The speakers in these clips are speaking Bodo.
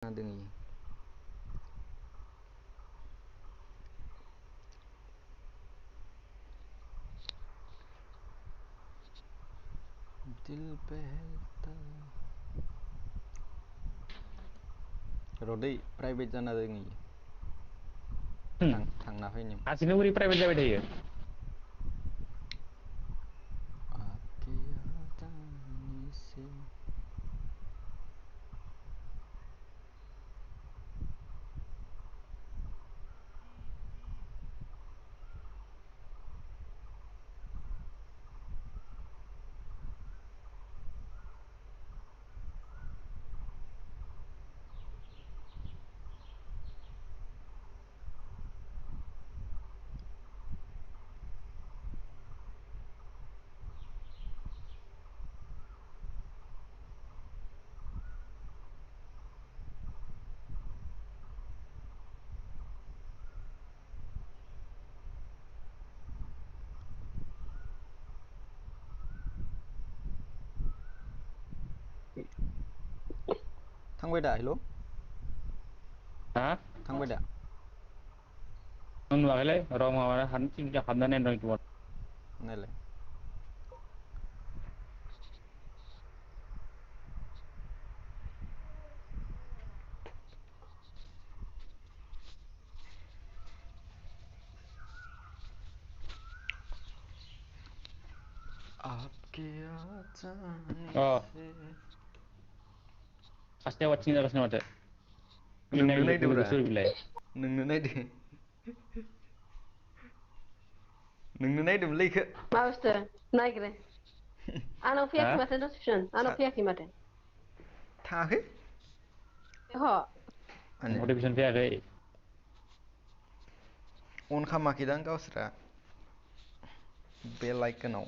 Adeng दिल बहलता रदै प्राइभेट जाना दोङो थांना फैनो हारसिंनो बोरै प्राइभेट जाबाय थायो आपके याद आने से थांबाय दा हेल' हा थांबाय दा आं नुवाखैलै र' माबा हाबना नायनो र' नायलाय आपके याद आने से सासेया वाटसिं जागासिनो माथो नोंनो लोगो नायदोब्रा सोर बिलाय नोंनो नायदो नोंनो नायदोंमोनलै इखो मा बुस्थु नायग्रो आंनाव हा फैयाखै माथो नटिफिकेसन आंनाव फैयाखै माथो थाङाखै ओहो नटिफिकेसन फैयाखै अन खालामाखैदां गावसोरा बेल आइकनाव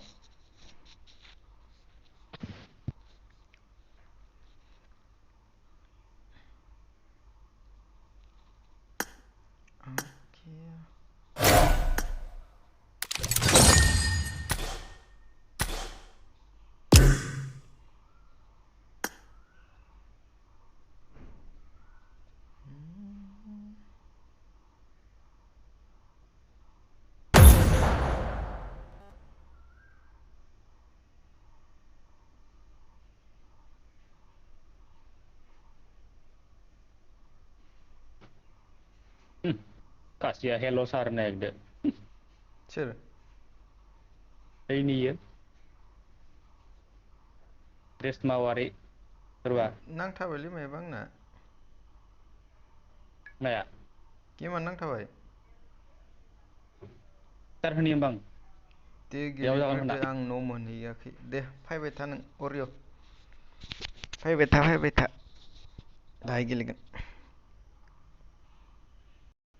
सासेया हेल' सार होनना नागिरदो सोर ओइनियो रेसमा औवारि सोरबा नांथाबायलै मायबा आंना माया गेमानो नांथाबाय स्टार्ट होनि होमबा आं दे बेयाव जागोन गेलेग्रोदो खोना आं न' मोनहैयाखै दे फैबाय था नों अरिय' फैबाय था दाहाय गेलेगोन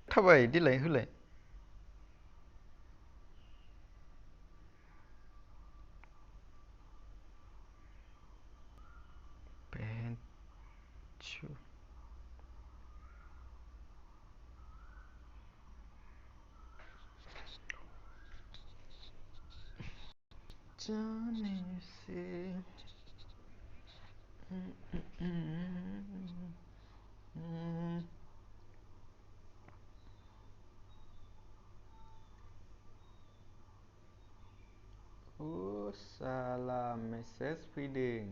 थाबाय देलाय होलाय जाने से साला मेसेज फैदों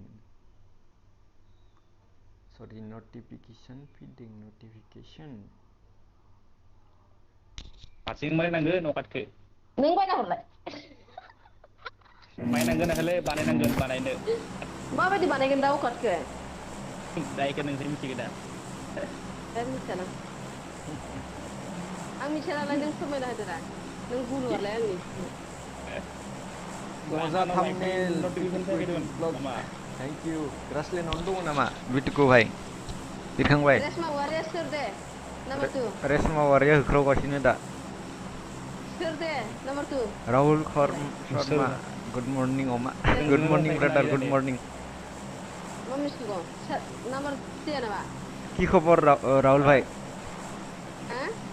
सरि नटिफिकेसन फैदों नटिफिकेसन हारसिं बानायनांगोन नकाटखो नों बायना हरलाय बायनांगोन होनाखैलै बानायनांगोन बानायनो माबायदि बानायगोन दा अकादखो दा इखो नोंसो मिथिगोन दा मिथियाना आं मिथिया नालाय नों फोरमायना होदोरा नों गुरुआलाय आंनि मजा थामनेल नटिफिकेसन ब्लग मामा थेंक इउ ग्रासलेण्डआवनो दङ नामा बिटुकु भाइ बिरखांबाय रेसमा औवारिया सोर दे नाम्बार टु रेसमा औवारिया होख्रावगासिनो दा सोर दे number two Rahul Sharma good morning अमा good morning brother good morning मा मिसुगो नाम्बार टुया नामा কি খবর রাহুল ভাই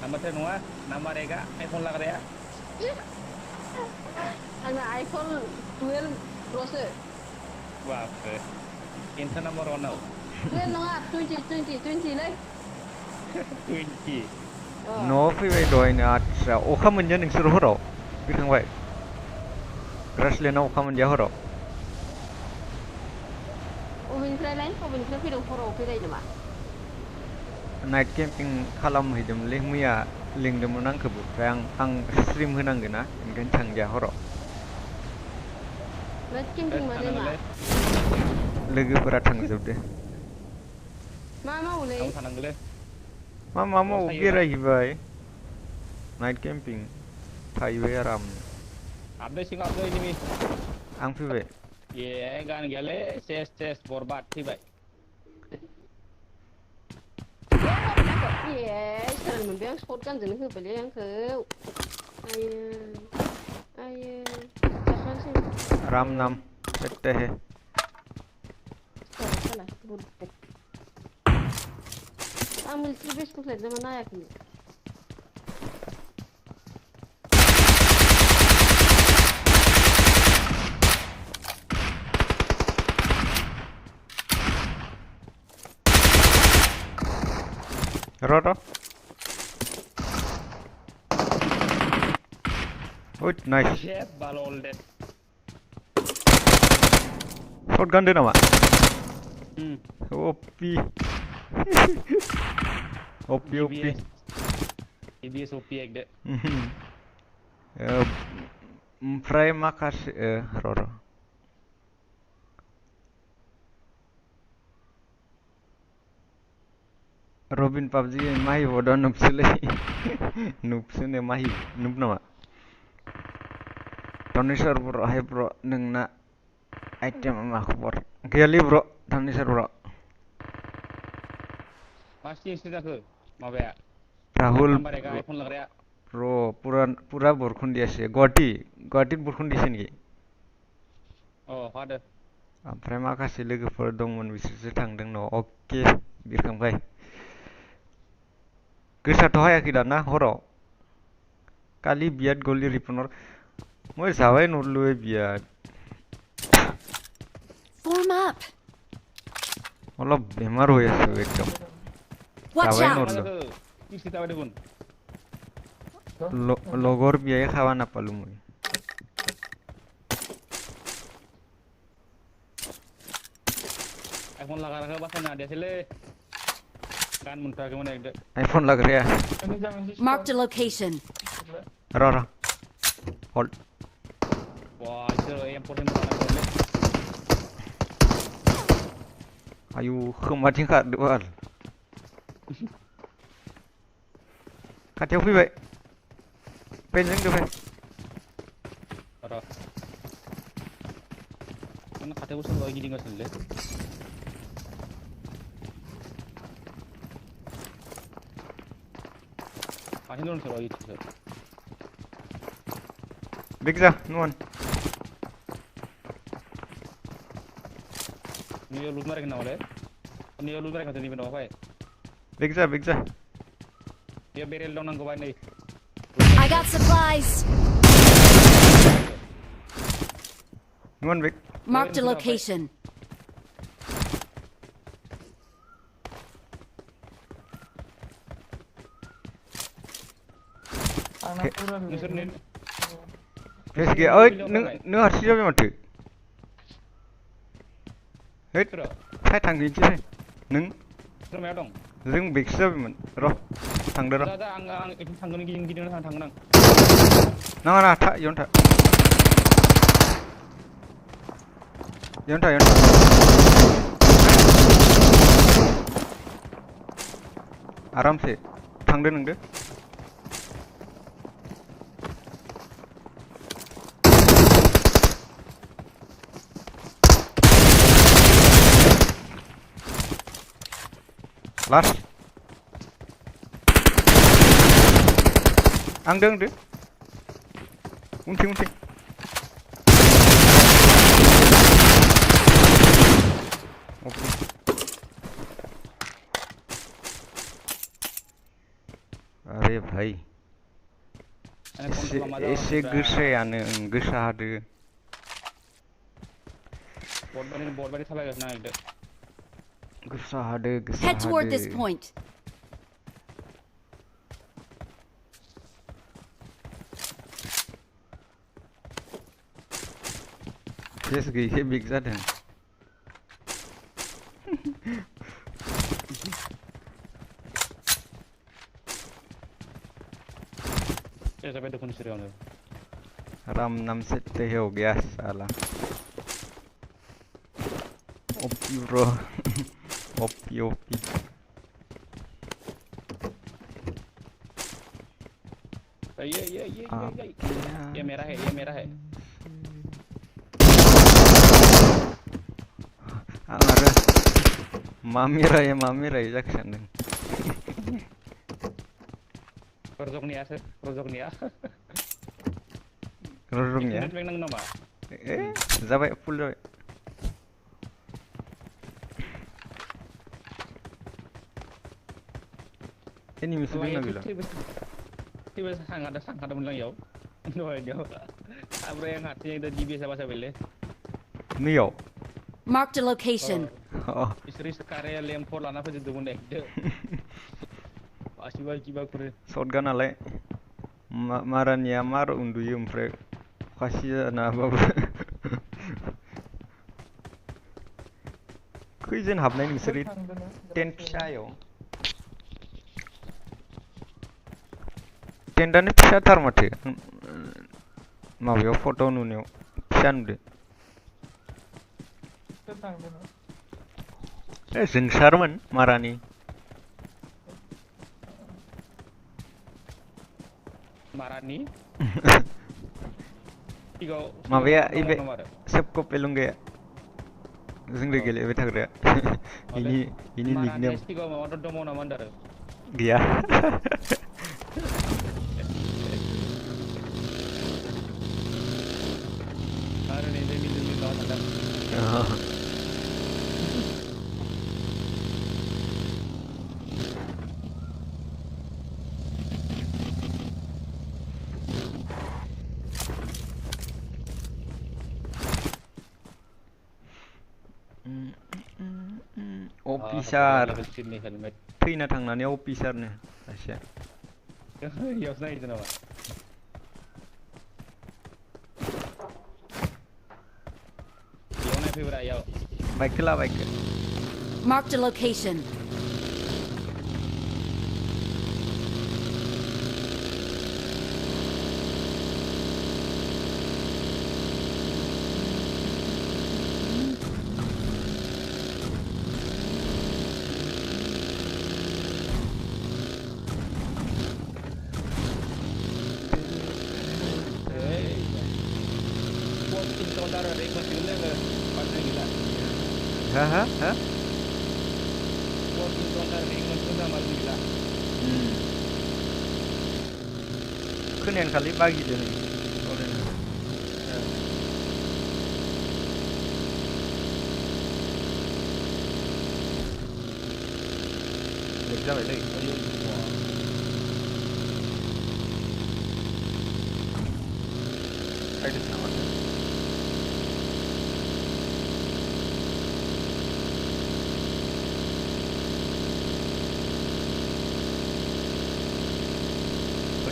नाम्बार टेन नङा नाम्बार एगा आइफन लाग्राया आंना आइफन 12 प्रोसो बाप रे इन्टा नाम्बार वानाव 12 नङा 20 लै 20 न'आव फैबाय दहायनो आदसा अखा मोनदिया नोंसोर हराव फैखांबाय ग्रासलेण्डआव अखा मोनदिया हराव अबेनिफ्राय फैदों हराव फैलाय नामा नाइट केम्पिं खालामहैदोंमोनलै मैया लिंदोंमोन आंखौबो ओमफ्राय आं स्ट्रिम होनांगोन ना ओंखायनो थांदिया हराव नाइट केम्पिं माने मा लोगोफोरा थांजोबदो मा मावोलै आंबो थानांगोनलै मा मावो बेरायहैबाय नाइट केम्पिं थाहैबाय आरामनो हाबदो सिङाव हाबदो एनिमि आं फैबाय ए गान गैयालै सेस बरबाद थैबाय साराय मोनबाय आं शर्ट गानजोंनो होबायलै आंखौ आयो जाखानोसै राम नाम सेट्टे है साला बुरबक आं मिलिटारि बेसखौ नामा नायाखैनो र ओइट नाइस Bodoland शर्ट गानदो नामा ओपी EBS OP ekde ओमफ्राय माखासे र रबिन पाबजि माहिबावदा नुबसोलै नुबसोनो माहि नुब नामा धनेश्वर बर' हाय ब्र' नोंना आइटेमा मा खबर गैयालै ब्र' धनेश्वर बर' मा सिनसो जाखो माबाया राहुल नाम्बार एगा आइफन लाग्राया ब्र' पुरा बरखुन्दियासो गुवाहाटि बरखुन्दिसो नेखि हादो ओमफ्राय माखासे लोगोफोर दंमोन बिसोरसो थांदों न' अके बिरखांबाय गोसाथ' हायाखै दाना हराव काली बियाद गली रिपनर মই যাবাই নৰলো বিয়াত Form up. অলপ বেমাৰ হৈ আছো একদম Watch যাবাই out. নৰলো কি চিন্তা কৰি দেখোন লগৰ বিয়াই খাবা নাপালো মই आइफन लगा रखा बस ना दियासैलै गान मोनथाराखैमोन एकदो आइफन लाग्राया Marked a location. र हल्ड wah इसोर इम्पर्टेन्ट खालामनांगौलै आयु खोमाथिं खारदो बाल खाथियाव फैबाय पेनजों फै र mana खाथियाव सोरबा गिदिंगासिनोलै माथिं दं सोरबा गिदिंगासिनो बेगजा नुवान नियो लुट मारेखन नामालै नियो लुट मारेखन निबे नामा फाय बेगजा नियो बेरेल दं नांगौ बाय नै I got supplies. नुवान बेग Marked a location. नोंसोरनि फेस गैया ओइ नों हारसिं जाबाय माथो हैद फाय थांगोनसै नों सोर मायाव दं जों बेगसो जाबायमोन र थांदो र दा आं एथिं थांगोन गिदिंना थांगोन आं नाङा था इयावनो था आरामसे थांदो नोंदो लास्ट आंदो उनथिं अरे भाई एसे गोसायानो गोसा हादो बर्ड बारि सालायगासिनो आं गोसा हादो गोसा Head toward this हादो point. फेस गैयिखाय बेक जादों sampai dukun serius nih. Ram नाम से ते हो गया साला OP bro OP OP Ye merah he, ye merah he. आरो मामी राय जाखिसानदों Rojoknya. रजंनिया Internet nang nama. जाबाय फुल जाबाय एनिमिसो दंना गैला Tiba sangat ada menang yau. Doa jauh. Abro yang hatinya itu di biasa bahasa beli. नैयाव Marked a location. Istri sekarang lempor lana apa jadi bunda itu. Asiba kiba kure. शटगान नालाय मारानिया मार उन्दुयो ओमफ्राय खासि जानाबाबो खैजोन हाबनाय नोंसोर टेन्ट फिसायाव टेन्टआनो फिसाथार माथो माबायाव फट' नुनायाव फिसा नुदो जोंसारमोन मारानि Marani. माबाया इबे सेपको पेलुंगाया जोंनो गेलेबाय थाग्राया इनि निकनेम गैया अफिसार थैना थांनानै अफिसारनो सासेया Yausna itu nama. Yausna fibra yau. बाइकखौ ला बाइकखौ Marked a location. Hah? खोनायानो खालि बागिदों जाबायलै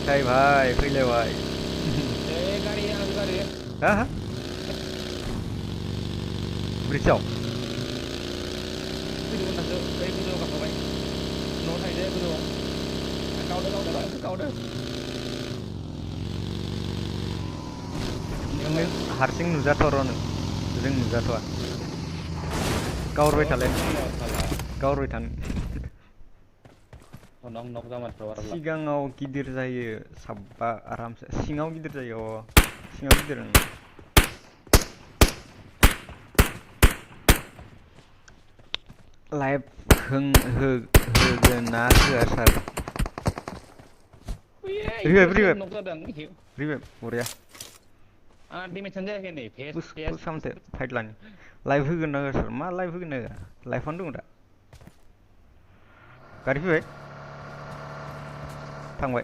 Hey भाई फैले भाई गाड़ी हाँ ब्रिजाव नों हारसिं नुजाथ'र नों जों नुजाथ'आ गावरबाय थालाय गावरबाय थानो सिगाङाव गिदिर जायो साबा आरामसे सिङाव गिदिर जायो सिङाव गिदिर लाइभ होगोन ना होआ सार रिभाइभ बरिया सामथे फाइट लानि लाइभ होगोन ना होआ सार मा लाइभ होगोन ना होआ लाइभआनो दं दा गारि फैबाय थांबाय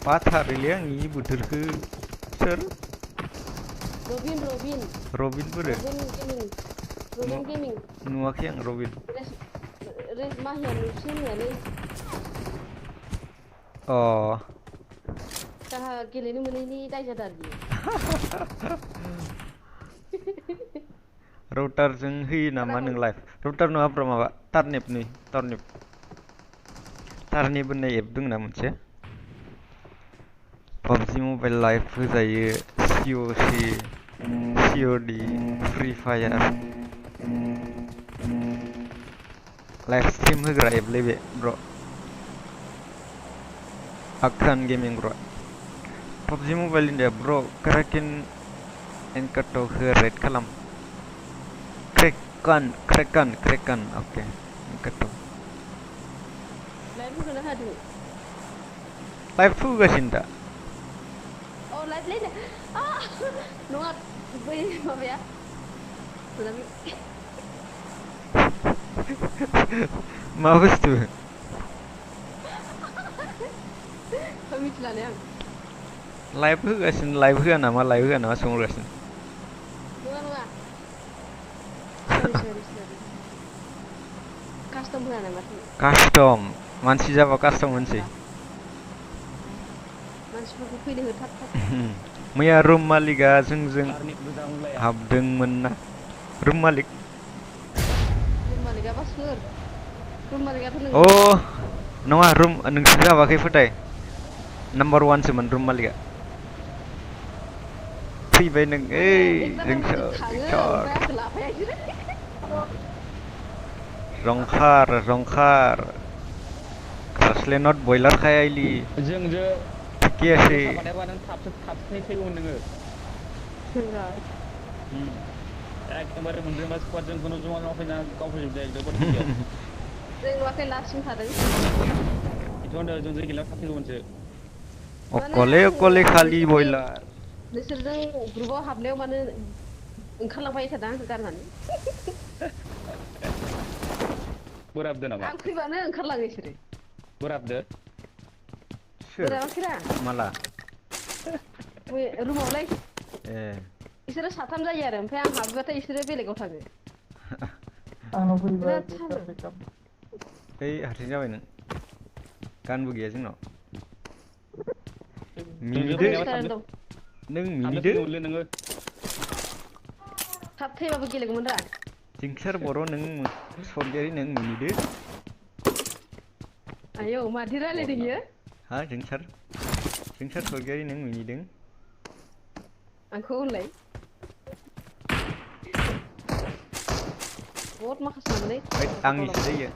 बाथारोलै आंनि बोथोरखो सोर रबिन रबिन बोरो गेमिं नुवाखै आं रबिन माहिया नुसो होननायालै अ गाहा गेलेनो मोनैनि दायजादार बियो राउटारजों होयो नामा नों लाइभ राउटार नङाब्रा माबा टारनेप होननाय एप दङ ना मोनसे PUBG मबाइल लाइभ होजायो COD free fire live stream होग्रा एपलै बे ब्र Akan Gaming bro PUBG Mobile India bro Kraken Enkato ke red kalam Kraken oke Enkato live होनो हादों live होगासिनो दा oh live lain नङा बै माबाया मा बुस्थु मिथिलालै आं लाइभ होगासिनो लाइभ होआ नामा सोंहरगासिनो नङा सरि कास्टम होआ नामा कास्टम मानसि जाबा कास्टम होनसै मानसिफोरखौ फैनो हो थाब मैया रुम मालिकआ जोंजों हाबदोंमोन ना रुम मालिकआबा सोर रुम मालिकआथ' नों अ नङा रुम नोंसोर हाबाखै फोथाय नाम्बार 1 सोमोन रुम मालिकआ फैबाय नों ओइ रंखार ग्रासलेन्डत बयलार खायाइलि जोंजो थिकेयासै थाबाथायबा नों थाबसो थैगौमोन नोङो एकदमबारे मोनब्रै स्क्वाडजों खुनु जमा फैना गावफोरजोबदों एकदम जों नुवाखै लास्टसिम थादों बेखौनो जों गेलेनायाव थाबथैगौमोनसो अकले खालि बयलार नोंसोरजों ग्रुपाव हाबनायाव मानो ओंखारलांबाय थादों आंखौ गारनानै बोराबदो नामा आं फैबानो ओंखारलाङो इसोरो बोराबदो बोराबाखैरा माला रुमावलाय ए इसोरो साथाम जायो आरो ओमफ्राय आं हाबोबाथाय इसोरो बेलेगाव थाङो आंनाव फैबा बिराद ओइ हारसिं जाबाय नों गानबो गैया जोंनाव मिनिदो नों मिनिदो नोङो थाब थैबाबो गेलेगौमोन रा जोंसार बर' नों सर्टगेरि नों मिनिदो आयौ माथो रायलायदों इयो हा जोंसार सर्टगेरि नों मिनिदों आंखौ होनलाय बहुत माखासे नामलै आंनिसो जायो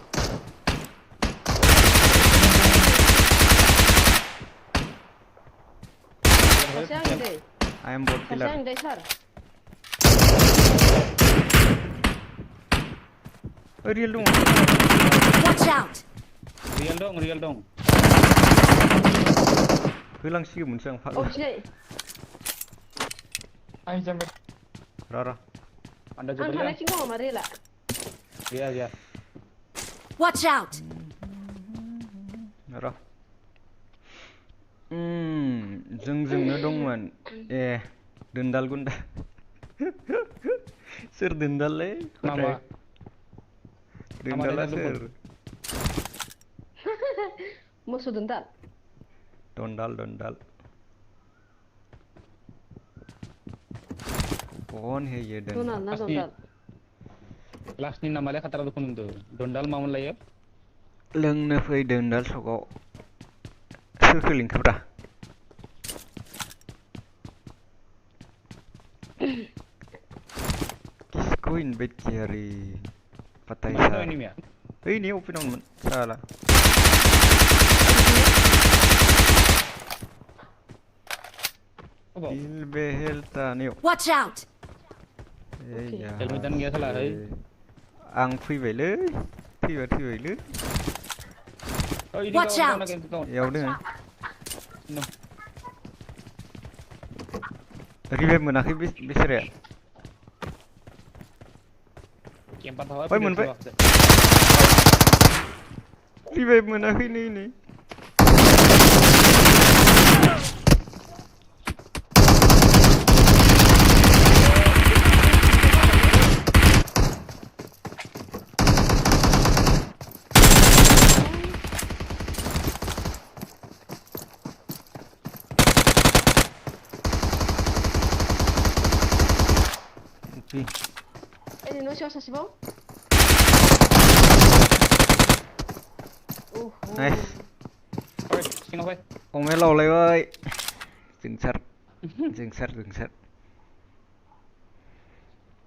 सासे आंनि दै I am bot सासे killer आंनि दै सार रियेल दङ Watch out! रियेल दं होलांसिगौमोनसो आं औ फाग्ला दिनै आं जाबाय र' आं थानायथिं दङ नामा रेला गैया Watch out! र' जोंजोंनो दंमोन ए दोन्दाल गुन्दा सोर दोन्दाललै मामा दोन्दाला सोर मोसौ दोन्दाल दोन्दाल कौन है ये दोन्दाल ना दोन्दाल लास्टनि नामालाय खातारा दुखु नंदो दोन्दाल मामोन लायो लोंनो फै दोन्दाल सकआव सोरखौ लिंखोब्रा किसको इनवाइट किया रे पता ही था ओइ नहीं ओपन ऑन साला दिल बेहेलता नहीं Watch out! हेलमेटानो गैया साला है आं फैबायलै थैबायलै Watch out! याव दोङो रिभाइभ मोनाखै बिसोरो ओइ मोनबाय रिभाइभ मोनाखै नै Ini no siapa sih bang? Nice. Oi, sing apa? Ome lâu lấy ơi. Dừng sắt. Dừng sắt.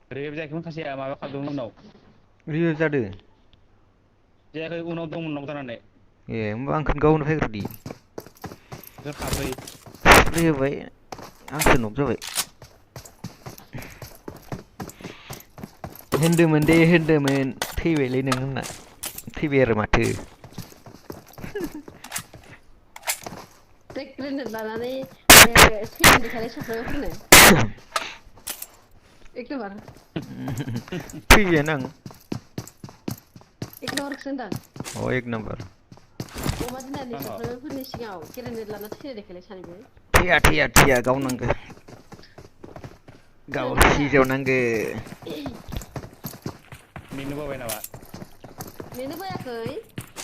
Review जायाखैमोन खासेया माबा खालामदोंमोन उनाव Review जादों? जायाखै उनाव दंमोन नाव जानानै ए होमबा आं खोन्थाहरनो फैग्रोदि जों खाब्रै स्प्रे होबाय आंसो नक जाबाय होनदोंमोन थैबायलै नों होनना थैबाय आरो माथो ग्रेनेड लानानै थैनो देखायनाय साफ्रायाव फैनो एक नम्बर थैबायानो आं एक नम्बरखौसो होनदां अ एक नम्बर अमा दिनानि साफ्राफोरनि सिगाङाव ग्रेनेड लाना थैनो देखायनाय सानैबो थैया गावनांगो गाव सिजौनांगो नेनो बाबाय नामा नेनो बायाखै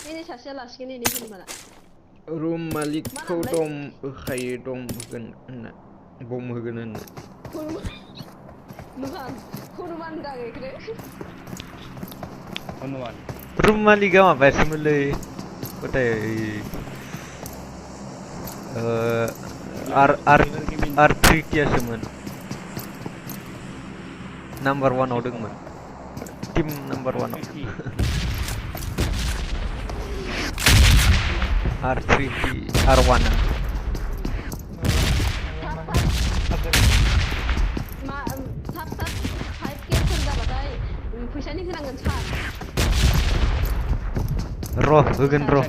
एनै सासेया लासिगोन एनै होनबाना रुम मालिकखौ दम होखायो दम होगोन होनना बम होगोन होनना हनुमान दां एकरे हनुमान रुम मालिकआ माबायासोमोनलै गथाय आर थ्रिटियासोमोन नाम्बार 1 आव दंमोन टीम नाम्बार 1 आव R3T R1 थाब 5K फोर जाबाथाय फैसानि होनांगोन सार र' होगोन र'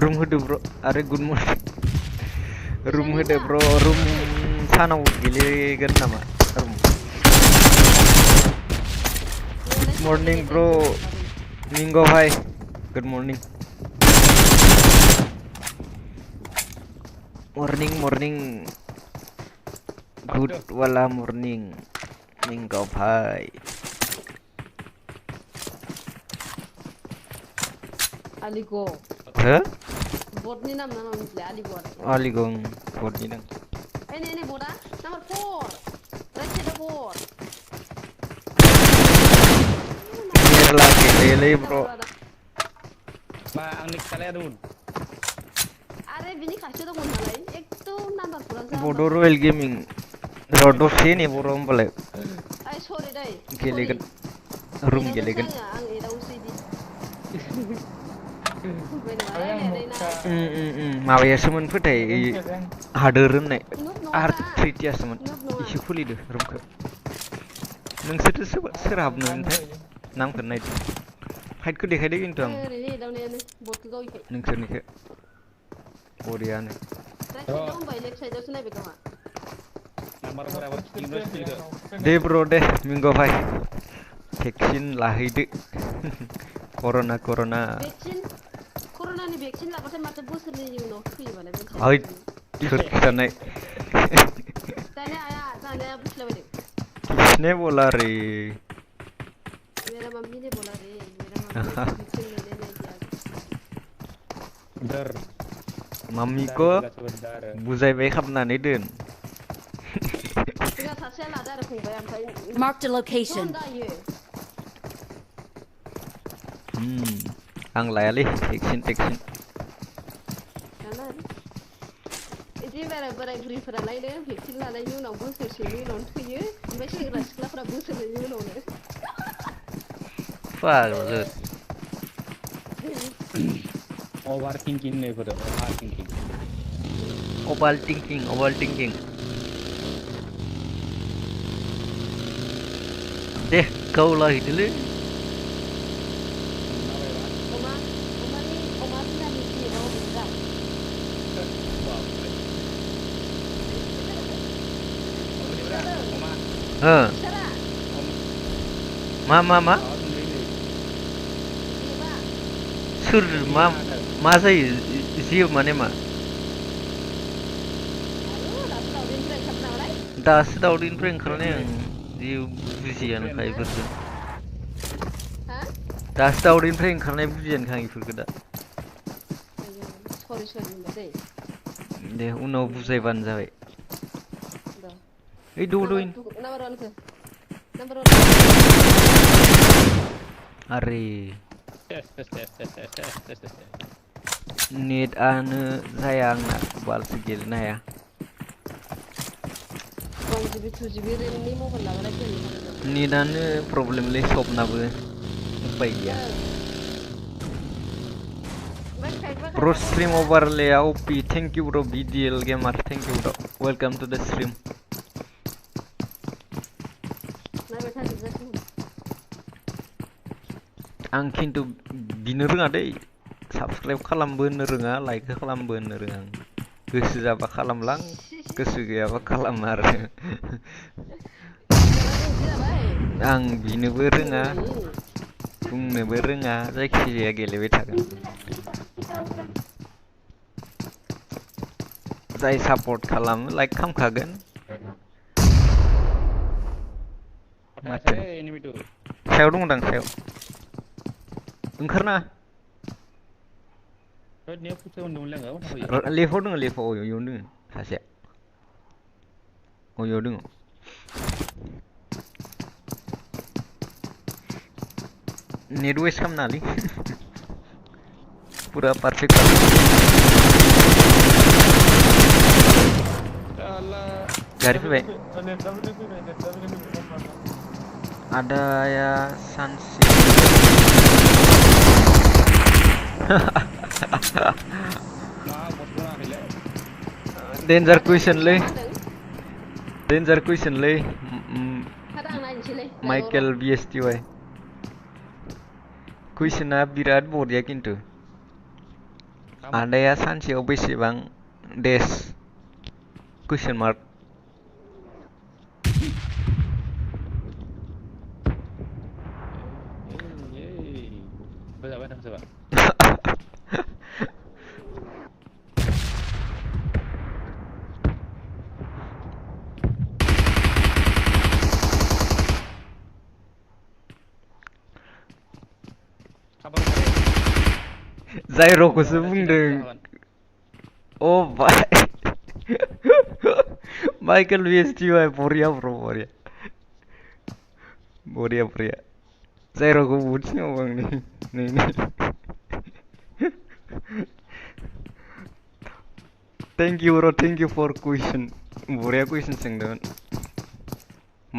रुम होदो ब्र' आरो गुड मर्निं रुम होदो ब्र' रुम सानाव गेलेगोन नामा रुम गुड मर्निं ब्र' मिंगो भाई गुड मर्निं मॉर्निंग गुड वाला मॉर्निंग मिंगो भाई आलिगो हो बटनि नाम ना मिथिला आलिगो बटनि नाम एने बटा नम्बर 4 राइट साइड बट मेरला गेलेलै ब्र' मा आंनि खालाया दंमोन आरे बिनि खाथियाव दंमोन नालाय एकदम नाम्बारफोरा जा बड' रयेल गेमिं र' दसे ने बर' होमबालाय आइ सरि दै गेलेगोन रुम गेलेगोन आं एदावसै दि माबायासोमोन फोथाय हादोर होननाय आर थ्रिटियासोमोन इसे खुलिदो रुमखौ नोंसोरथ' सोर हाबनो ओमफ्राय नामखौ नायदो फाइटखौ देखायदो खिन्थु आं नोंसोरनिखौ बरियानो दे ब्र' दे मिंगो भाई भेक्सिन लाहैदो कर'ना कर'नानि भेक्सिन लाबाथाय माथो बोसोरनैनि उनाव फैयोबालाय मोनथिया ओइ सोर खिथानाय जानाया बुस्लाबायदों किसने बोला रे मेरा मम्मी ने बोला रे मेरा मम्मी भेक्सिन लेने नहीं दिया डर मम्मी को बुजायबाय खालामनानै दोन जोंहा सासेया लादो आरो फंबाय ओमफ्राय Marked a location. आं लायालै भेक्सिन बिदि बोराय बुरैफोरालायनो भेक्सिन लानायनि उनाव बोसोरसेनि उनावनो थैयो ओमफ्राय सेंग्रा सिख्लाफोरा बोसोरनैनि उनावनो फाग्ला ओभार थिंकिं होननायफोर ओभार थिंकिं दे गावला हैदोलै मा सोर मा जायो जिउ माने मा दासो दावदैनिफ्राय ओंखारनाय आं जिउ बुजियानोखा इफोरखौ दासो दावदैनिफ्राय ओंखारनाय बुजियानोखा आं इफोरखौ दा दे उनाव बुजायबानो जाबाय ओइ Number Are tes. net anu saya angna balse gelna ya. 1GB 2GB RAM ni mobile laga kiri. Net anu problem le shop nabu upai gaya. Bro stream overlay OP. Thank you bro BDL gamer. Thank you bro. Welcome to the stream. Ang kintu bino roङा deh. Subscribe खालामबोनो रोङा, like खालामबोनो रोङा. गोसो जाबा खालामलां, गोसो गैयाबा खालामा आरो. आं बिनोबो रोङा, बुंनोबो रोङा, जायखिजाया गेलेबाय थागोन. जाय सापर्ट खालामो लाइक खालामखागोन. माथो सायाव दङ दां सायाव. ओंखारना लेफाव दङ लेफाव अयाव दङ सासे अयाव दङ नेट वेस्ट खालामनाङालै पुरा पारफेक्ट गारि फैबाय adanya sanksi danger question le Michael BSTY question'a birat bodiya kintu adanya sanksiयाव बेसेबां days question mark Zairo-खौसो बुंदों oh भाई Michael BSTY बरिया bro बरिया Zairo-खौ बुहुद सिनाव आं नै thank you bro thank you for question बरिया question सोंदोंमोन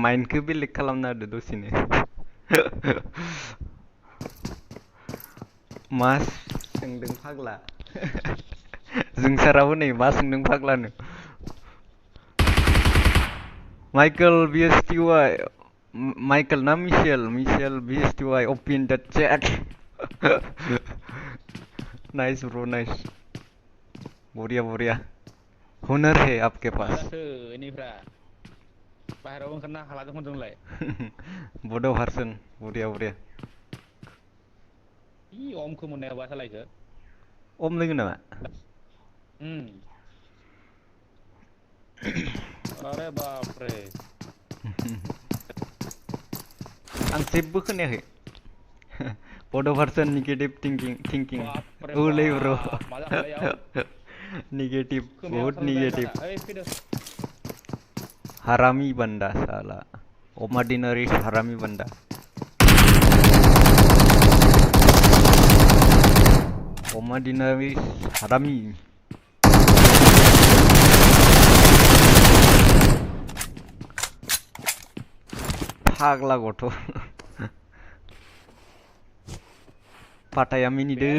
माइन्डखौ बेलेग खालामना होदो दसेनो मा सोंदों फाग्ला जोंसाराबो नै मा सोंदों फाग्लानो Michael BSTY Michael ना Michelle BSTY open the chat nice bro nice बढ़िया हुनर है आपके पास बाहेराव ओंखारना हालाजों होनदोंलाय बड' भार्सन बढ़िया इ ओमखौ मोननाया बा सालायखो ओम लोगो नामा अरे बाप रे आं जेबो खोनायाखै बड' भार्सन नेगेटिभ थिंकिं ओलै ब्र नेगेटिभ बहुत नेगेटिभ हरामी बंदा साला ओमा डिनरी हरामी बंदा ओमा डिनरी हरामी फाग्ला गथ' पाटाया मिनिदों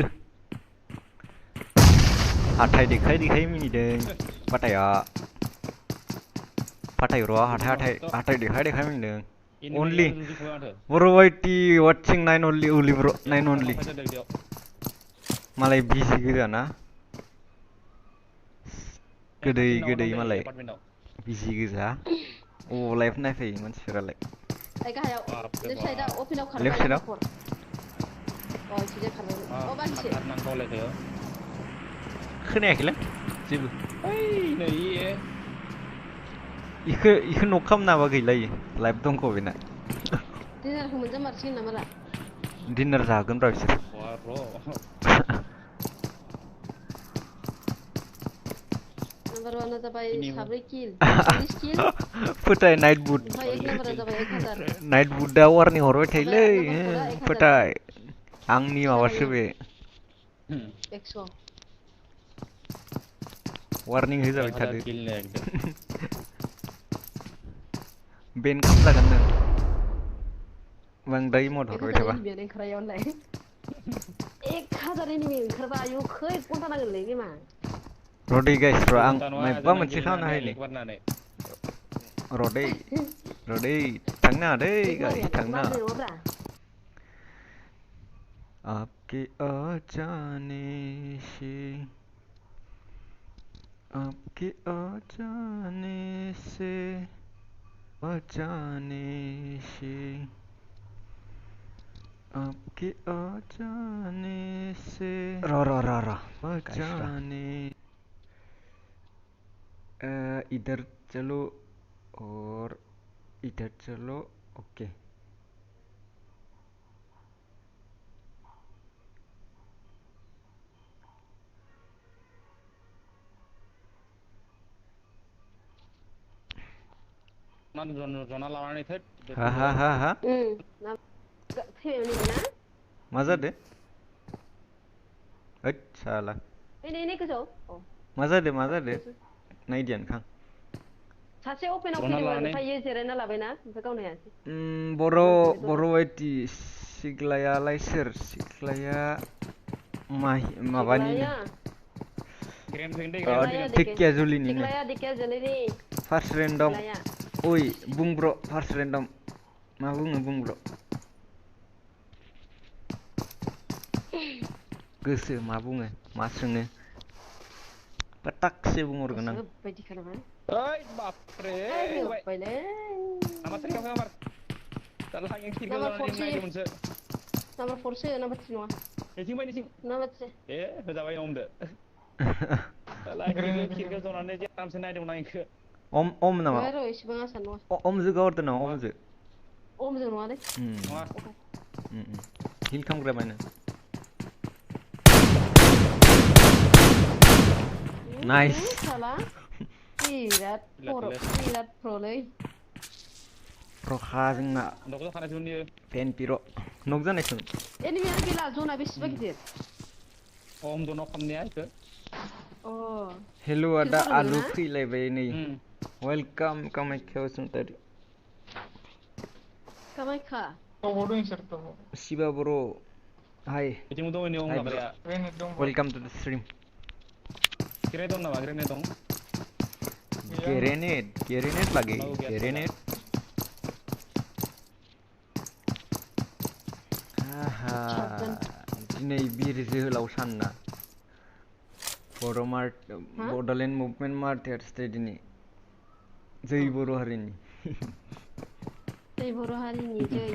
हाथाय देखाय मिनिदों पाटाया र' हाथाय देखाय मिनिदों only bro YT watching 9 only bro 9 only मालाय बिजि गोजा ना गोदै मालाय बिजि गोजा अ लाइफ नायफैयो मानसिफोरालाय लेफ्ट साइडआव खोनायाखैलै जेबो इखो नक खालामनाबा गैलायो लाइफ दंख' बेना डिनारखौ मोनजामारसिगोन नामा रा डिनार जागोन ब्रा बिसोर नाम्बार 1 जाबाय Ini. 4 किल 40 किल फोथाय नाइट बुट ओमफ्राय 1 नाम्बारा जाबाय 1000 नाइट बुटआ वार्निं हरबाय थायोलै नाम्बार 4 1000 फोथाय आंनि माबासो बे 100 वार्निं होजाबाय 1000 थादो kill nih एकदम बेन खालामजागोन नों बांद्राय मद हरबाय 1000 थाबा एनिमियानो ओंखारबाय 1000 एनिमि ओंखारबा आयौ खै घन्टा नांगोनलै गेमा रदै गाइस र' आं Kontan wah, माबा jangan मोनसे gila खालामना nih, होनि like warna nih. रदै थांनो नाङा दै गाइस थांनो नाङा माबोरै नङाब्रा आपके अजाने से आपके अजाने से अजाने से आपके अजाने से र अजाने इधर चलो और इधर चलो ओके Zona lawan itu. हा फैबाय ना मा जादो होद साला नै गोजौ मा जादो नायदियानोखां सासे अपेनाव Zona फैदोंमोन लानानै ओमफ्राय जिरायना लाबायना ओमफ्राय गावनो हायासै बर' बायदि सिग्लायालाय सोर सिख्लाया माबानिनो Grand Grand धेकियाजुलिनिनो सिख्लाया धेकियाजुलिनि फार्स्ट रेन्डम सिख्लाया ओइ बुंब्र फार्स्ट रेन्डम मा बुङो बुंब्र गोसो मा बुङो मा सोङो पटाकसे बुंहरगोन आं बायदि खालामो Oi, bapre. बायलै Nama 3 apa nomor? Salah yang kiri Nomor kalau yang naik munse. Number 4 सो नाम्बार 3 नङा Nicing bay nicing. Number 3 Hojabai nomde. Salah kiri zonanya je aram se naik dong naik. om नामा र' इसेबां आसा नङा अमजो गावरदो नामा अमजो अमजों नङालै Nggak. हिल खामग्रा माने नाइस साला बिराद प्रलै प्रखा जोंना Dokter खाना जुनि. फेन पिर' नक जानायसों एनिमियानो गैला जना बेसेबा गिदिर Om dono kamnya itu. अ हेल' आदा आलु फैलायबाय नै Hmm. Welcome Kamakhya Basumatary Kamakhya Tunggu dulu insert tunggu. शिबा बर' हाय Itu mudah ini om Hai, nggak bro. ya. Grenade dong. Welcome to the stream Kira dong nama kira dong. Grenade लगे Mau gas गेरेनेट आहा दिनै बिर जोहोलाव सान ना बड'लेण्ड मुभमेन्ट मार्टार्स डे दिनै जै बर' हारिनि जै बर' हारिनि जै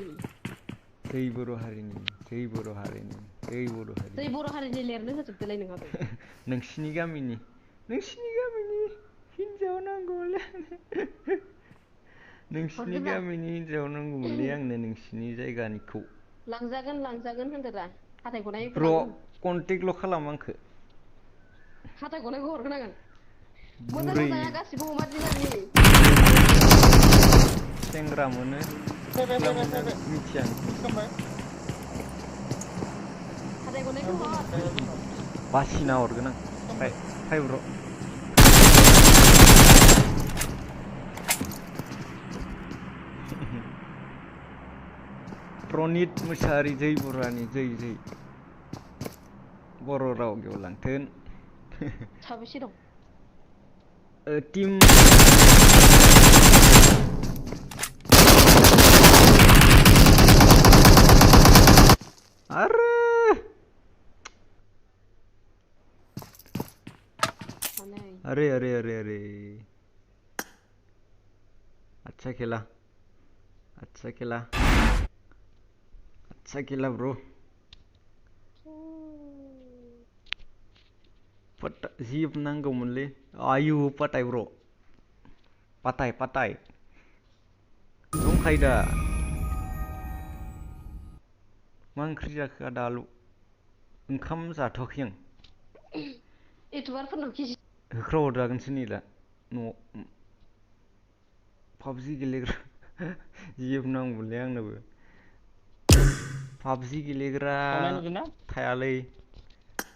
जै बर' हारिनि जै बर' हारिनि जै बर' जै हारिनि बर' हारिनि लिरनो होजोबदोलाय नोंहाबो नोंसिनि गामिनि हिनजाव नांगौलै नोंसिनि गामिनि हिनजाव नांगौमोनलै आंनो नोंसिनि जायगानिखौ लांजागोन होनदोरा हाथाय गनायखौ र' लांगोन कन्टेक्टल' खालाम आंखो हाथाय गनायखौ हरगोन आङो मोजां बुरै मोजाङा गासिबो अमा दिनारनि सेंग्रा मोनो सिख्ला मोनो मिथिया आं Kembali. हाथाय गनायखौ हर बासिना हरगोन आं फाय ब्र' प्रनित मुसाहारि जै बर'नि जै बर' राव गेवलांथोन साबेसे दं टिम आरो अरे अच्छा खेला ब्रो जिब नांगौमोनलै आयु पाटाय ब्र' पाटाय दंखायो दा मा ओंख्रि जाखो आदा आलु ओंखाम जाथ'वाखै आं इउटुबारफोरनाव केजि होख्रावहरजागोनसो नै दा न'आव पाबजि गेलेग्रा जिएफ नांगौलै आंनोबो पाबजि गेलेग्रा थांनाय नुदोंना थायालै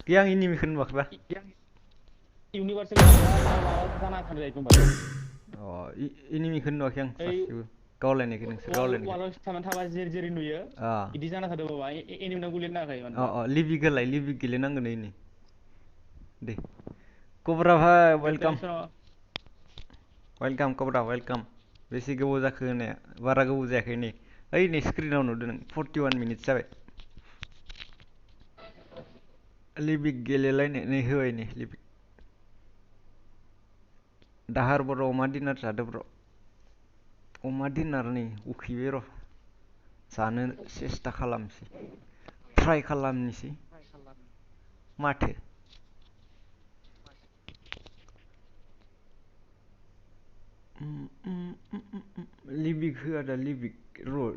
गैया आं एनिमिखौ नुवाखैबा इउनिभार्सेल जाना थानो एकदमबारे एनिमिखौ नुवाखै आं सासेबो गावलायनायखौ नोंसोर गावलायनायखौ वालाव थानानै थाबा जेरै नुयो इदि जाना थादों बाबा एनिमिनाव गुलि नाङाखै माने लिबिक गेलेनांगोन नै दे कब्रा भाई वेलकाम कब्रा वेलकाम बेसे गोबाव जाखो होनाया बारा गोबाव जायाखै नै ओइ नै स्क्रिनाव नुदों नों 41 मिनिट्स जाबाय लिबिक गेलेलायनाय नै होबाय नै लिबिक दाहार बर' अमा डिनार जादो ब्र' अमा डिनार नै उखैबाय र' जानो सेस्था खालामसै ट्राइ खालामनोसै माथो लिबिक होआ दा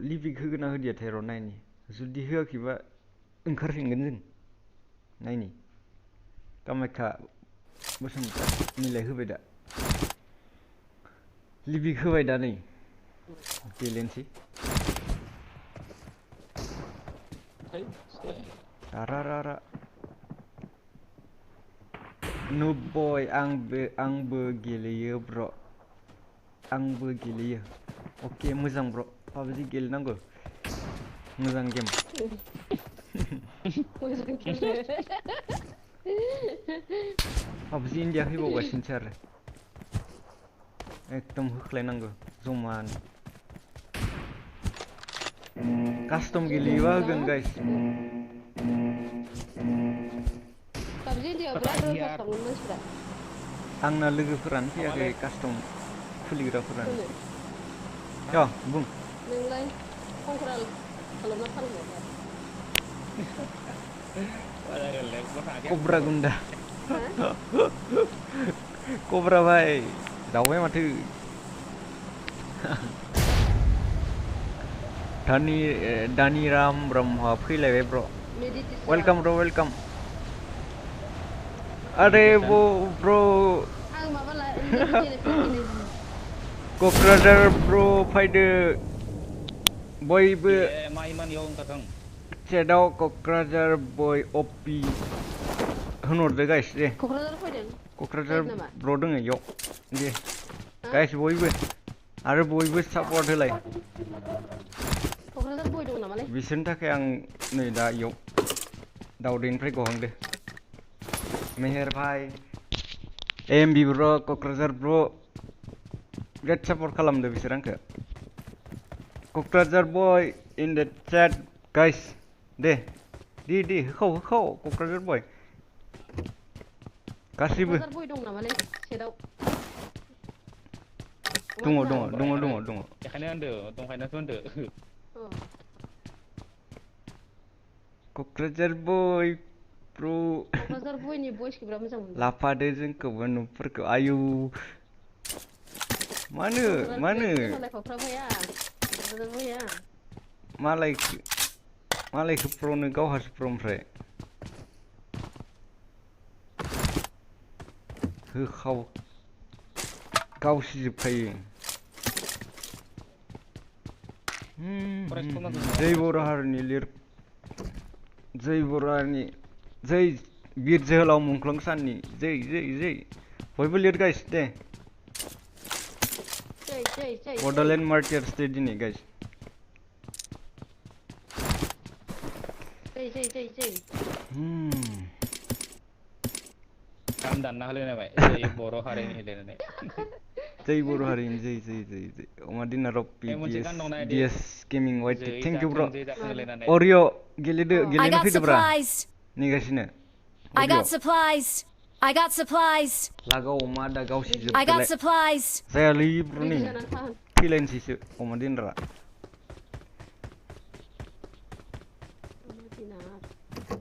लिबिक होगोन ना होदियाथाय र' नायनि जुदि होआखैबा ओंखारफिनगोन जों नायनि कामाख्या बसुमतारी मिलाय होबाय दा लिबिक होबाय दा नै गेलेनोसै रारारा नुब बय आंबो गेलेयो ब्र' आंबो गेलेयो अके मोजां ब्र' पाबजि गेलेनांगौ मोजां गेम पाबजि इन्डिया फैबावगासिनोसो आरो एकदम होख्लायनांगौ जमानो कास्टम गेलेयोबा होगोन गाइस आंना लोगोफोरानो फैयाखै कास्टम खुलिग्राफोरानो बुं नोंलाय कंक्राल खालामना फानबाय कब्रा गुन्दा कब्रा भाई जाबाय माथो दानि राम ब्रह्म फैलायबाय ब्र' वेलकाम ब्र' वेलकाम अरे वो ब्र' क'क्राझार ब्र' फैदो बयबो चेटआव क'क्राझार बय अपि होनहरदो गाइस दे क'क्राझार ब्र' दङ इयाव दे गाइस बयबो आरो बयबो सापर्ट होलाय बिसोरनि थाखाय आं नै दा इयाव दावदैनिफ्राय गहांदो मेहेर भाई एमबि ब्र' क'क्राझार ब्र' बिराद सापर्ट खालामदो बिसोर आंखो क'क्राझार बय इन द चेट गाइस दे होखाव क'क्राझार बय गासैबो दङ क'क्राझार बय ब्र' लाफादो जोंखौबो न'फोरखौ आयु मानो मालायखौ प्र'नो गावहासो प्र' ओमफ्राय होखाव गावसिजोबखायो जै बर' हारिनि जै बर' हारिनि जै बिर जोहोलाव मुंख्लं साननि जै बयबो लिर गाइस दे बड'लेण्ड मार्टियार्स दे दिनै गाइस गान दानना होलायनाय जै बर' हारिनि होलायनानै जै बर' हारिनि जै अमा डिनार अफ डिएस गेमिं वाइट थेंक इउ ब्र' अरिय' गेलेनो फैदोब्रा नेगासिनो I got supplies. लागाव अमा दा गावसिजोबलाय जायालै ब्र'नि थैलायनोसैसो अमा डिनारा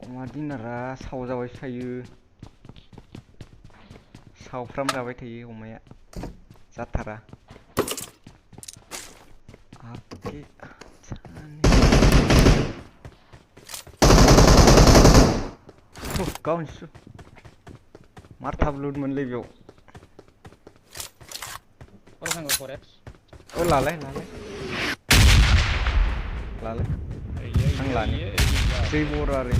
अमा डिनारा सावजाबाय थायो सावफ्राम जाबाय थायो अमाया जाथारा गावनिसो मार थाब लुट मोनलै बेयाव Orang nggak korek. Oh lalai. Iya. Ang lani. Jai borarin.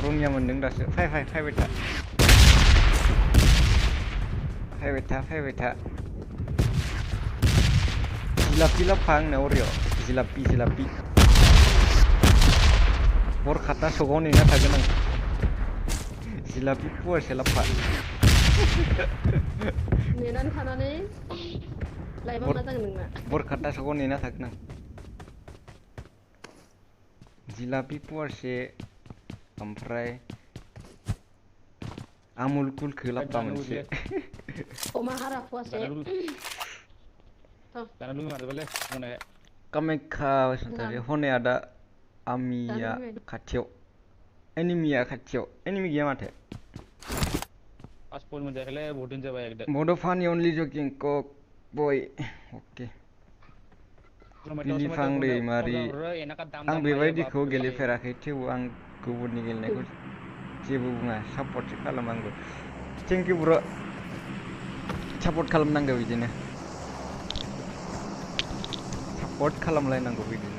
Roomnya mending dasu. Fai beta. Fai beta. Jilap pang na oreo. Jilapi. Bor kata sogoni na tagenang. Jilapi puas selapa. नेनानै थानानै लाइबा मा जागोन नोंना बर kata sogoni na tagenang. Jilapi puase ओमफ्राय आमुल कुल खोलाबा मोनसे अमा हारा फुवासे Karena dulu nggak ada boleh. Mana? Kamakhya Basumatary हनै आदा आमिया खाथियाव एनिमिया खाथियाव एनिमि गैया माथो Paspor menjahilnya bodoh coba ya. Bodo funny only joking cock boy oke Bilifang दैमारि आं बेबायदिखौ गेलेफेराखै थेवबो आं गुबुननि गेलेनायखौ जेबो बुङा सापर्टसो खालामो आंबो थेंक इउ ब्र सापर्ट खालामनांगौ बिदिनो सापर्ट खालामलायनांगौ बिदिनो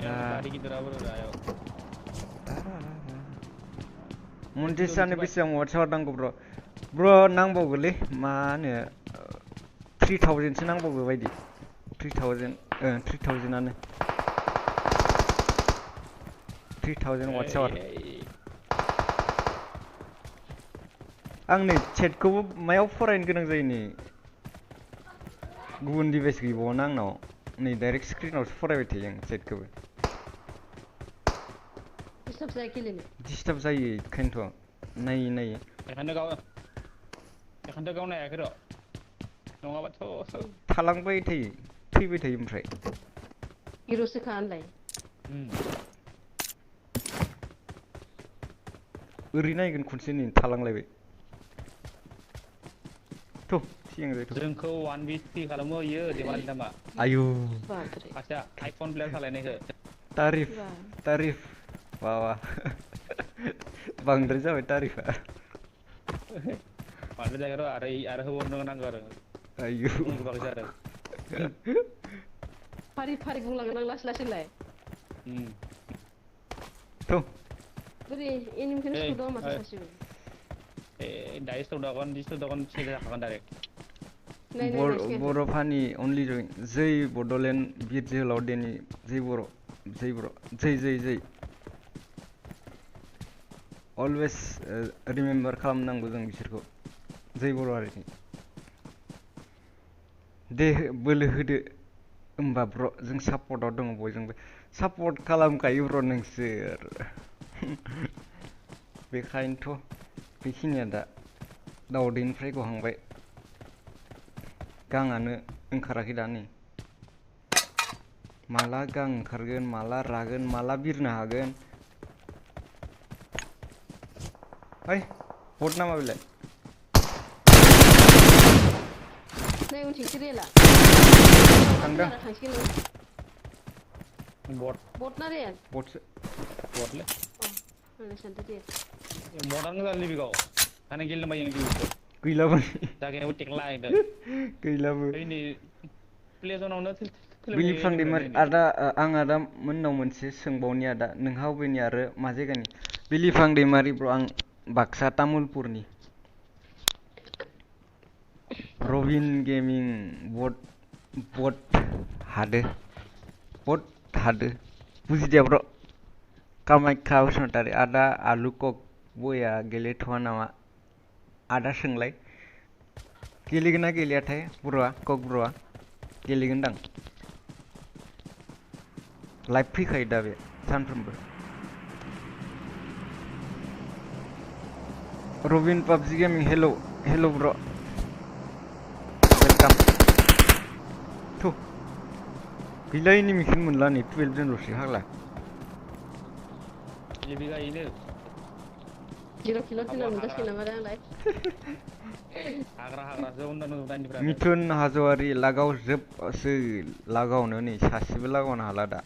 Tadi kita rawur ayo. Montisano बेसेबां वाट्सआव नांगौ ब्र नांबावगोलै मा होनो 3000 सो नांबावगौ बायदि 3000 आनो 3000 वाट्सआव आं नै चेटखौबो मायाव फरायनो गोनां जायो नै गुबुन डिभाइस गैबावाना आंनाव नै डाइरेक्ट स्क्रिनावसो फरायबाय थायो आं चेटखौबो डिस्टार्ब जायो ओंखायनोथ' नायै एखान्थ' गाव नायाखै र' नङाबाथ' थालांबाय थायो थैबाय थायो ओमफ्राय हिर'सोखा होनलाय ओरै नायगोन खनसे नै थालांलायबाय थ' सिगां जायो जोंखौ 1v3 खालामो इयो देवानि नामा आयु आसा आइफन प्लेयार खालायनायखौ तारिफ वाह बांद्राय जाबाय तारिफा बांद्राय जागोन र' आरो होबावनो नांगौ आरो आयु बांद्राय आरो फारि बुंलांगोन आं लासै थ' बोरै एनिमिखौनो सुदों माथो सासेबो दायो स्टुदागन सेल जाखागोन डाइरेक्ट बर'फानि अनलि जइन जै बड'लेण्ड बिर जोहोलाव देनि जै अलवेज रिमेम्बार खालामनांगौ जों बिसोरखौ जै बर' हारिनि दे बोलो होदो होमबा ब्र जों सापर्टआव दङ बयजोंबो सापर्ट खालामखायो ब्र नोंसोर बेखायनोथ' बेखिनिया दा दावदैनिफ्राय गहांबाय गांआनो ओंखाराखै दा नै माला गां ओंखारगोन माला रागोन माला बिरनो हागोन ओइ बट नामा बेलाय नै उनथिंसो रेला थांदों बट ना रेल बटसो बटले आंनो सानदो दे बटआनो जालि बिगाव आने गेलेनो बायो नों गैलाबो जागायाव टेकला आइदो गैलाबो ओइनि प्ले जोनावनो बिलिफां दैमारि आदा आं आदा मोननाव मोनसे सोंबावनि आदा नोंहा अबेनि आरो मा जायगानि बिलिफां दैमारि ब्र आं बाक्सा तामुलपुरनि रबिन गेमिं बट हादो बुजिदिया ब्र कामाख्या बसुमतारी आदा आलु कक बया गेलेथ'वा नामा आदा सोंलाय गेलेगोन ना गेलेयाथाय ब्र'आ कक ब्र'आ गेलेगोनदां लाइभ फैखायो दा बे सानफ्रोमबो रबिन पाबजि गेमिं हेल' ब्र' वेलकाम थ' गैला एनिमिखौनो मोनला नै 12 जनल'सो हाग्ला मिथुन हाज'वारि लागाव जोबसो लागावनो नै सासेबो लागावनो हाला दा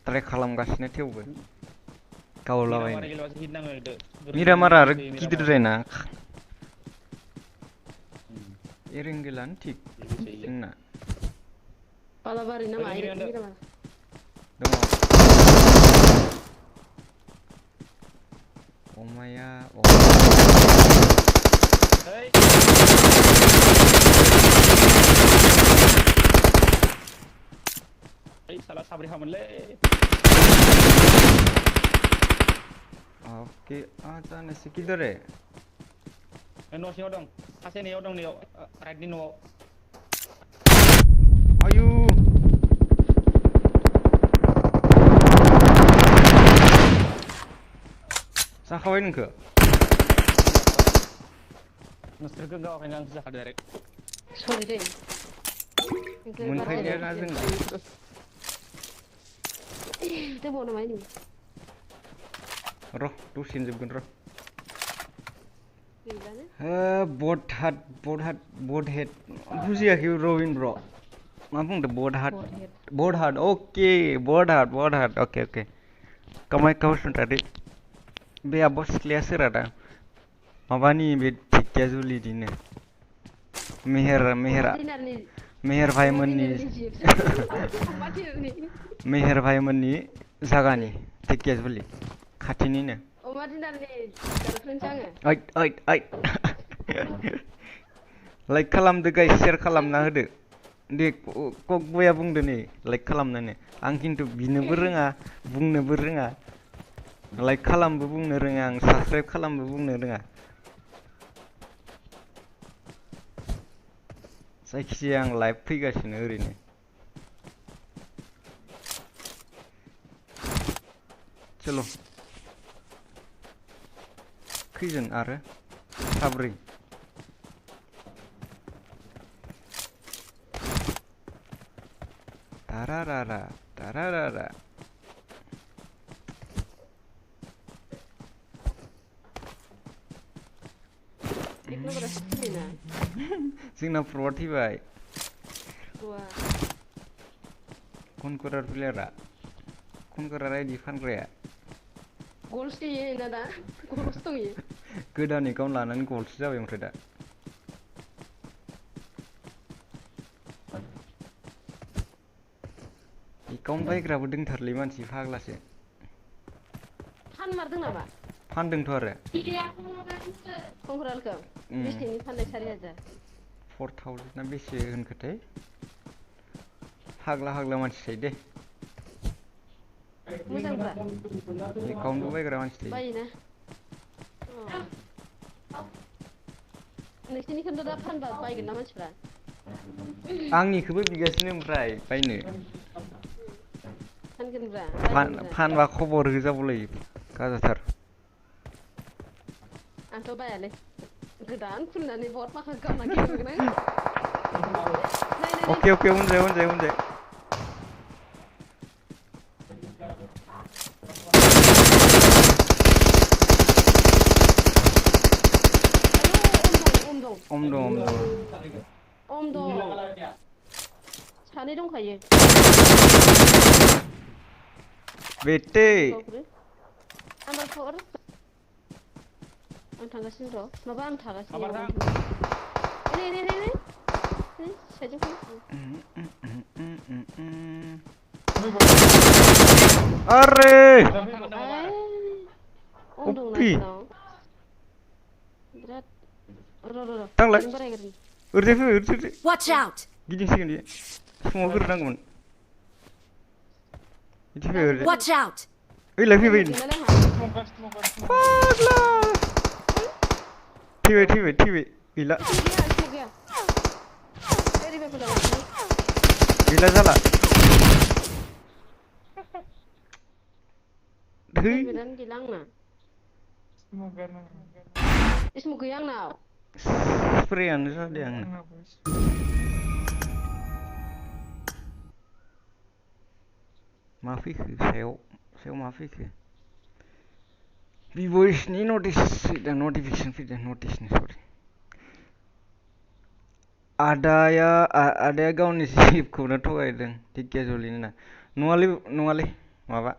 ट्राइ खालामगासिनो थेवबो गावलाबायनो गेलेबासो हिट नाङो मिरामारा आरो गिदिरद्रायना एरेंगेलानो थिग जोंना बालाबारि नामा मिरामारा दङ अमाया salah sabri hamonलै oke aja nasi kidore न' सिङाव दं सासे नैयाव दं नैयाव राइटनि न'आव ayu जाखाबाय नोंखो नोंसोरखौ गावाखैनो आंसो जाखादो डाइरेक्ट सरि दे मोनफैनाया ना जोंना दंबावो नामा इनि र' दसेनो जोबगोन र' गैलानो बट हेड बुजियाखै रबिन ब्र' मा बुंदों बट हाट अके बट हाट अके कमाय कावसुंटारि बे आब' सिख्लाया सोरा दा माबानि बे ढेकियाजुलिनिनो मेहेर भाइमोननि जागानि ढेकियाजुलि खाथिनिनो अमा दिनारनि गार्लफ्रेन्डसो आङो ओइट लाइक खालामदो गाइस शेयार खालामना होदो दे ककबया बुंदो नै लाइक खालामनानै आं खिन्थु बिनोबो रोङा बुंनोबो रोङा लाइक खालामबो बुंनो रोङा आं साबसक्राइब खालामबो बुंनो रोङा जायखिजाया आं लाइभ फैगासिनो ओरैनो चलो खैजोन आरो साब्रै तारारारा जोंना प्र'आ थैबाय कनकरार प्लेयारा कनकरार आइडि फानग्राया गल्स गेलेयो ना दा गल्स दंयो गोदान एकाउन्ट लानानै गल्सो जाबाय ओमफ्राय दा एकाउन्ट बायग्राबो दंथारलै मानसि फाग्लासो फानमारदों नामा फानदोंथ' आरो कंकरालखौ बेसेनि फाननाय 4000 4000 ना बेसे होनखोथाय फाग्ला मानसि थायो दे मोजांब्रा एकाउन्टबो बायग्रा मानसि थायो बायोना नोंसिनिखौथ' दा फानबा बायगोन ना मानसिफ्रा आंनिखौबो बिगासिनो ओमफ्राय बायनो फानगोनब्रा फानबा खबर होजाबावलायो गाजाथार आंथ' बायालै गोदान खुलिनानै बहुत माखा गावना गेलेगोन आं ओके उनजाय अम दं सानै दंखायो बेटे नाम्बार 4 आं थांगासिनो र' माबा आं थागासिनो नै साइडजों फै अरे ओमफ्राय थांलाय ओरैजाय फै Watch out! गिदिंसिगोन बियो समाव गोरोनांगौमोन बिदि फै ओरैजाय Watch out! ओइलाय फैबाय फाग्ला थैबाय गैला जाला गैला आंना स्मक गैया आंनाव स्प्रेयानो जादों आंना मा फैखो सायाव मा फैखो भिभ'इसनि नटिफिकेसन फैदों नटिसनि सरि आदाया गावनि जिबखौनो थगायदों ढेकियाजुलिनि ना नङालै माबा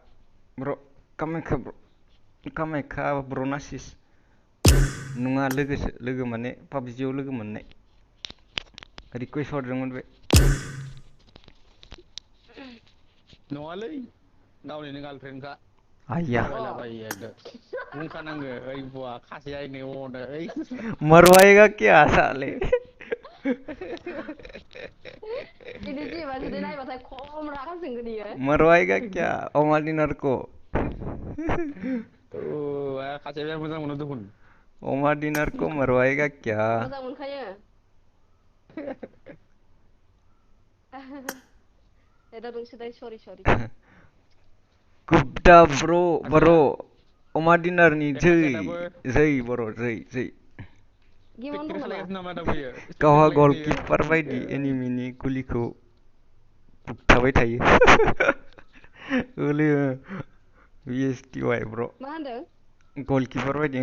ब्र' कामाख्या ब्र' कामाख्या ब्रनासिस नङा लोगोसो लोगो माने पाबजियाव लोगो मोननाय रिकुवेस्ट हरदोंमोन बे नङालै गावनिनो गार्लफ्रेन्डखा आइया थाबायलाबायो एकदम बुंखानांगो ओइ बुवा खासेया नै अनो ओइ मरवाएगा क्या साले बिदि जेबा जुदि नायबाथाय खम रागा जोंगोन इयो मरवाएगा क्या ओमा डिनर को खासेया बिराद मोजां मोनो दुखुन ओमा डिनर को मरवाएगा क्या मोजां मोनखायो दा नोंसोर सरि गुप्ता ब्रो ओमा डिनरनि जै बर' जै गेमावनो प्रेक्टिस दं नामा खालायगासिनो नामा दा फैयो गावहा गलकिपार बायदि एनिमिनि गुलिखौ बुगथाबाय थायो ओलै VSTY ब्र मा होनदों गलकिपार बायदि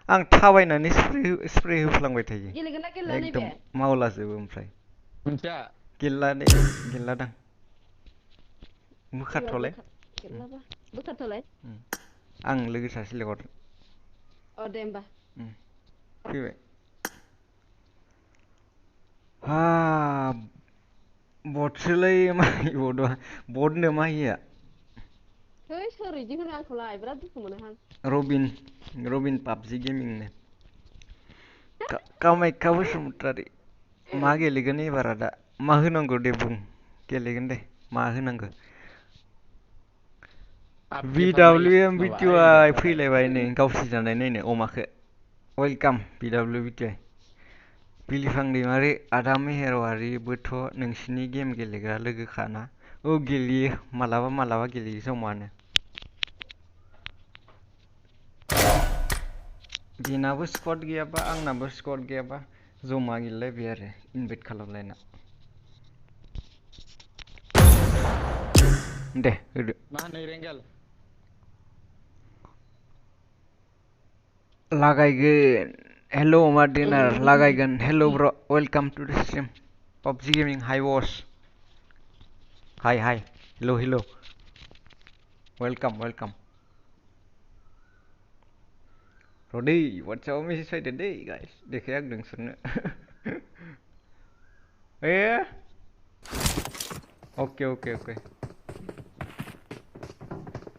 आं थाबायनानै स्प्रे होफ्लांबाय थायो गेलेगोन ना गेलेला एकदम नैबे मावलाजोबो ओमफ्राय मोनथिया गेललादां बोखारथ'लाय गेलेलाबा बोखारथ'लाय आं लोगो सासे लेंहरदों अ दे होमबा फैबाय हा बटसोलै बटनो माहिया है सोर इदि होनो आंखौलाय बिराद दुखु मोनोहां रबिन पाबजि गेमिंनो कामाख्या बसुमतारी मा गेलेगोन एबारा दा मा होनांगौ दे बुं गेलेगोन दे मा होनांगौ BWMBTY फैलायबाय नै गावसोर जानाय नायनो अमाखो वेलकाम BWMBTY बिलिफां दैमारि आदा मेहेरवारिबोथ' नोंसिनि गेम गेलेग्रा लोगोखाना औ गेलेयो मालाबा गेलेयो जमानो बेनाबो स्क्वाड गैयाबा आंनाबो स्क्वाड गैयाबा जमा गेलेलायबाय आरो इनभाइट खालामलायना दे होदो मा होनो रेंगेल लागायगोन हेल' अमा डिनार लागायगोन हेल' ब्र वेलकाम टु द stream पबजि gaming high was hi hello' welcome रदै वाट्सएपआव message फैदो दै गाइस देखाय आं नोंसोरनो अके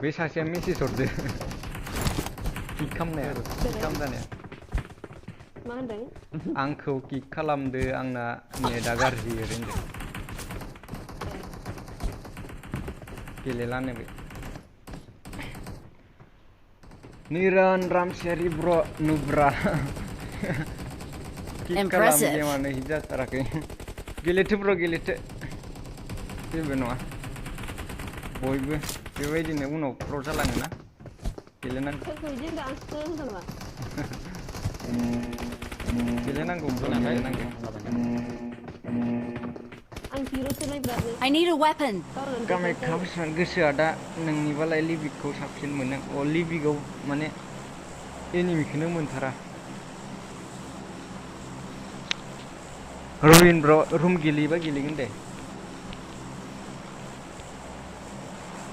बे सासेया मेसेज हरदो किक खालामजानाया मा होनदों आंखौ किक खालामदो आंना नेटआ गाज्रि ओरैनो गेलेलानो बे निरन रामसियारि ब्र नुब्रा किक खालाम गेमानो हिट जाथाराखै गेलेथो ब्र गेलेथो जेबो नङा बयबो बेबायदिनो उनाव प्र जालाङोना गेलेनांगौ गेलेनांगौ I need a weapon. Kamakhya बेसेबां गोसोआ दा नोंनिबालाय लिबिकखौ साबसिन मोनो लिबिकआव माने एनिमिखौनो मोनथारा रबिन ब्र रुम गेलेयोबा गेलेगोन दे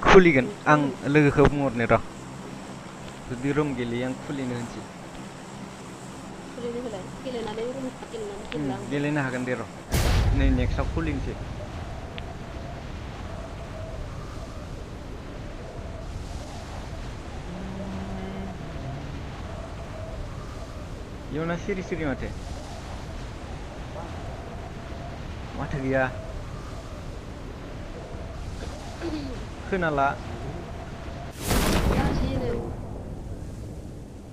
खुलिगोन आं लोगोखौ बुंहरनो र' जुदि रुम गेलेयो आं खुलिनो होनसै गेलेनो हागोन दे र' नै नेक्स्टआव खुलिनोसै इयावना सिरि माथो गैया खोनाला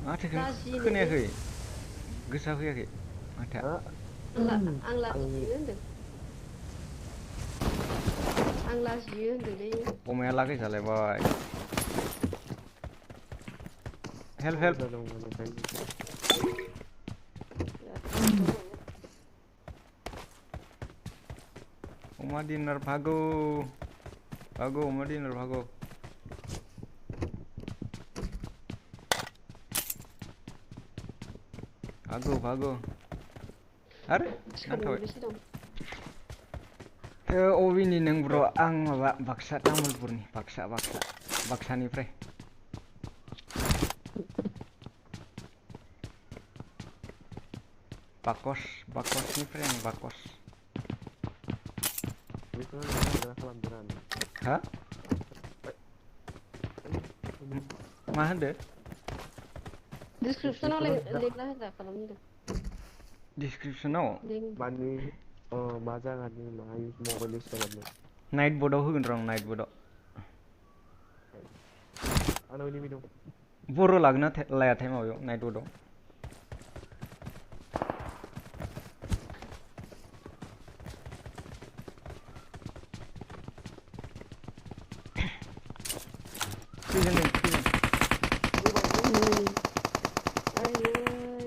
माथो खोनायाखै गोसा फैयाखै माथोआ आं लाजियो होनदोंलै अमाया लागै जालायबाय हेल्प अमा डिनार भागो अमा डिनार भागो भागो आरे नांथाबाय अबिनि नों ब्र आं माबा बाक्सा तामुलपुरनि बाक्सानिफ्राय बाकसनिफ्राय आं बाकस बेखौ नोंथाङा खालामदों आरो हा मा होनदो डिसक्रिपसनाव लिरना होजा खालामदों डिसक्रिपसनाव मानि मा जायगानि मा मबाइल इउस खालामदों नाइट बर्डआव होगोन र' आं नाइट बर्डआव आंनाव एनिमि दं बर' लागोना लायाथाय माबायाव नाइट बर्डआव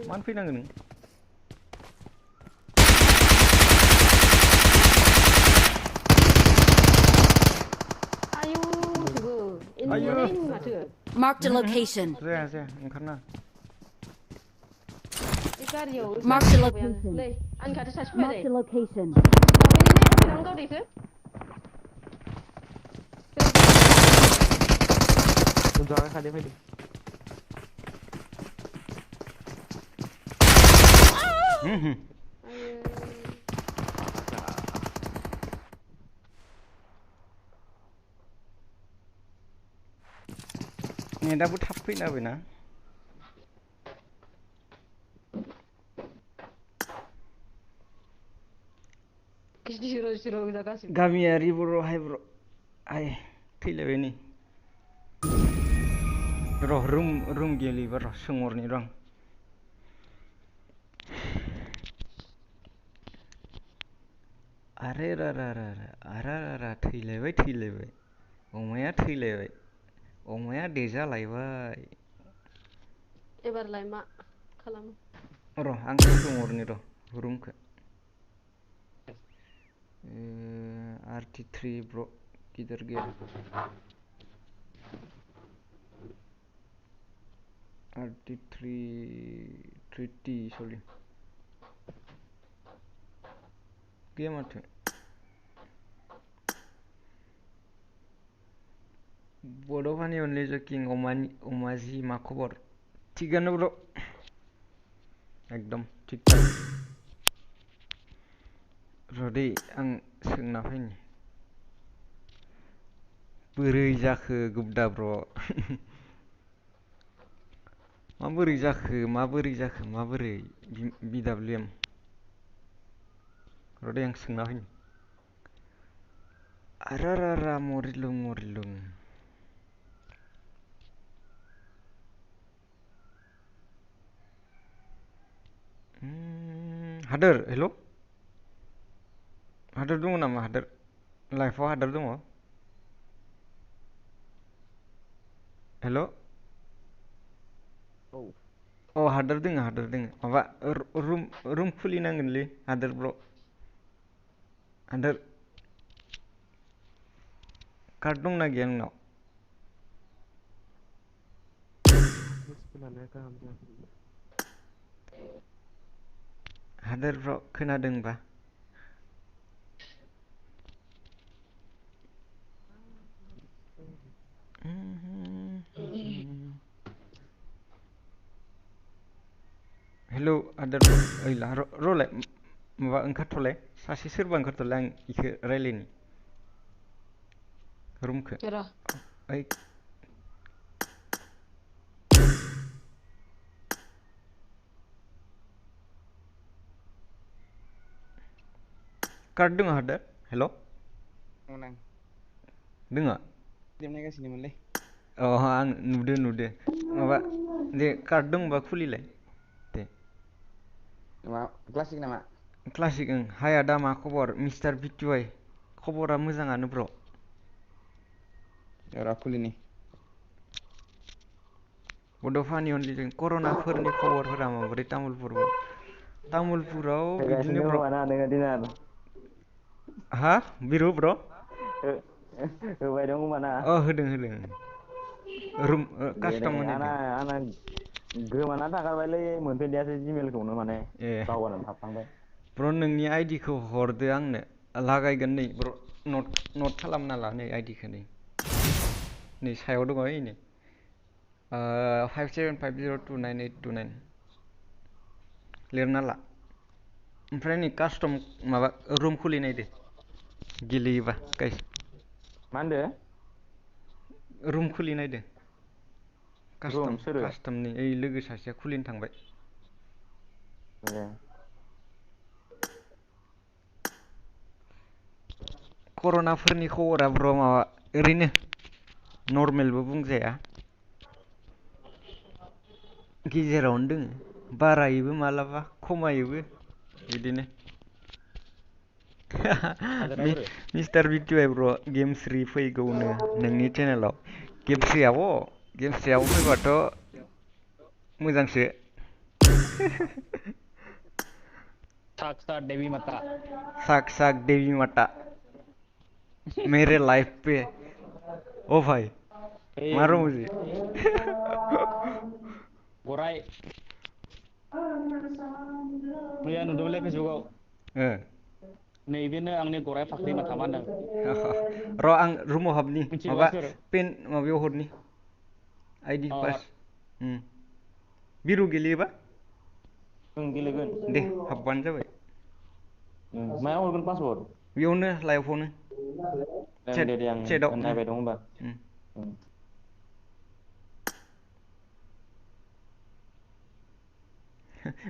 मानो फैनांगोन नों आयौ Marked a location. जाया जाया ओंखारना Marked a location. Marked a location. जागा खालि फैदों नेटआबो थाब फैना होबायना गामियारि बर' हाय बर' आय थैलायबाय नै र' रुम गेलेबा र' सोंहरनि र' आं आरे थैलायबाय अमाया देजालायबाय एबारलाय मा खालामो र' आं सोंहरनि र' रुमखौ RT3 ब्र' गिदिर गैया RT3 3T सरि गैया माथो बड'फानि अनलि जकिं अमाजी मा खबर थिगानो ब्र' एकदम थिग र'दै आं सोंना फैनि बोरै जाखो गुबदा ब्र' माबोरै BWM र'दै आं सोंना फैनि आरारारा मरिलुं हादोर हेल' हादोर दङ नामा हादोर लाइफआव हादोर दङ हेल' औ हादोर दोङो माबा रुम खुलिनांगोनलै हादोर ब्र' हादोर कार्ड दंना गैया नोंनाव हादोरफ्राव खोनादोंबा हेलौ आदार ओइला र'लाय माबा ओंखारथ'लाय सासे सोरबा ओंखारथ'लाय आं इखो रायलायनि रुमखो ओइ कार्ड दङ हादोर हेल' दोङो नायगासिनोमोनलै आं नुदो माबा दे कार्ड दंबा खुलिलाय दे मा क्लासिक नामा क्लासिक ओं हाय आदा मा खबर मिस्टार बिटुआइ खबरा मोजाङानो ब्र' र' खुलिनि बड'फानि अनलि जों कर'नाफोरनि खबरफोरा माबोरै तामुलपुराव बिदिनो ब्र' हा बिरु ब्र' होबाय दं होनबाना होदों रुम कास्टम आंना होनायदों गोमाना थागारबायलै मोनफैदियासै जिमेलखौनो माने ए बावगारनानै थाफ्लांबाय ब्र' नोंनि आइडिखौ हरदो आंनो लागायगोन नै ब्र' नट खालामना ला नै आइडिखौ नै सायाव दङ ओइ नै 57502989 लिरना ला ओमफ्राय नै कास्टम माबा रुम खुलिनायदो गेलेयोबा गाइस मा होनदो रुम खुलिनायदो रुम सोरो कास्टमनि ओइ लोगो सासेया खुलिनो थांबाय ए कर'नाफोरनि खबरा ब्र माबा ओरैनो नर्मेलबो बुंजाया गेजेरावनो दोङो बारायोबो मालाबा खमायोबो बिदिनो हादोरा बोरो मिस्टार बिटुआइ ब्र गेम 3 फैगौनो नोंनि चेनेलाव गेम 3आव गेम 3आव फैबाथ' मोजांसो साक्षात देवी माता साक्षात देवी माता मेरे लाइफ पे ओ भाई ए मारो मुझे गराय मैया नुदोंमोनलै फेसबुकआव नैबेनो आंनि गराय फाख्रि माथामा होनदों र' आं रुमाव हाबनि मिथिगौबा माबा सोर पेन माबायाव हरनि आइडि पास बिरु गेलेयोबा ओं गेलेगोन दे हाबबानो जाबाय मायाव हरगोन पासवार्ड बेयावनो लाइभआवनो दे दे आं चेटआव नायबाय दं होनबा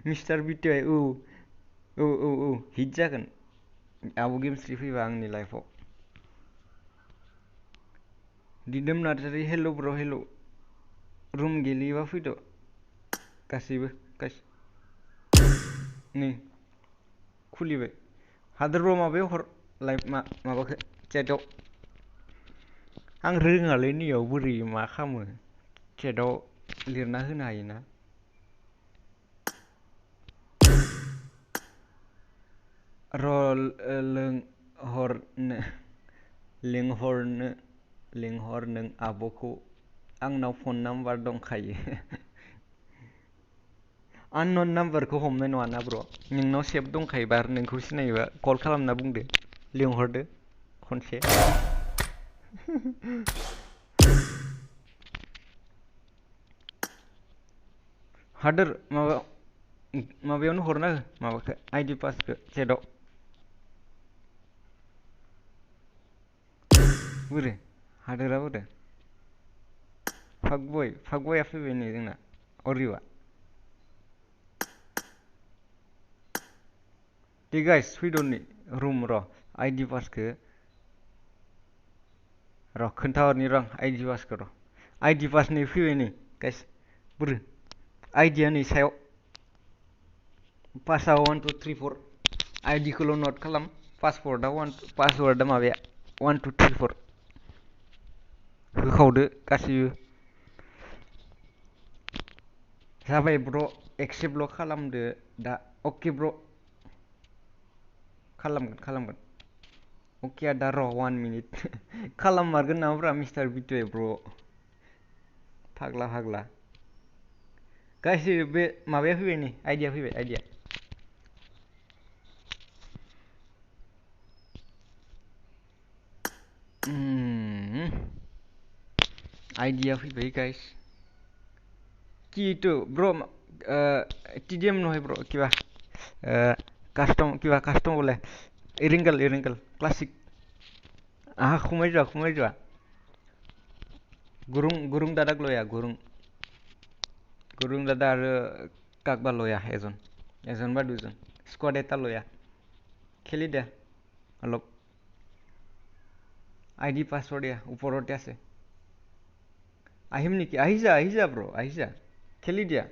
मिस्टार बिटुआइ औ हिट जागोन आब' गेमस्रि फैबा आंनि लाइफआव दिदोम नार्जारि हेल' ब्र हेल' रुम गेलेयोबा फैद' गासैबो नै खुलिबाय हादोर ब्र माबायाव हर लाइभ माबाखौ चेटआव आं रोङालै नैयाव बोरै मा खालामो चेटआव लिरना होनो हायोना लिंहर नों आब'खौ आंनाव फन नाम्बार दंखायो आननन नाम्बारखौ हमनाय नङाना ब्र नोंनाव सेभ दंखायोबा आरो नोंखौ सिनायोबा कल खालामना बुंदो लिंहरदो खनसे हादोर माबायावनो हरना हो माबाखौ आइडि पासखौ चेटआव बोरो हादोरा बोरो फागबया फैबाय नै जोंना अरिवा दे गाइस फैद' नै रुम र' आइडि पासखौ र' खोन्थाहरनि र' आइडि पासखौ र' आइडि पास नै फैबाय नै गाइस बोरो आइडिया नै सायाव पासआ 1 2 3 4 आइडिखौल' नट खालाम पासवार्डआ माबाया 1 2 3 4 होखावदो गासैबो जाबाय ब्र एक्सेप्टल' खालामदो दा अके ब्र खालामगोन अके दा र' 1 मिनिट खालाममारगोन नामाब्रा मिस्टार बिटुआइ ब्र फाग्ला गासै बे माबाया फैबाय नै आइडिया फैबाय आइडिया आइडिया फैबाय गाइस किटु ब्र টিডিএম নহয় ব্র কিবা কাস্টম বোলে এৰিংগল ক্লাছিক আহা সোমাই যোৱা গুৰুং দাদাক লৈ আহ গুৰুং দাদা আৰু কাকবা লৈ আহ এজন বা দুজন স্কোৱাড এটা লৈ আহ খেলি দে অলপ আইডি পাছৱৰ্ড দিয়া ওপৰতে আছে আহিম নেকি আহি যা ব্ৰ আহি যা খেলি দিয়া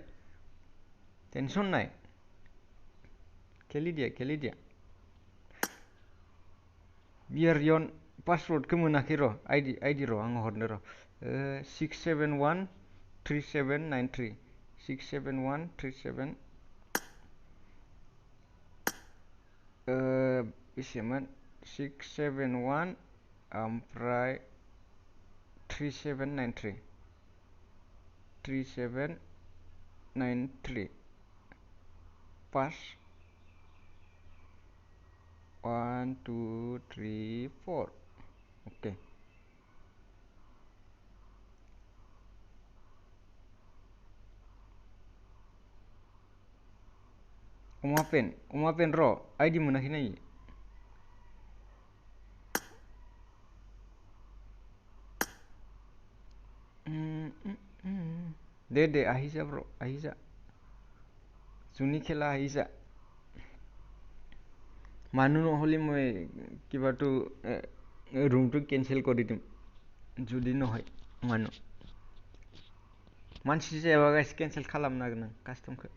টেনশন নাই খেলি দিয়া बियार यन पासवर्डखौ मोनाखै र' आइडि र' आं हरनो र' 6713793 67137 बेसेमोन 671 ओमफ्राय 3793 पास 1 2 3 4 oke अमा पेन र' आइडि मोनाखै नायो दे আহিजा ब्र আহিजा যোনি খেলা আহিजा মানুহ নহ'লে মই কিবাটো ৰুমটো কেনচেল কৰি দিম যদি নহয় মানুহ मानसि जायाबा गाइस केनसेल खालामनो हागोन आं कास्टमखौ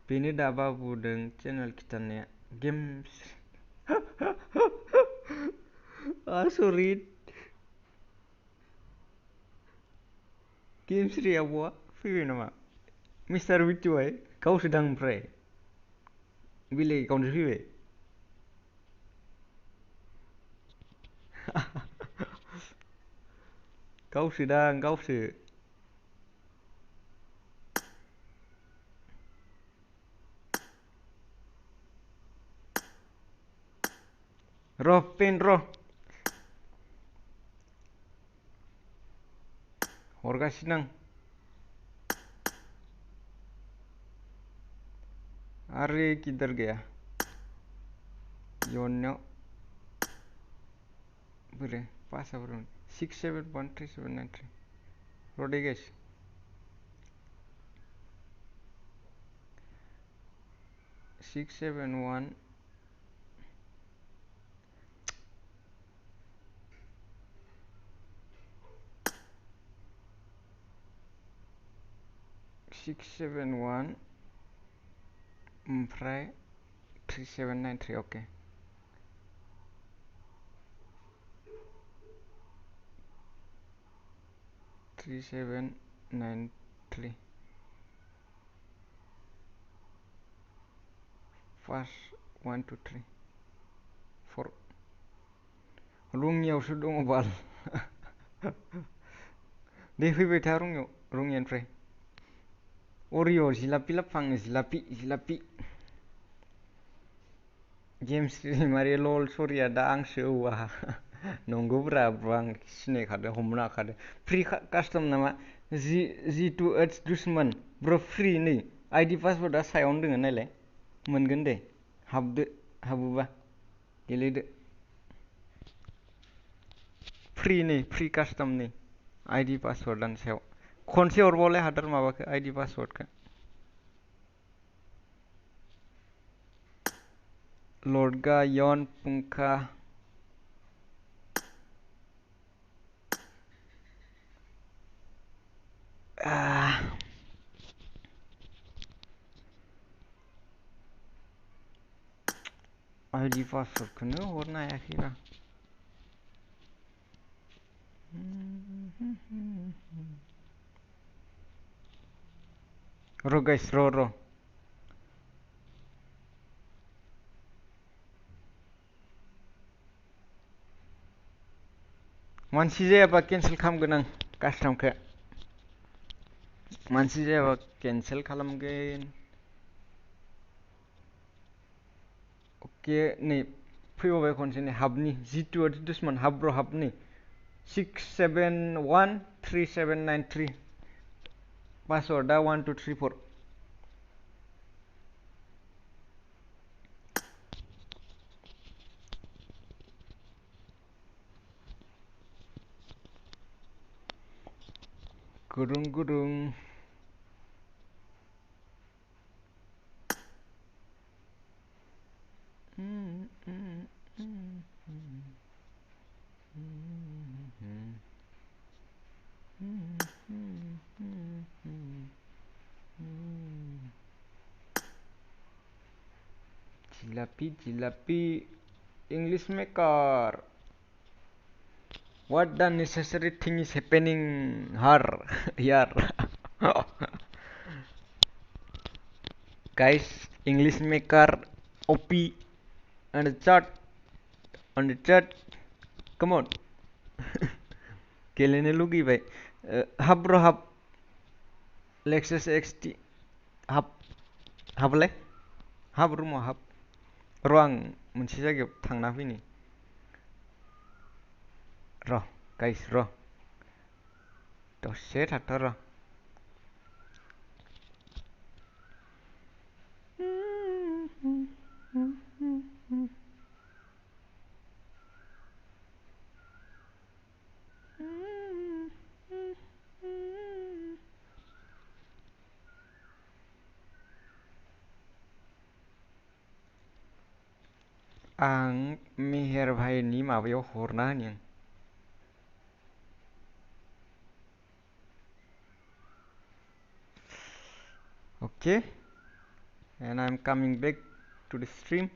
बेनो दा बाबुदों चेनेल खिथानाया गेम्स आसरित गेम्स रे आब'आ फैबाय नामा मिस्टार बिटुआय गावसो दां ओमफ्राय बेलेग एकाउन्टसो फैबाय गावसो दां गावसो र पेन र हरगासिनो आं आरे किधर गया योन्याव बोरै पासआव 6713793 र'दै गाइस 671 671 ओमफ्राय 3793 okay three seven nine three first 1 2 3 4 रङियावसो दङ बाल दे फैबाय था रङियानिफ्राय अरिअ जिलापि लाबफांनो जिलापि गेम्स मारे लल सरिया दा आंसो औवा नंगौब्रा ब्र आं सिनायखादों हमनो हाखादों फ्रि कास्टम नामा G2 एड्स दुश्मन ब्र फ्रि नै आइडि पासवर्डआ सायावनो दोङो नायलाय मोनगोन दे हाबोबा गेलेदो फ्रि नै फ्रि कास्टम नै आइडि पासवर्डआनो सायाव खनसे हरबावलाय हादोर माबाखौ आइडि पासवर्डखौ लर्डगा यन पुंखा आइडि पासवर्डखौनो हरनो हायाखैब्रा र गाइस र मानसि जायाबा केनसेल खालामगोन आं कास्टमखौ मानसि जायाबा केनसेल खालामगोन अके नै फैबावबाय खनसे नै हाबनि G2 एड्स दुश्मन हाब ब्र हाब नै 6713793 पासवर्डआ 1 2 3 4 गुदुं जिलापि English maker what the necessary thing is happening here guys English maker OP on the chat come on गेलेनो लुगैबाय हाब ब्र हाब लेक्सास XT हाबलाय हाब रुमाव हाब र आं मोनसे जायगायाव थांना फैनि र गाइस र दसे थाथ' र आं मेहेर भाइनि माबायाव हरना होनि आं okay and I'm coming back to the stream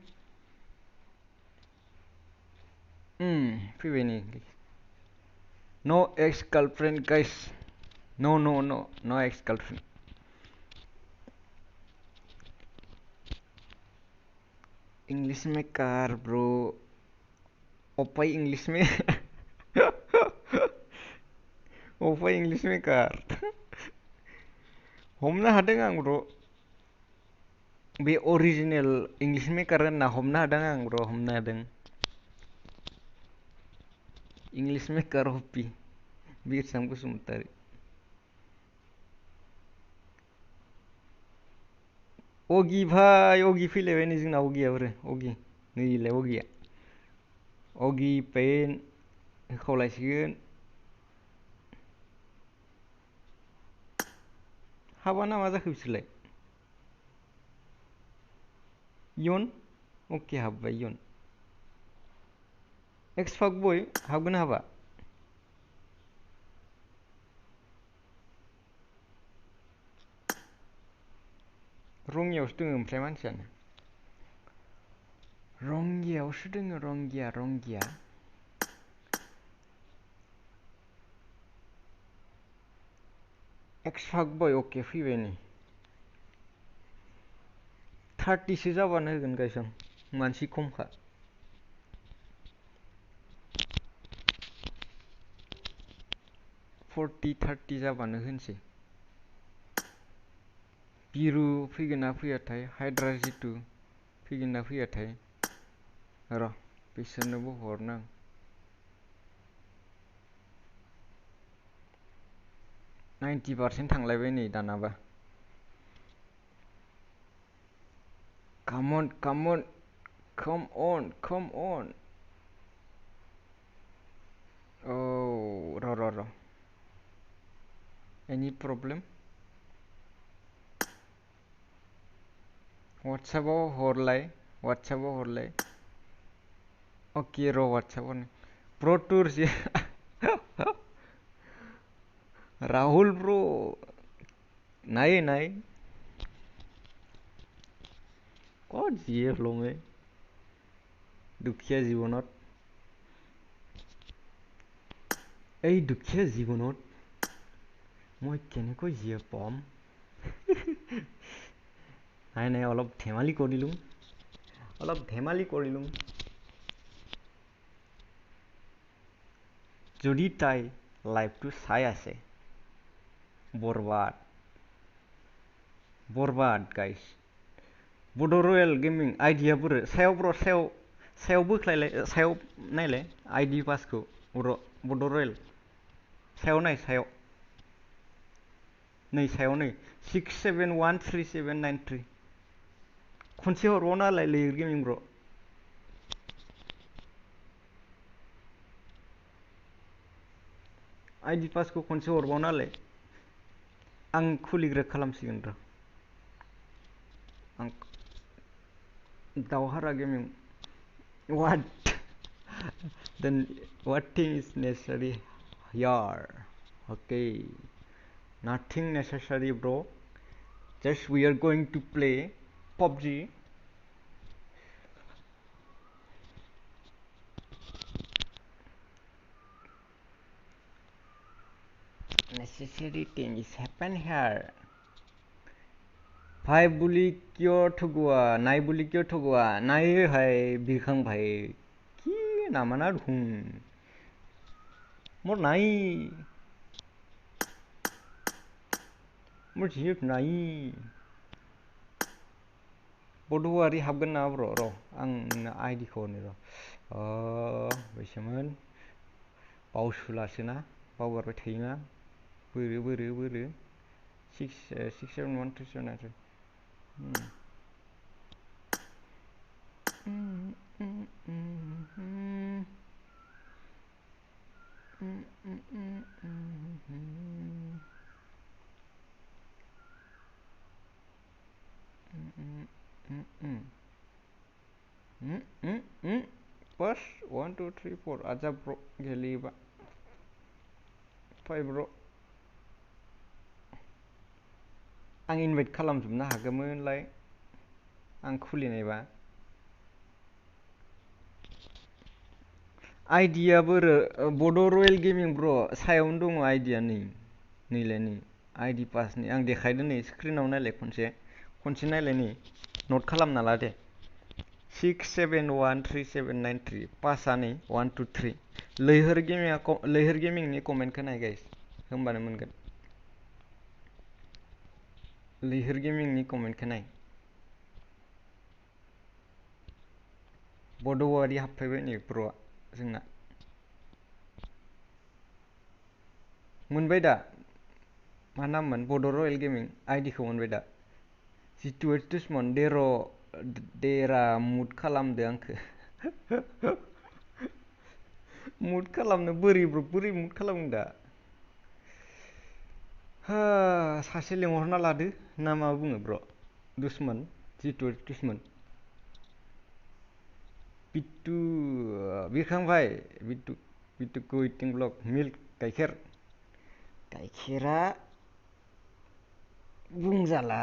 फैबाय नै no ex girlfriend guys no ex girlfriend English में कार bro ओपाई इंग्लिश में ओपाई इंग्लिश में कार हमनो हादों आं ब्र बे अरिजिनेल इंग्लिश मेकार होनना हमनो हादों आं ब्र हमनो हादों इंग्लिश मेकार हपि बिरसां बसुमतारी अगि भाई अगि फैलायबाय नै जोंना अगिया बोरो अगि नैलाय अगिया अगि पेन होखावलायसिगोन हाबा ना मा जाखो बिसोरलाय इयन अके हाबबाय इयन एक्स फाक बय हाबगोन हाबा रङियावसो दोङो ओमफ्राय मानसियानो रंगियावसो दोङो रंगिया एक्स फाक बय अके फैबाय नै 30 सो जाबानो होगोन गाइस आं मानसि खमखा 40-30 जाबानो होनसै बिरु फैगोन ना फैयाथाय हाइड्रा जितु फैगोन ना फैयाथाय र बिसोरनोबो हरनो आं 90% थांलायबाय नै दानाबा come on oh र any problem WhatsApp-आव हरलाय ओके र WhatsApp-आव प्रो टूर से राहुल ब्रो नाय ক'ত যিয়ে হলমে দুখীয়া জীৱনত এই দুখীয়া জীৱনত মই কেনেকৈ জীয়ে পাম নাই অলপ ধেমালি কৰিলুম যদি তাই লাইভটো চাই আছে बरबाद गाइस बड रयेल गेमिं आइडिया बोरो सायाव बोख्लायलाय सायाव नायलाय आइडि पासखौ बड रयेल सायाव नाय सायाव नै 671379 खनसे हरबावनालाय लेयर गेमिं ब्र आइडि पासखौ खनसे हरबावनालाय आं खुलिग्रा खालामसिगोन र आं दावहारा gaming what thing is necessary here okay nothing necessary bro just we are going to play PUBG necessary thing is happen here भाई बुली क्यों ठगुआ नाई बुली क्यों ठगुआ नाई है बिरखां भाई की नामाना ढूं मोर नाई मोर जियो नाई बडवारी हाबगोन ना ब्र र आं आइडि खौ हरनि र बैसोमोन बावसुलासोना बावगारबाय थायोना बोरो 671379 1 2 3 4 आजा ब्र गेलेयोबा फाय ब्र आं इनभाइट खालामजोबनो हागौमोनलाय आं खुलिनायबा आइडिया बोरो बड' रयेल गेमिं ब्र सायावनो दङ आइडिया नैलाय नै आइडि पासनि आं देखायदो नै स्क्रिनाव नायलाय खनसे नायलाय नै नट खालामना ला दे 671379 पासआ नै 1 2 3 लैहोर गेमिंनि कमेन्टखौ नाय गाइस होमबानो मोनगोन लैहोर गेमिंनि कमेन्टखौ नाय बड'वारि हाबफैबाय नै ब्र'आ जोंना मोनबाय दा मा नाममोन बड' रयेल गेमिं आइडिखौ मोनबाय दा जितु दुश्मन देरा मुद खालामदो आंखो मुद खालामनो बोरै मुद खालामगोन दा सासे लेंहरना लादो ना मा बुङो ब्र दुश्मन जितु दुश्मन बिट्टु बिरखांबाय बिट्टुखौ इटिं ब्लक मिल्क गाइखेरा बुंजाला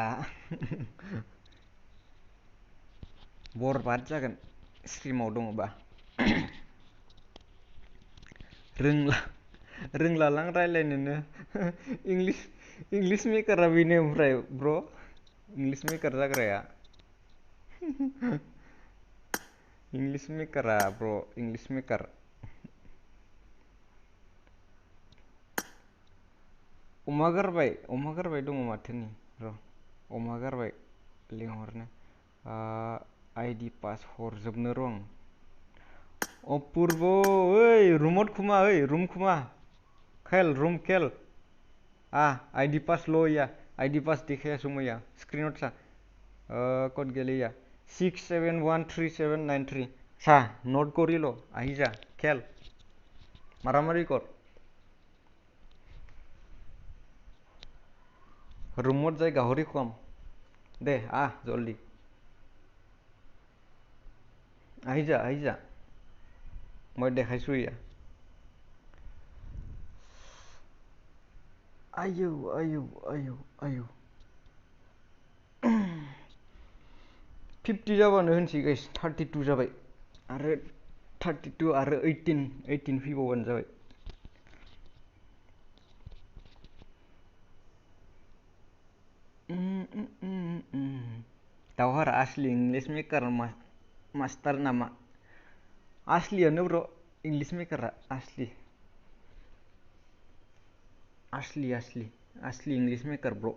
बरबाद जागोन स्ट्रिमाव दङबा रोंलालां रायलायनोनो इंलिस मेकारा बेनो ओमफ्राय ब्र इंलिस मेकार जाग्राया इंलिस मेकारा ब्र इंलिस मेकार अमा गारबाय दङ माथो नै र' अमा गारबाय लिंहरनो आइडि पास हरजोबनो र' आं अपुर्ब ओइ रुमत खुमा ओइ रुम खुमा रूम खेल आइडि पास लो या आइडि पास दिखाया सुमैया स्क्रीनशॉट सा कद गेलेया 671379 सा नोट करिलो आहिजा खेल मारामारि कर रूमत जायगा हरि खम दे जल्दी आहिजा मैं देखायसु या आयौ 50 जाबानो होनसै गाइस 32 जाबाय आरो 32 आरो 18 फैबावबानो जाबाय दावहारा असली इंग्लिश मेकार मास्टार नामा असलियानो ब्र इंग्लिश मेकारा असली इंग्लिश मेकार ब्र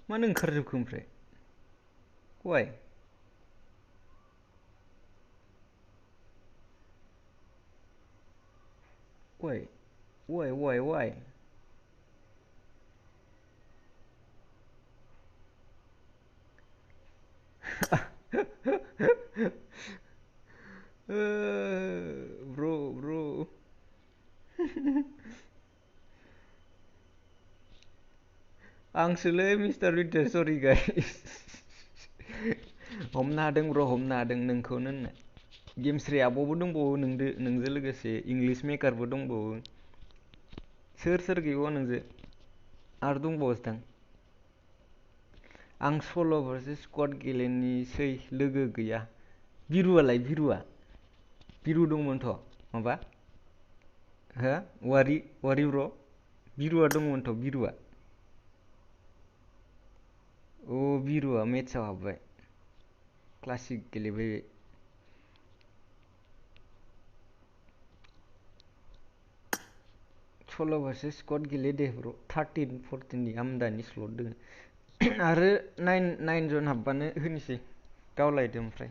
मानो ओंखारजोबखो ओमफ्राय वाय ब्रो आंसोलै मिस्टार विटार सरि गाइस हमनो हादों ब्र हमनो हादों नोंखौनो होननाय गेमस्रि आब'बो दंबावो नोंजों लोगोसे इंलिश मेकारबो दंबावो सोर गैबावो नोंजों आरो दंबावोसोदां आं सल' भार्सेस स्क्वाड गेलेनोसै लोगो गैया बिरु दंमोनथ' माबा हो वारि ब्र बिरुआ दंमोनथ' बिरुआ मेट्सआव हाबबाय क्लासिक गेलेबाय सल' भार्सेस स्क्वाड गेले दे ब्र 13-14 नि आमदानि स्लट दोङो आरो 9 जन हाबबानो होनोसै गावलायदो ओमफ्राय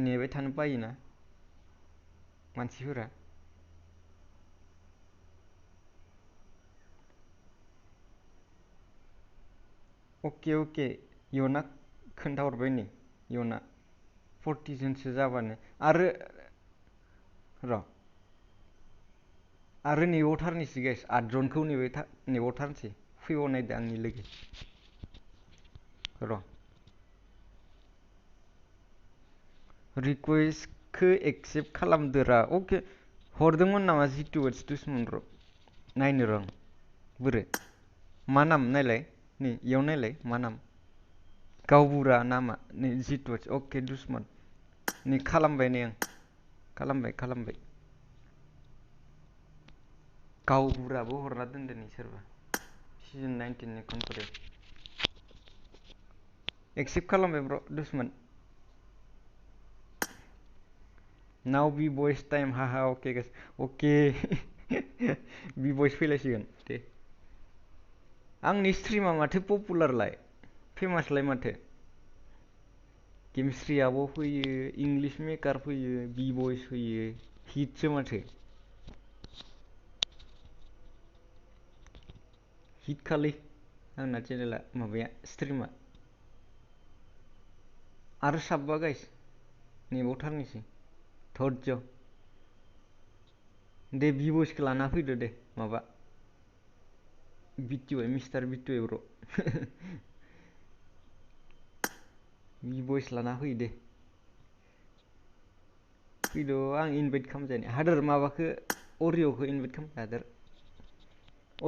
नेबाय थानो बायोना मानसिफोरा अके इयुना खोन्थाहरबाय नै इयुना 40 जनसो जाबानो आरो नेबावथारनोसै गाइस 8 जनखौ नेबावथारनोसै फैबाव नायदो आंनि लोगो र' रिक्वेस्टखौ एक्सेप्ट खालामदोरा अके हरदोंमोन नामा जितु वार्ड्स दुश्मन र' नायनो र' बोरो मा नाम नायलाय नै इयाव नायलाय मा नाम गावबुरा नामा नै जितु वार्ड्स अके दुश्मन नै खालामबाय नै आं खालामबाय गावबुराबो हरना दोनदो नै सोरबा सिजन 19 नि कनफारेन्स एक्सेप्ट खालामबाय ब्र' दुश्मन नाउ बि बयस टाइम हाहा अके गाइस अके बि बयस फैलायसिगोन दे आंनि स्ट्रिमा माथो पपुलारलाय फेमासलाय माथो केमिस्ट्रियाबो फैयो इंलिश मेकार फैयो बि बयस फैयो हिटसो माथो हिट खालै आंना चेनेला माबाया स्ट्रिमा आरो साबबा गाइस नेबावथारनोसै धर्य दे बि बयसखौ लाना फैदो दे माबा बिटुए मिस्टार बिटुए ब्र' बि बयस लाना फै दे फैद' आं इनभाइट खालामजानो हादोर माबाखौ अरिय'खौ इनभाइट खालामनो हादोर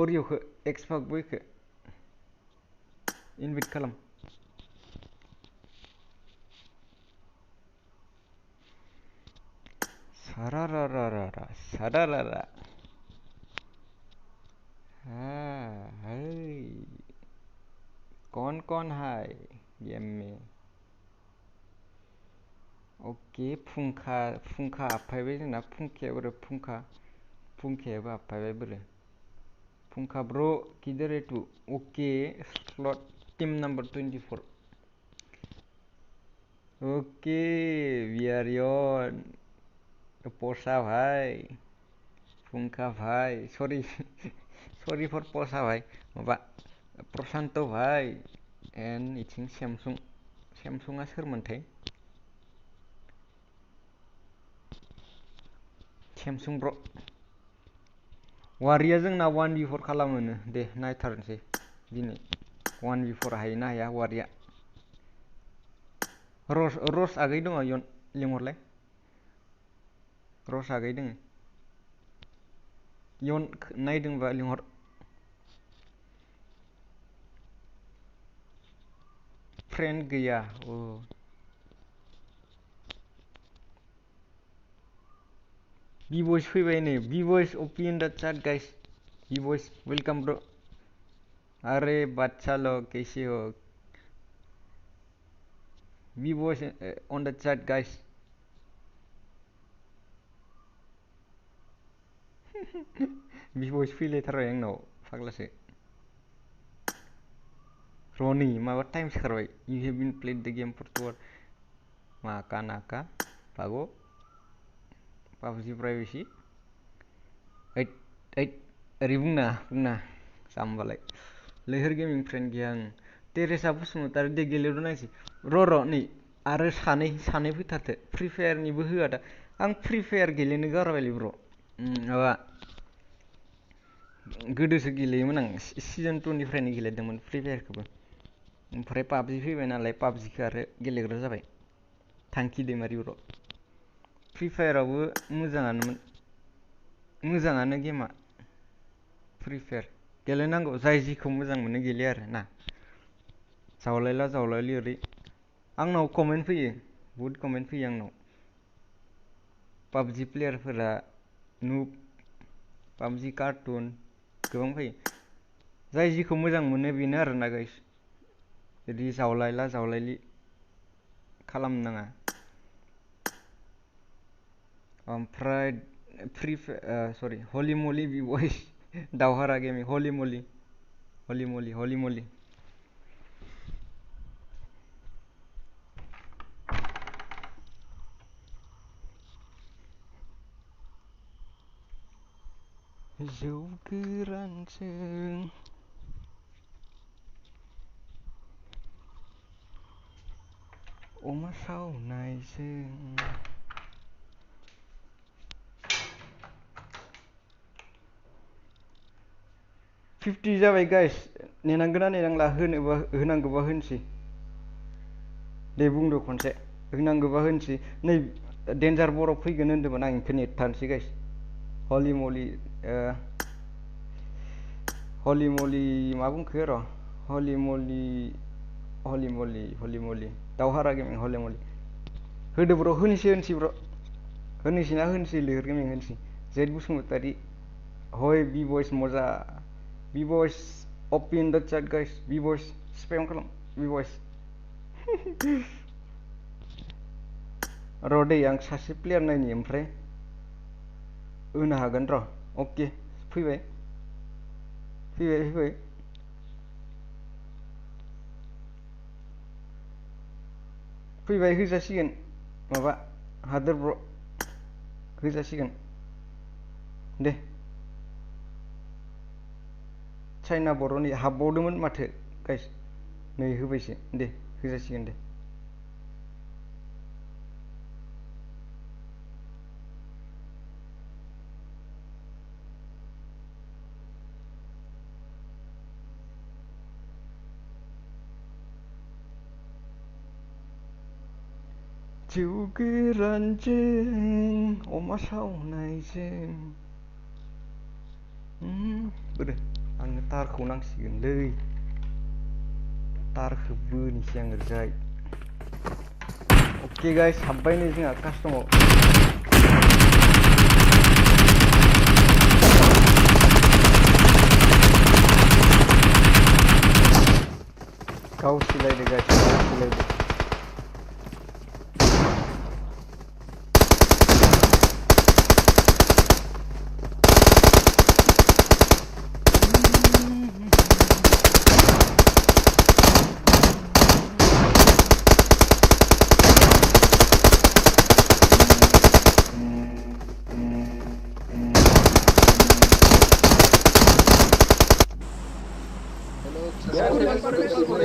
अरिय'खौ एक्सपाक बयखौ इनभाइट खालाम सारारारारा सारारारा हाय कौन है गेम में ओके फुंखा हाबफायबाय जोंना फुंखाया बोरो फुंखायाबो हाबफायबाय बोरो फुंखा ब्र' किधर है तू okay slot team number 24 okay we are your पोसा भाई फुंखा भाई सॉरी फॉर पोसा भाई माबा प्रशांत भाई एन्ड इथिं सेमसुंआ सोरमोनथाय सेमसुं ब्र' वारिया जोंना 1v4 खालामोनो दे नायथारनोसै दिनै 1v4 हायोना हाया वारिया रस आगै दङ इयाव लिंहरलाय रस आगै दङ इयाव नायदोंबा लिंहर फ्रेन्ड गैया अ बि बयस फैबाय नै बि बयस OP in the chat guys बि बयस वेलकम ब्रो अरे बच्चा लोग कैसे हो बि बयस ऑन द चैट गाइस बि बयस फैलायथारबाय आंनाव फाग्लासो र'नि माबा टाइम सिखारबाय यू हेव बीन प्लेड द गेम फर 2 आवर माका नाका बागो पाबजि प्राइवेसि ओरै बुंना जाम्बालाय लैहोर गेमिं फ्रेन्ड गैया आं टेरेसा बसुमतारी दे गेलेनो नायसै र' नै आरो सानै फैथारथो फ्रि फायारनिबो होआ दा आं फ्रि फायार गेलेनो गारबायलै ब्र' माबा गोदोसो गेलेयोमोन आं सिजन 2 निफ्रायनो गेलेदोंमोन फ्रि फायारखौबो ओमफ्राय पाबजि फैबाय नालाय पाबजिखौ आरो गेलेग्रा जाबाय थांखि दैमारि ब्र' फ्रि फायारावबो मोजाङानो गेमा फ्रि फायार गेलेनांगौ जाय जिखौ मोजां मोनो गेले आरो ना जावलायलि ओरै आंनाव कमेन्ट फैयो बहुद कमेन्ट फैयो आंनाव पाबजि प्लेयारफोरा नुब पाबजि कार्टुन गोबां फैयो जाय जिखौ मोजां मोनो बेनो आरोना गाइस बिदि जावलायलि खालामनो नाङा ओमफ्राय हलि मलि बि बयस दावहारा गेमिं हलि मलि जौ गोरानजों अमा सावनायजों 50 जाबाय गाइस नेनांगोना नेनांला होनांगौबा होनोसै दे बुंदो खनसे होनांगौबा होनसै नै डेन्जार बरफ फैगोन होन्दोंमोन आं इखौ नेथारनोसै गाइस हलि मलि मा बुंखो र' हलि मलि दावहारा गेमिं हलि मलि होदो ब्र' होनोसै ब्र' होनोसै लैहोर गेमिं होनोसै जेड बसुमतारी हय बि बयस मजा बि बयस OP in the chat guys बि बयस स्पेम खालाम बि बयस र' दै आं सासे प्लेयार नायनि ओमफ्राय होनो हागोन र' अके फैबाय होजासिगोन माबा हादोर ब्र' होजासिगोन दे चाइना बर'नि हाबबावदोंमोन माथो गाइस नै होबायसो दे होजासिगोन दे जौ गोरानजों अमा सावनायजों बोरो आंनो तारखौ नांसिगोनलै तारखौ बोनिसै आं ओरैजाय अके गाइस हाबबाय नै जोंहा कास्टमाव गावसिलायदो guys गावसिलायदो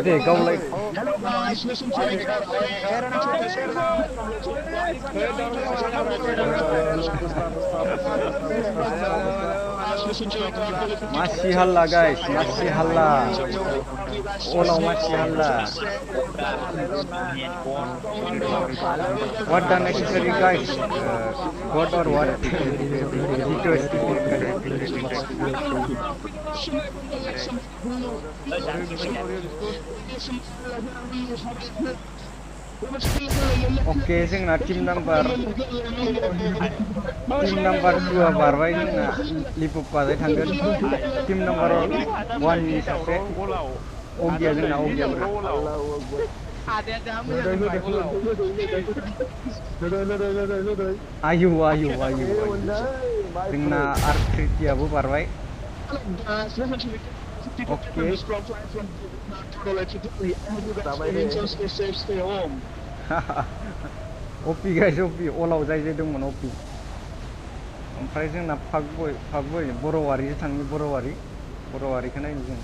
Day गावलाय Hello guys, listen to me. Masih halla guys, masih halla. Olah masih halla. What the necessary guys? What or what? Oke, जोंना टीम नम्बर 2 बारबाय जोंना लिपपाजाय थांगोन टीम नम्बर 1 नि सासे ओगिया जोंना ओगिया आयु जोंना आर्ट्रिटियाबो बारबाय ओके ओपी गाइस ओपी अलाव जाय दंमोन ओपी ओमफ्राय जोंना फागबय बर'वारि थांनि बर'वारिखौ नायनो जों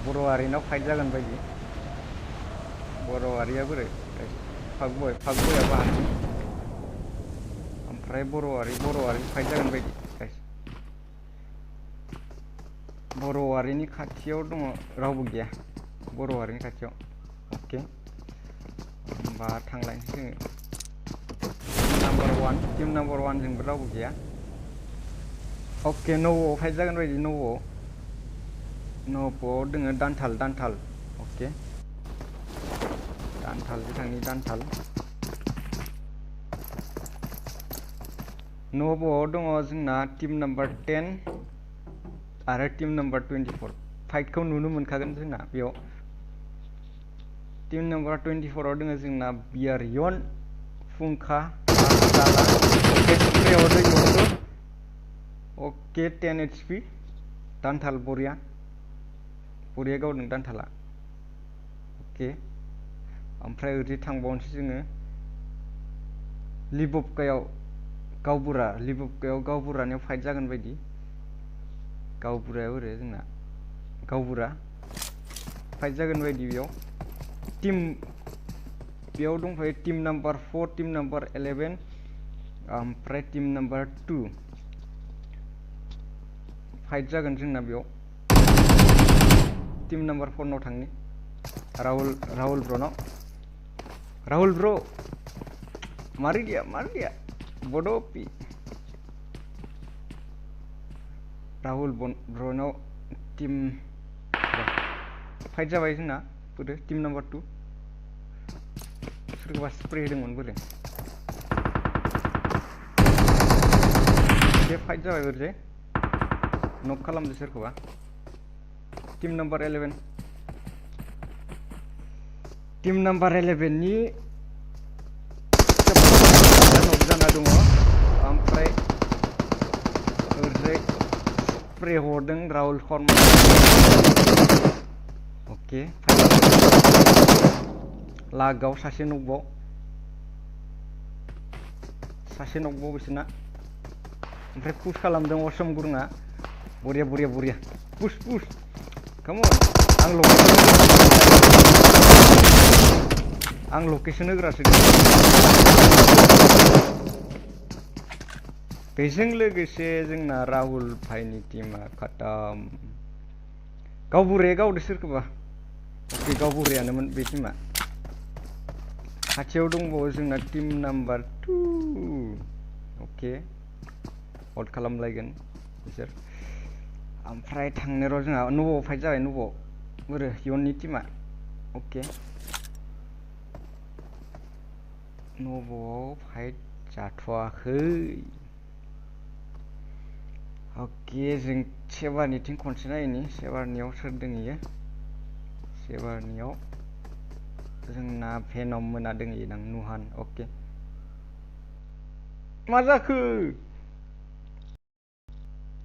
बर'वारिनाव फाइट जागोन बायदि बर'वारिया बोरै फागबया बाहागो ओमफ्राय बर'वारि फाइट जागोन बायदि गाइस बर'वारिनि खाथियाव दङ रावबो गैया बर'वारिनि खाथियाव ओके होमबा थांलायनोसै जोङो टीम नम्बर 1 जोंबो रावबो गैया ओके न'आव फाइट जागोन बायदि न'आव दोङो दानथाल ओके दानथाल बिथांनि दानथाल न'आव दङ जोंना टीम नम्बर 10 आरो टीम नम्बर 24 फाइटखौ नुनो मोनखागोन जोंना बेयाव टीम नम्बर 24 आव दोङो जोंना बियारियन फुंखा ओके 10 HP दानथाल बरिया गावदों दानथाला ओके ओमफ्राय ओरै थांबावनोसै जोङो लिबबकायाव गावबुरानियाव फाइट जागोन बायदि गावबुराया ओरै जोंना गावबुरा फाइट जागोन बायदि बेयाव दंफायो टीम नम्बर 4 टीम नम्बर 11 ओमफ्राय टीम नम्बर 2 फाइट जागोन जोंना बेयाव टीम नम्बर 4 नाव थांनि राहुल ब्र' Mari dia. Bodopi. Rahul Brono tim fight जाबाय जोंना बोरो टीम नम्बर 2 सोरबा स्प्रे होदोंमोन बोरो बे फाइट जाबाय बोरो नक खालामदो सोरखौबा टीम नम्बर 11 टीम नम्बर 11 नि नक जाना दङ ओमफ्राय ओरै स्प्रे हरदों राहुल शर्मा ओके लागाव सासे नकबाव बिसोरना ओमफ्राय पुश खालामदों असम गुरुङा बरिया पुश कम अन आं लकेसन होग्रासो बेजों लोगोसे जोंना राहुल भाइनि टीमा खतम गावबुराया गावदो सोरखौबा ओके गावबुरायानोमोन बे टीमा खाथियाव दंबावो जोंना टीम नम्बर 2 ओके हल्ड खालामलायगोन बिसोर ओमफ्राय थांनो र' जोंहा न'आव फाइट जाबाय न'आव बोरो इयननि टीमा ओके न'आव फाइट जाथ'वाखै ओके जों सेबारनिथिं खनसे नायनि सेबारनियाव सोर दंयो सेबारनियाव जोंना भेनम मोना दंयो दां नुहान ओके मा जाखो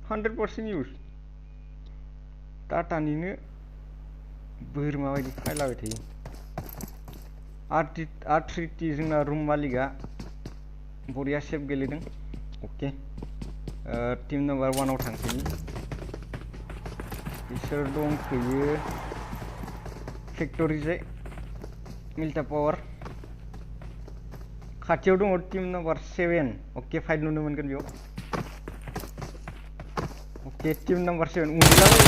100% इउज टाटानिनो बोरमा बायदि खायलाबाय थायो आर्ट्रिटी जोंना रुम मालिका बरिया सेफ गेलेदों ओके टीम नम्बर 1 आव थांसैनि बिसोर दंफैयो फेक्टरि जाय मिल्टा पावार खाथियाव दङ टीम नम्बर 7 ओके फाइट नुनो मोनगोन बेयाव ओके टीम नम्बर 7 उन्दुलाबाय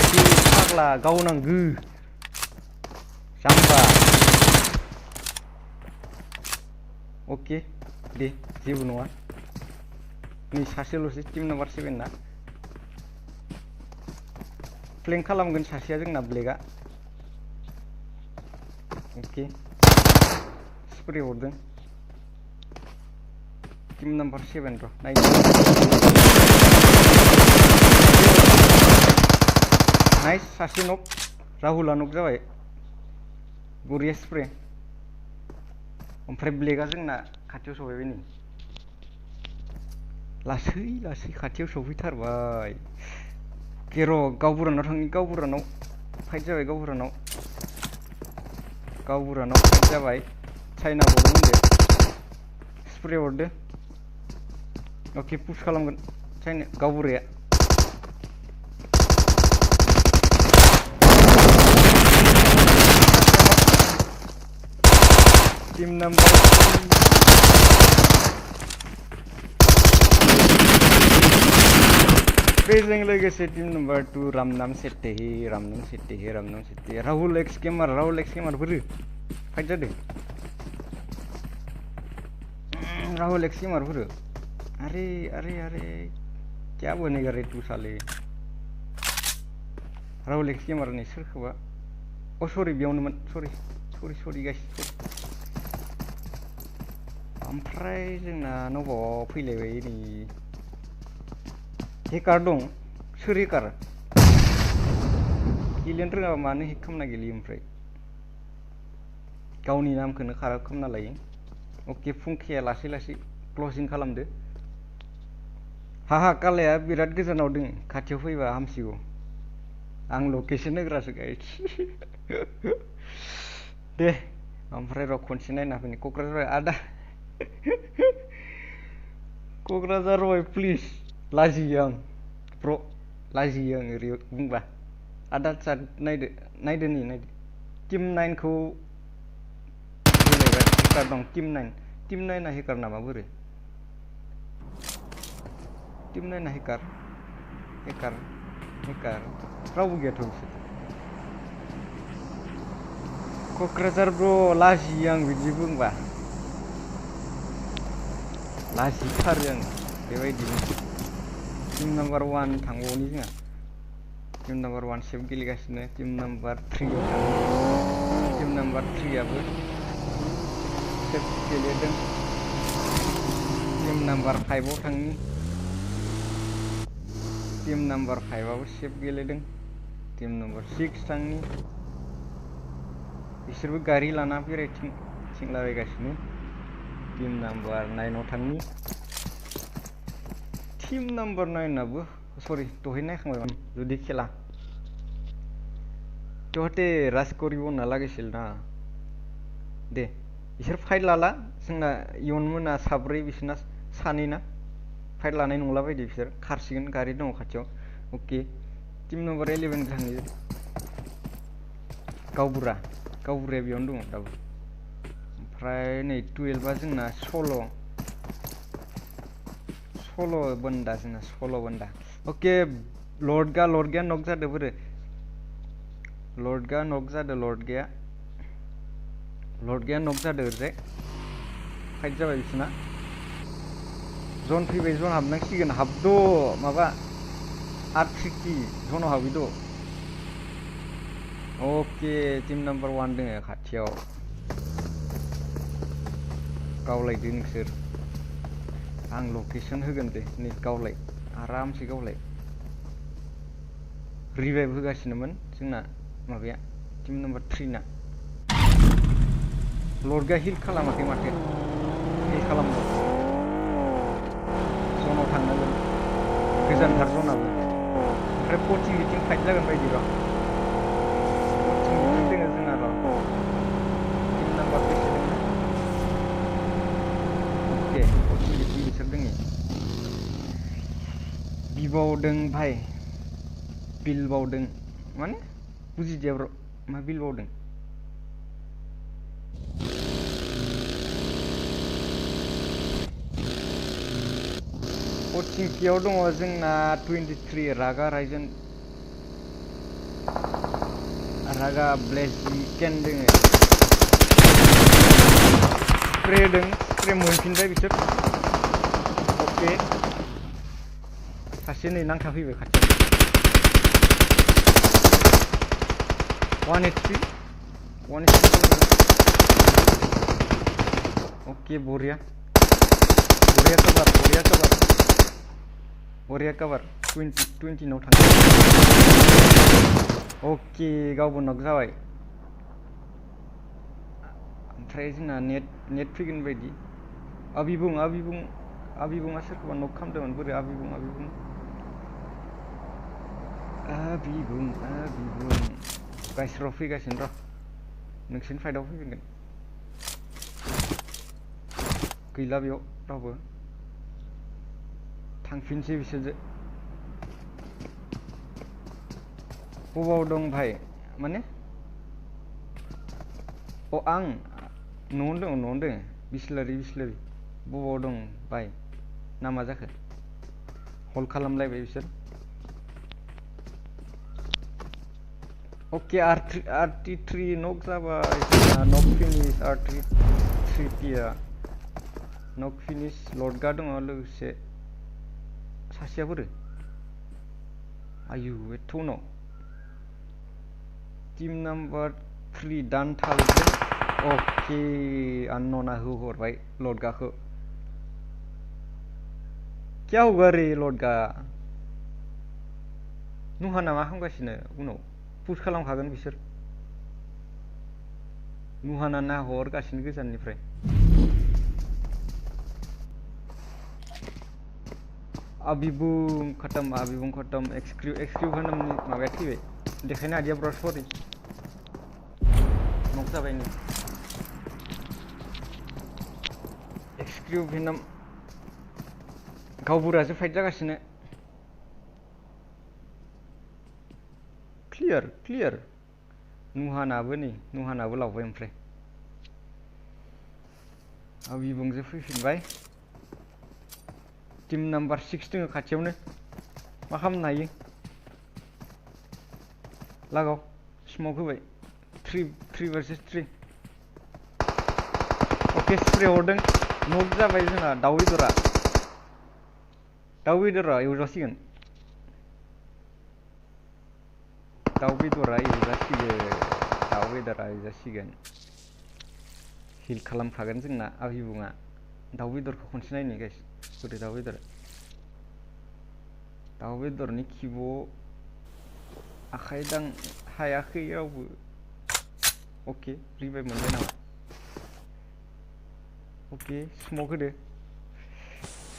फाग्ला गावनांगो जाम्बा ओके दे जेबो नङा नै सासेल'सै टीम नम्बर 7 ना फ्लेंक खालामगोन सासेया जोंना ब्लेकआ ओके स्प्रे हरदों टीम नम्बर 7 र' नायनो नाइस सासे नक राहुला नक जाबाय बरिया स्प्रे ओमफ्राय ब्लेकआ जोंना खाथियाव सफैबाय नै लासै खाथियाव सफैथारबाय केर' गावबुरानाव थांनि गावबुरानाव फाइट जाबाय गावबुरानाव फाइट जाबाय चाइना बल होनदो स्प्रे हरदो ओके पुश खालामगोन चाइना गावबुराया टीम नम्बर बेजों लोगोसे टीम नम्बर 2 रामनाम सेट्टे राहुल एक्स गेमार बोरो फाइट जादों राहुल एक्स गेमार बोरो अरे क्या बनेगा रे तू साले राहुल एक्स गेमार नै सोरखौबा अ सरि बेयावनोमोन सरि गाइस ओमफ्राय जोंना न'आव फैलायबाय नै हेकार दं सोर हेकार गेलेनो रोङाबा मानो हेक खालामना गेलेयो ओमफ्राय गावनि नामखौनो खाराब खालामना लायो ओके फुंखाया लासै क्लजिं खालामदो हाहा कालाया बिराद गोजानाव दं खाथियाव फैबा हामसिगौ आं लकेसन होग्रासो गाइस दे ओमफ्राय र' खनसे नायना फैनि क'क्राझार आदा क'क्राझार रय प्लिज लाजियो आं ब्र' लाजियो आं ओरै बुंबा आदा चाट नायदो टीम 9 खौ गेलेबाय हेकार दं टीम 9 आ हेकार नामा बोरै टीम 9 आ हेकार रावबो गैयाथ' बिसोर क'क्राझार ब्र' लाजियो आं बिदि बुंबा लाजिथारो आं बेबायदि टीम नाम्बार 1 थांबावनि जोंहा टीम नाम्बार 1 सेफ गेलेगासिनो टीम नाम्बार 3 आव थाङो टीम नाम्बार 3 आबो सेफ गेलेदों टीम नाम्बार 5 आव थाङो टीम नाम्बार 5 आबो सेफ गेलेदों टीम नाम्बार 6 थाङो बिसोरबो गारि लाना बेरायथिंलाबायगासिनो टीम नाम्बार 9 आव थाङो टीम नाम्बार 9 आबो सरि दहाय नायखांबायमोन जुदि खेला जाहाथे राज करिब होनना लागिसिल ना दे बिसोर फाइट लाला जोंना इयुन मोना साब्रै बिसोरना सानै ना फाइट लानाय नंला बायदि बिसोर खारसिगोन गारि दङ खाथियाव ओके टीम नाम्बार 11 थाङो गावबुराया बेयावनो दङ दाबो ओमफ्राय नै 12 आ जोंना सल' बन्दा जोंना सल' बन्दा ओके लर्डगा नक जादों बोरो लर्डगा नक जादों लर्डगाया नक जादों ओरैजाय फाइट जाबाय बिसोरना जन फैबाय जन हाबनांसिगोन हाबद' माबा आर्ट्रिटि जनाव हाबैद' ओके टीम नाम्बार 1 दङ खाथियाव गावलायदो नोंसोर आं लकेसन होगोन दे नै गावलाय आरामसे गावलाय रिभाइभ होगासिनोमोन जोंना माबाया टीम नाम्बार 3 ना लर्डगा हिल खालामाखै माथो हिल खालामदों जनाव थांनांगोन गोजानथार जनाबो ओमफ्राय पथिं बिथिं फाइट जागोन बायदि र' पथिं बिथिं दङ जोंना र' टीम नाम्बार बेसे दङ अके पथिं बिथिं बिसोर दङ बिबावदों भाइ बिल बावदों माने बुजिदिया ब्र' मा बिल बावदों पथिंकियाव दङ जोंना 23 रागा रायजन रागा ब्लेजिकेन दोङो स्प्रे मोनफिनबाय बिसोर अके सासे नै नांथाफैबाय खाथियाव 1 HP ओके बरिया कभार 20 नाव थांदों ओके गावबो नक जाबाय ओमफ्राय जोंना नेट फैगोन बायदि आबिबुङा सोरखौबा नक खालामदोंमोन बोरै आबिबुं गायसराव फैगासिनो र' नोंसोरनि फाइटआव फैगोन गैला बेयाव रावबो थांफिनसै बिसोरजों बबाव दं भाइ माने आं न'आवनो दङ बिस्लारि बबाव दं भाइ ना मा जाखो हल्ड खालामलायबाय बिसोर ओके RT3 नक जाबाय नक फिनिश RT3 नक फिनिश लर्डगा दङ लोगोसे सासेया बोरो आयु एथ' उनाव टीम नाम्बार 3 दानथालजों ओके आननना होहरबाय लर्डगाखौ क्या होगा रे लर्डगा नुहाना मा खालामगासिनो उनाव पुश खालामखागोन बिसोर नुहाना नाहरगासिनो गोजाननिफ्राय आबिबुं खतम एक्सक्रिउ होननानै माबाया थैबाय देखायनो हादिया ब्र सरि नक जाबाय नै एक्सक्रिउ भेनम गावबुराजों फाइट जागासिनो क्लियार नुहानाबो लावबाय ओमफ्राय आबिबुंजों फैफिनबाय टीम नाम्बार 6 दङ खाथियावनो मा खालामनो हायो लागाव स्मक होबाय 3 versus 3 ओके स्प्रे हरदों नक जाबाय जोंना दाउ बेदरा एवजासिगोन दाउ बेदरा एवजासिगोन हिल खालामखागोन जोंना आबिबुङा दाउ बेदरखौ खनसे नायनि गाइस गोदो दाउ बेदरनि खिबुआव आखाइ दां हायाखै रावबो अके रिभाइभ मोनबाय नामा अके स्मक होदो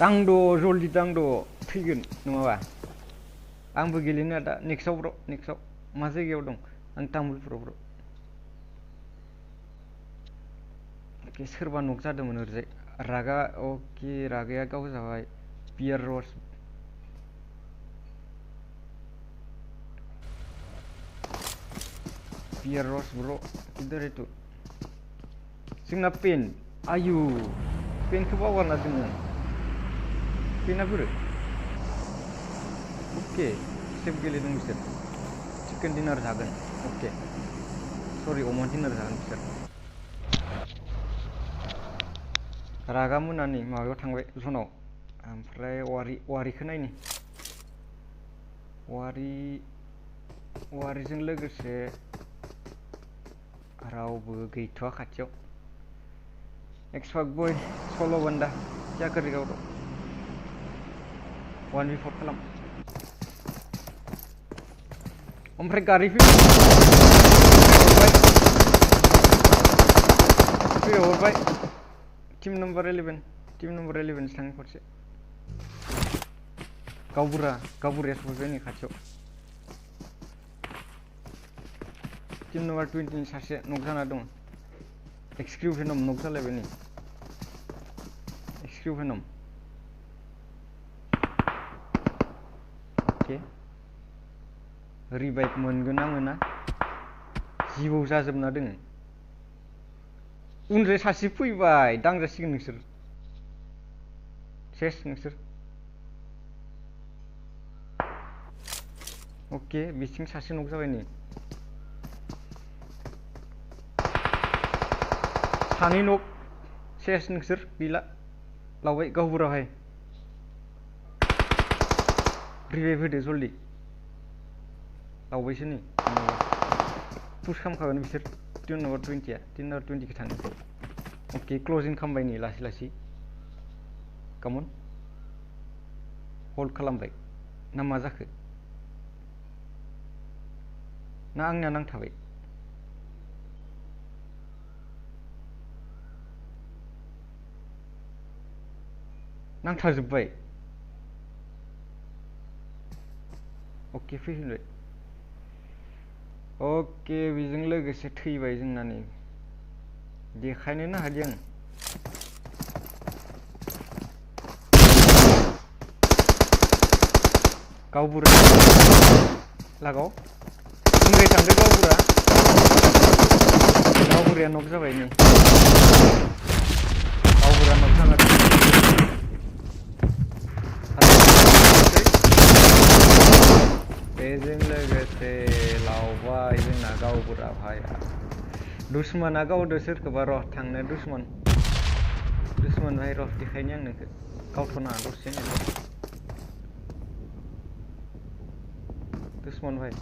दांद' जल्दि दांद' थैगोन नङाबा आंबो गेलेनो दा नेक्स्टआव मा जायगायाव दं आं तामुलपुराव अके सोरबा नक जादोंमोन ओरैजाय रागाया गाव जाबाय बियार रस ब्र किधर है तू जोंना पेन आयु पेनखौ बावगारना दोङो पेना बोरो अके सेफ गेलेदों बिसोर चिकेन डिनार जागोन अके सरि अमा डिनार जागोन बिसोर रागा मोनानि माबायाव थांबाय जनाव ओमफ्राय वारिखौ नायनि वारिजों लोगोसे रावबो गैथ'आ खाथियाव एक्सपार्ट बय सल' बान्दा क्या करेगा वो 1v4 खालाम ओमफ्राय गारि फैहरबाय टीम नम्बर 11 थाङो खरसे गावबुराया सफैबाय नै खाथियाव टीम नम्बर 20 नि सासे नक जाना दङ एक्सक्रिउभेनम नक जालायबाय नै एक्सक्रिउभेनम अके रिभाइभ मोनगोन ना मोना जिबौ जाजोबना दोङो उननिफ्राय सासे फैबाय दांजासिगोन नोंसोर सेस नोंसोर अके बिथिं सासे नक जाबाय नै सानै नक सेस नोंसोर गैला लावबाय गावबुराहाय रिभाइभ होदो जल्दि लावबायसो नै पुश खालामखागोन बिसोर टीम नम्बर 20 खौ थाङो अके क्लजिं खालामबाय नै लासै कामन होल्ड खालामबाय ना मा जाखो ना आंनिया नांथाबाय नांथाजोब्बाय अके फैफिनबाय अके बेजों लोगोसे थैबाय जोंना नै देखायनोनो हादों आं गावबुरा लागाव उनगाय थांदो गावबुराया नक जाबाय नै गावबुरा नक जाना बेजों लोगोसे लावबाय जोंना गावबुरा भाइया दुश्मना गावदो सोरखौबा र' थांनो दुश्मन भाइ र' देखायनि आं नोंखौ गावथ'नाङा दसे दुश्मन भाइ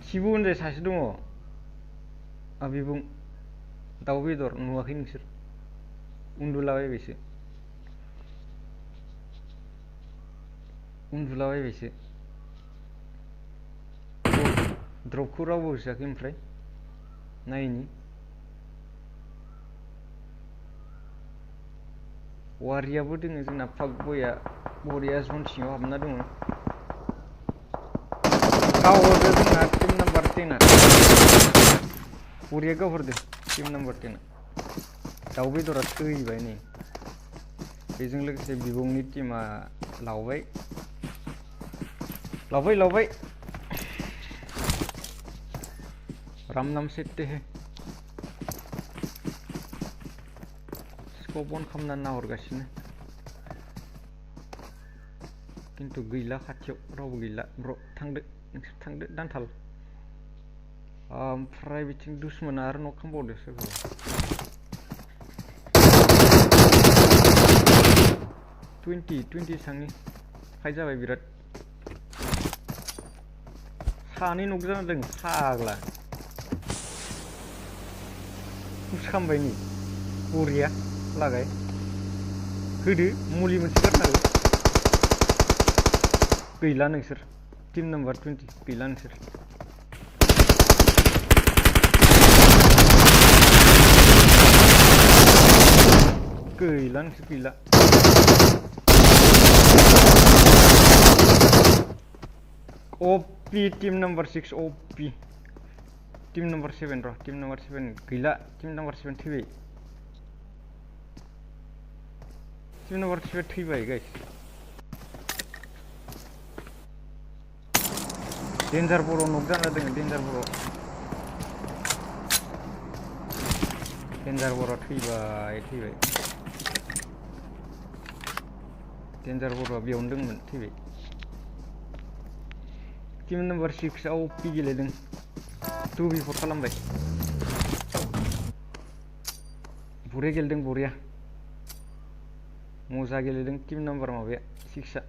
खिबु होनजाय सासे दङ आबिबुं दाउ बेदर नुवाखै नोंसोर उन्दुलाबायबायसो ड्रपखौ रावबो होसोआखै ओमफ्राय नायनि वारियाबो दोङो जोंना फाक बया बरिया जन सिङाव हाबना दङ गावहरदो जोंना टीम नाम्बार 10 बरिया गावहरदो टीम नाम्बार 10 दाउ बेदरा थैबाय नै बेजों लोगोसे बिबुंनि टीमा लावबाय राम नाम सेट्टे है स्कोप अन खालामनानै नाहरगासिनो खिन्थु गैला खाथियाव रावबो गैला ब्र थांदो नोंसोर थांदो दानथाल ओमफ्राय बिथिं दुश्मना आरो नक खालामबावदो सोरखौबा 20 सांनि फाइट जाबाय बिराद सानै नक जादों फाग्ला पुश खालामबाय नै बरिया लागाय होदो मुलि मोनसे गारनांगौ गैला नोंसोर टीम नम्बर 20 गैला नोंसोर गैला नोंसोर गैला OP team number 6 OP team number 7 र टीम नम्बर 7 गैला टीम नम्बर 7 थैबाय टीम नम्बर 7 थैबाय गाइस डेन्जार बर' नक जाना दङ डेन्जार बर' थैबाय डेन्जार बर'आ बेयावनो दंमोन थैबाय टीम नम्बर 6 आव पि गेलेदों 2v4 खालामबाय बरिया गेलेदों बरिया मोजा गेलेदों टीम नम्बर माबाया 6 आ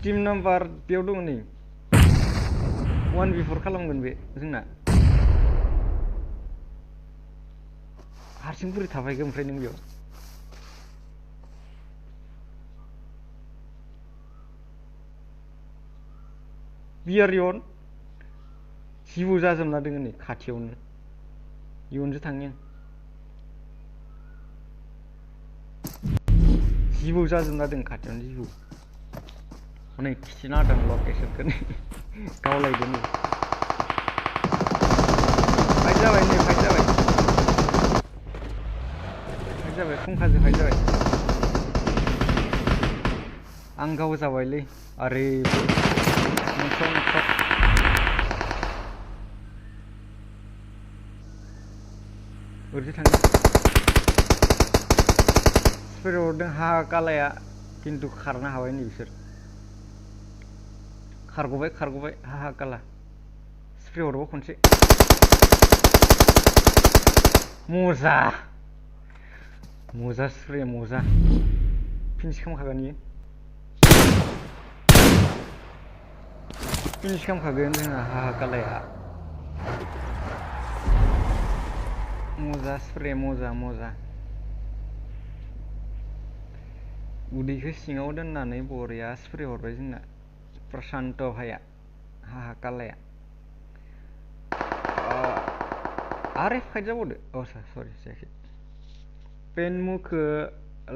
टीम नम्बर बेयाव दङ नै 1v4 खालामगोन बे जोंना हारसिं बोरै थाबायगोन ओमफ्राय नों बेयाव बियारियन जिबौ जाजोबना दोङो नै खाथियावनो इयुनसो थाङो जिबौ जाजोबना दों खाथियावनो जिबौ नै खिथिना होदों लकेसनखौ नै गावलायदों नै फाइट जाबाय फुंखाजों फाइट जाबाय आं गाव जाबायलै आरे ओरैसो थाङो स्प्रे हरदों हा कालाया खिन्थु खारनो हाबाय नै बिसोर खारग'बाय हा काला स्प्रे हरबाव खनसे मजा स्प्रे मजा फिनिश खालामखागोन इयो फिनिश खालामखागोन जोंहा हा कालाया मजा स्प्रे मजा उदैखौ सिङाव दोननानै बरिया स्प्रे हरबाय जोंना प्रशान्त भाइया हा कालाया आरे फाइट जाबावदो सरि जायाखै पेन मुखौ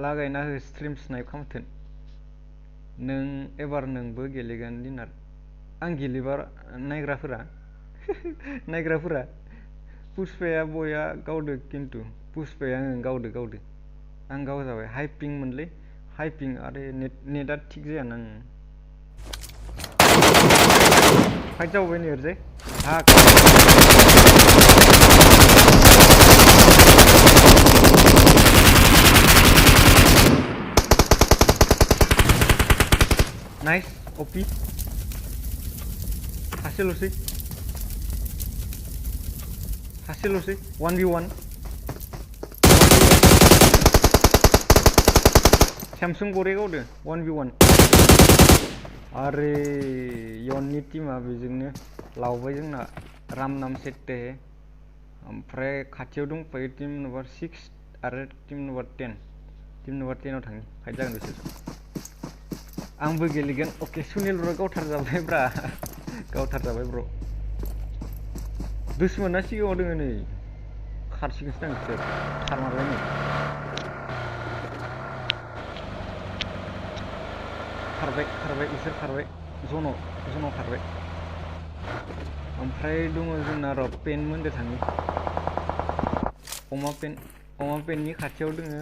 लागायना हो स्ट्रिम स्नाइप खालामथों नों एबार नोंबो गेलेगोन दिनार आं गेलेबा नायग्राफोरा पुष्पाया बया गावदो खिन्थु पुष्पाया गावदो आं गाव जाबाय हाइपिं मोनलै हाइपिं आरो नेटआ थिग जाया ना फाइट जाबावबाय नै ओरैजाय हा नाइस ओपी सासेल'सै 1v1 स्यामसुं बरे गावदो 1v1 आरे यननि टीमा बेजोंनो लावबाय जोंना राम नाम सेट्टे ओमफ्राय खाथियाव दंफायो टीम नम्बर 6 आरो टीम नम्बर 10 टीम नम्बर 10 आव थाङो फाइट जागोन बिसोर आंबो गेलेगोन अके सुनिल ब्र गावथार जाबाय ब्र दुश्मना सिगाङाव दोङो नै खारसिगोनसो दां बिसोर खारमारबाय नै खारबाय बिसोर खारबाय जनाव खारबाय ओमफ्राय दङ जोंना र' पेन मोनदो थाङो अमा पेननि खाथियाव दोङो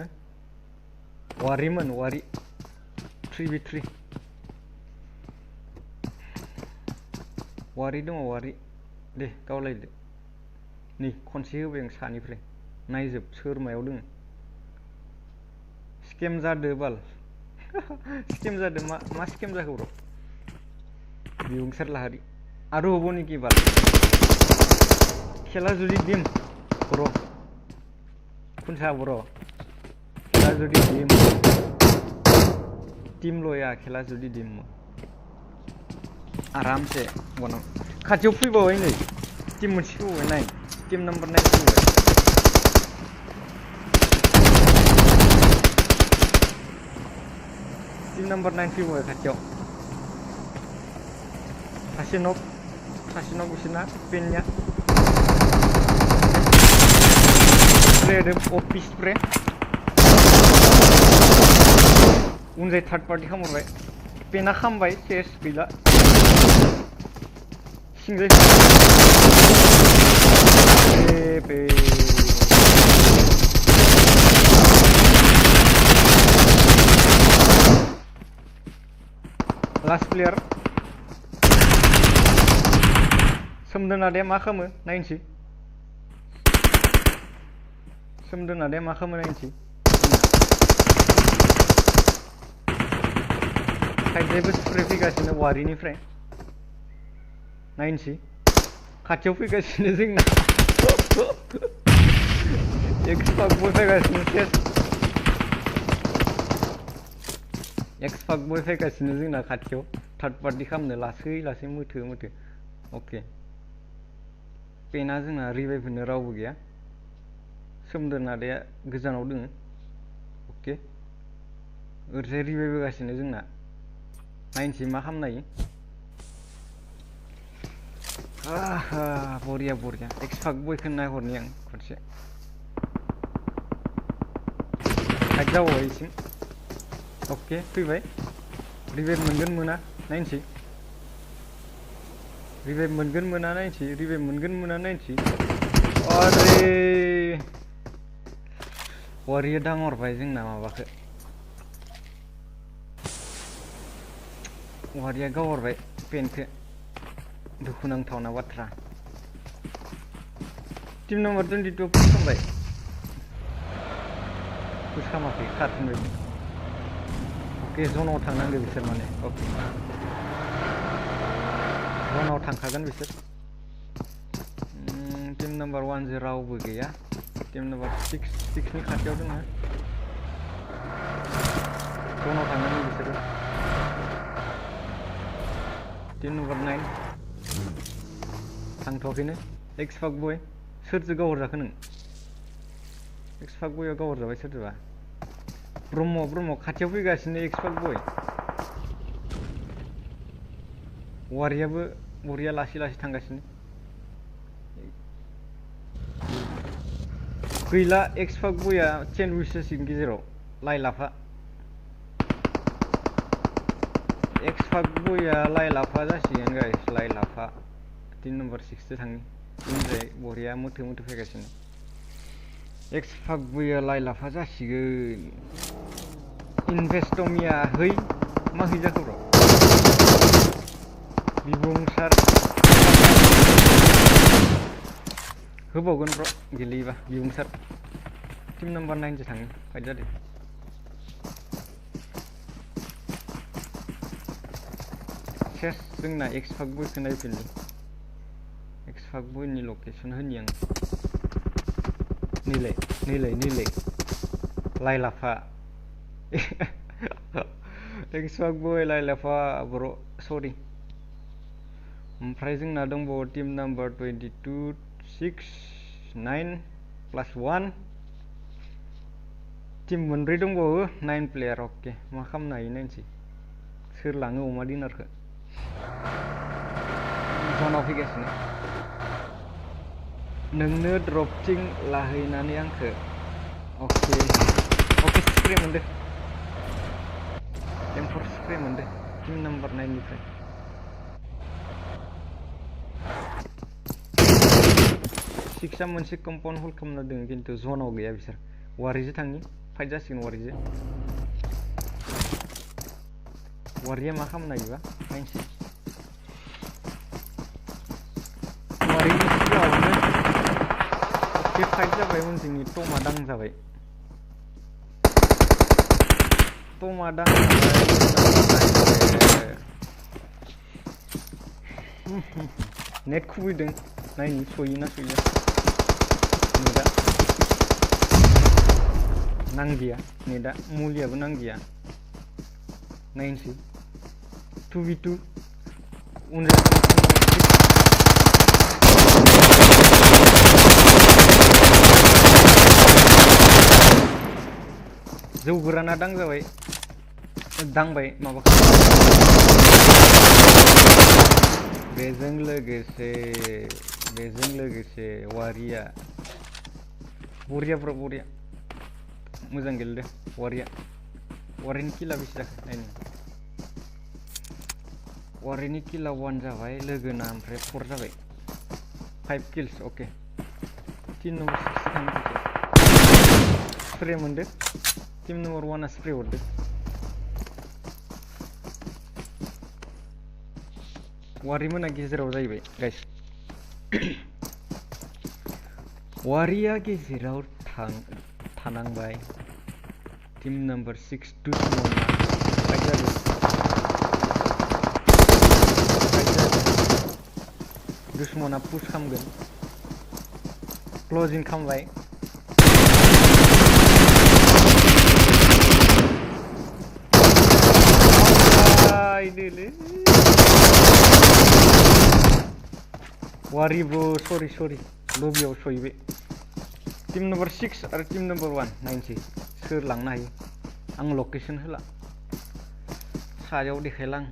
वारि 3v3 वारि दङ वारि दे गावलायदो नै खनसे होबाय आं सानिफ्राय नायजोब सोर मायाव दोङो स्केम जादो बाल स्केम जादो मा स्केम जाखो ब्र बिबुंसार लाहारि आरो हबो नेকি बाल खेला जुदि गेम ब्र खुनसा ब्र खेला जुदि गेम टीम लया खेला जुदि टीम आराम से बनाव खाथियाव फैबावबाय नै टीम मोनसे फैबावबाय नाय टीम नम्बर 9 फैबाय टीम नम्बर 9 फैबावबाय खाथियाव सासे नक बिसोरना पेननिया स्प्रे अफिस स्प्रे उनजाय थार्ड पार्टी खामहरबाय पेना खामबाय सेस गैला सिंजाय बे लास्ट प्लेयार सोमदोनादे मा खालामो नायनोसै सोमदोनादे मा खालामो नायनोसै साइडनिफ्रायबो स्प्रे फैगासिनो वारिनिफ्राय नायनोसै खाथियाव फैगासिनो जोंना एक्सपाक बय फैगासिनो सेस एक्सपाक बय फैगासिनो जोंना खाथियाव थार्ड पार्टी खालामनो लासै मोथो अके पेना जोंना रिभाइभ होनो रावबो गैया सोमदोनादैया गोजानाव दोङो अके ओरैजाय रिभाइभ होगासिनो जोंना नायनोसै मा खालामनो हायो बरिया एक्सपाक बयखौ नायहरनि आं खनसे साइड जाबावबाय इसिम अके फैबाय रिभाइभ मोनगोन मोना नायनोसै रिभाइभ मोनगोन मोना नायनोसै अरे वारिया दांहरबाय जोंना माबाखौ वारिया गावहरबाय पेनखौ दुखुनांथावना बाथ्रा टीम नम्बर 22 पुश खालामबाय पुश खालामाखै खारफिनबाय अके जनाव थांनांगौ बिसोर माने अके जनाव थांखागोन बिसोर टीम नम्बर 1 जे रावबो गैया टीम नम्बर 6 नि खाथियाव दङ जनाव थांनांगौ बिसोरो टीम नम्बर 9 थांथ'वाखैनो एक्सपाक बय सोरजों गावहरजाखो नों एक्सपाक बयआ गावहरजाबाय सोरजोंबा ब्रह्म खाथियाव फैगासिनो एक्सपाक बय वारियाबो बरिया लासै थांगासिनो गैला एक्सपाक बयआ चेन विसेसनि गेजेराव लाइ लाफा एक्सपाक बयआ लाइ लाफा जासिगोन गाइस लाइ लाफा टीम नम्बर 6 जो थाङो उनजाय बरिया मोथो फैगासिनो एक्सपाक बयआ लाइ लाफा जासिगोन इनभेस्टमिया है मा है जाखो ब्र बिबुंसार होबावगोन ब्र गेलेयोबा बिबुंसार टीम नम्बर 9 जो थाङो फाइट जादों सेस जोंना एक्सपाक बयखौ नायफिनदों एक्सपाक बयनि लकेसन होनि आं नैलाय लाइ लाफा एक्सपाक बय लाइ लाफा ब्र सरि ओमफ्राय जोंना दंबावो टीम नम्बर 22 6 9 प्लस 1 टीम मोनब्रै दंबावो 9 प्लेयार अके मा खालामनो हायो नायनोसै सोर लाङो अमा डिनारखौ जनाव फैगासिनो नोंनो ड्रपथिं लाहैनानै आंखौ अके स्प्रे मोनदो M4 स्प्रे मोनदो टीम नम्बर 9 निफ्राय सिक्सआ मोनसे कम्पाउन्ड होल्ड खालामना दोङो खिन्थु जनाव गैया बिसोर वारिजों थांनि फाइट जासिगोन वारिया मा खालामनो हायोबा नायनोसै वारिनि सिगाङावनो बे फाइट जाबाय उनजोंनि टमा दांजाबाय नेट खुबैदों नायनि सयोना सया नेटआ नांदिया नेटआ मुलियाबो नांदिया नायनोसै 2v2 उनजों जौ गोराना दांजाबाय दांबाय माबाखौ बेजों लोगोसे वारिया बरिया मोजां गेलेदो वारिनि किला बेसे जाखो नायनो वारिनि किला 1 जाबाय लोगोना ओमफ्राय 4 जाबाय 5 किल्स ओके 3 नम्बर 6 स्प्रे मोनदो टीम नम्बर 1 आ स्प्रे हरदो वारिमोना गेजेराव जाहैबाय गाइस वारिया गेजेराव थानांबाय टीम नम्बर 6 दुश्मना फाइट जादों दुश्मना पुश खालामगोन क्लोजिं खालामबाय वारी ब्रो सरि लबियाव सहैबाय टीम नम्बर 6 आरो टीम नम्बर 1 नायनोसै सोर लांनो हायो आं लकेसन होला सायाव देखायला आं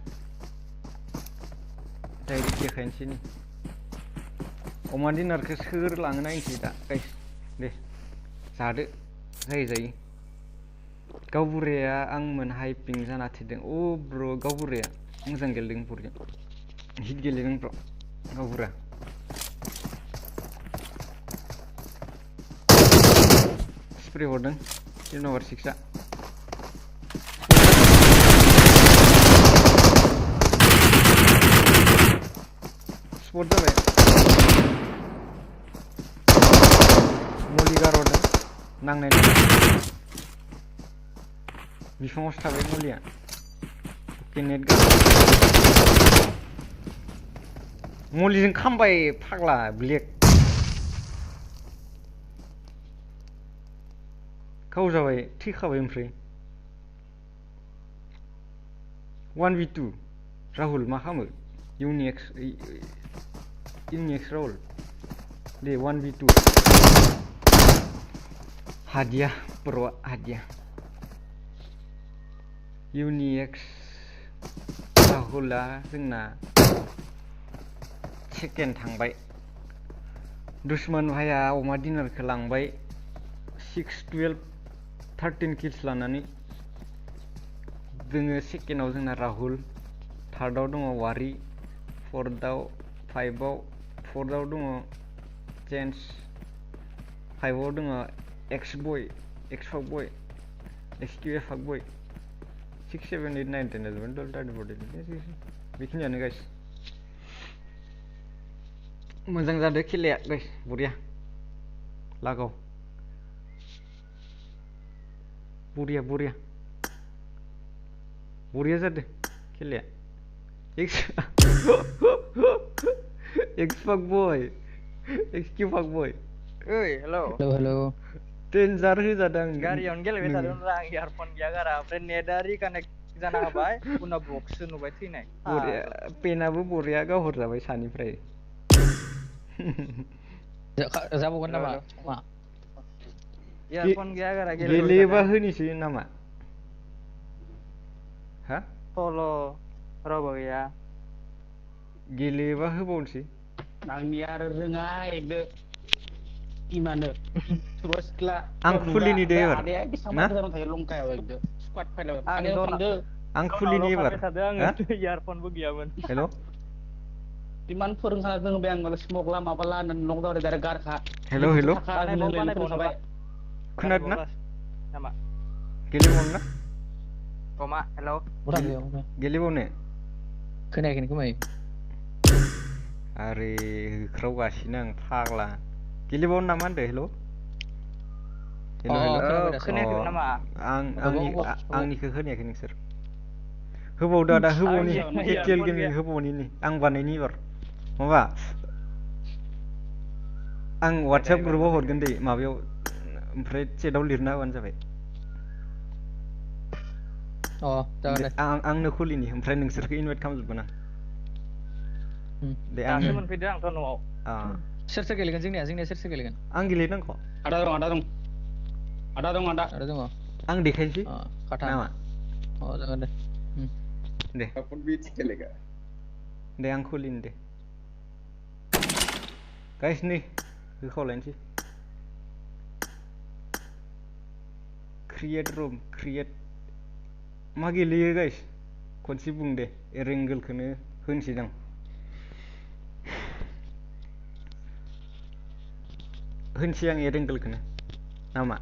डाइरेक्ट देखायनोसै नै अमा डिनारखौ सोर लाङो नायनोसै दा गाइस दे जादो जायो गावबुराया आंमोन हाइपिं जाना थैदों अ ब्र गावबुराया मोजां गेलेदों बरिया हिट गेलेदों ब्र गावबुरा स्प्रे हरदों टीम नम्बर 6 आ स्पट जाबाय मुलि गारहरदों नांनाय बिफाङावसो थाबाय मुलिया नेट मुलिजों खामबाय फाग्ला ब्लेक गाव जाबाय थैखाबाय ओमफ्राय 1v2 राहुल मा खालामो इउनिक्स राहुल दे 1v2 हादिया बर'आ हादिया इउनिक्स राहुला जोंना सेकेन्ड थांबाय दुश्मन भाइया अमा डिनारखौ लांबाय 6 12 13 किल्स लानानै दोङो सेकेन्डआव जोंना राहुल थार्डआव दङ वारि फोर्थआव 5आव फोर्थआव दङ जेन्स 5आव दङ एक्स फाक बय एक्सकिउ फाक बय 6 7 8 9 10 11 12 13 14 बेखिनियानो गाइस मोजां जादों खेलाया गाइस बरिया लागाव बरिया जादों खेलाया एक्स फाक बय एक्सकिउ फाक बय ओइ हेलौ डेन्जार होजादों गारियावनो गेलेबाय थादोंमोन आं इयारफन गैया गारा ओमफ्राय नेटआ रिकानेक्ट जाना होबाय उनाव बक्ससो नुबाय थैनाय बरिया पेनाबो बरिया गावहरजाबाय सानिफ्राय जाबावगोन नामा मा इयारफन गैया गारा गेलेयोबा होनोसै नामा हा सल' रावबो गैया गेलेयोबा होबावनोसै आंनि आरो रोङा एकदो इमानो सोरबा सिख्ला आं खुलिनि दे एबार आदाया बेसेबां गोजानाव थायो लंकायाव एकदो स्क्वाड फाइलाव आं खुलिनि एबार इयारफनबो गैयामोन हेल' इमान फोरोंखाना दोनबाय आं मालाय स्मक ला माबा ला होननानै लं दावरे डाइरेक्ट गारखा हेल' खोनादों ना गेलेबावनो ना अमा हेल' गेलेबावनो खोनायाखै खोमाय आरे होख्रावगासिनो आं फाग्ला गेलेबावनो नामा होनदो हेल' खोनायाखैमोन नामा आंनिखौ खोनायाखै नोंसोर होबावदो आदा होबावनि केटिएल गेमिं होबावनि आं बानायनि एबार माबा आं वाट्सएप ग्रुपाव हरगोन दे माबायाव ओमफ्राय चेटआव लिरना होबानो जाबाय जागोन दे आंनो खुलिनि ओमफ्राय नोंसोरखौ इनभाइट खालामजोबगोन आं दे आं दासो मोनफैदो आंथ' न'आव सोर सोर गेलेगोन जोंनिया सोर गेलेगोन आं गेलेनांगौ आदा दं आदा दं आं देखायनोसै खाथाम नामा जागोन दे दे अपन बीच खेलेगा दे आं खुलिनि दे गाइस नै होखावलायनोसै क्रिएट रुम क्रिएट मा गेलेयो गाइस खनसे बुं दे एरेंगोलखौनो होनोसै दां होनसै आं एरेंगोलखौनो नामा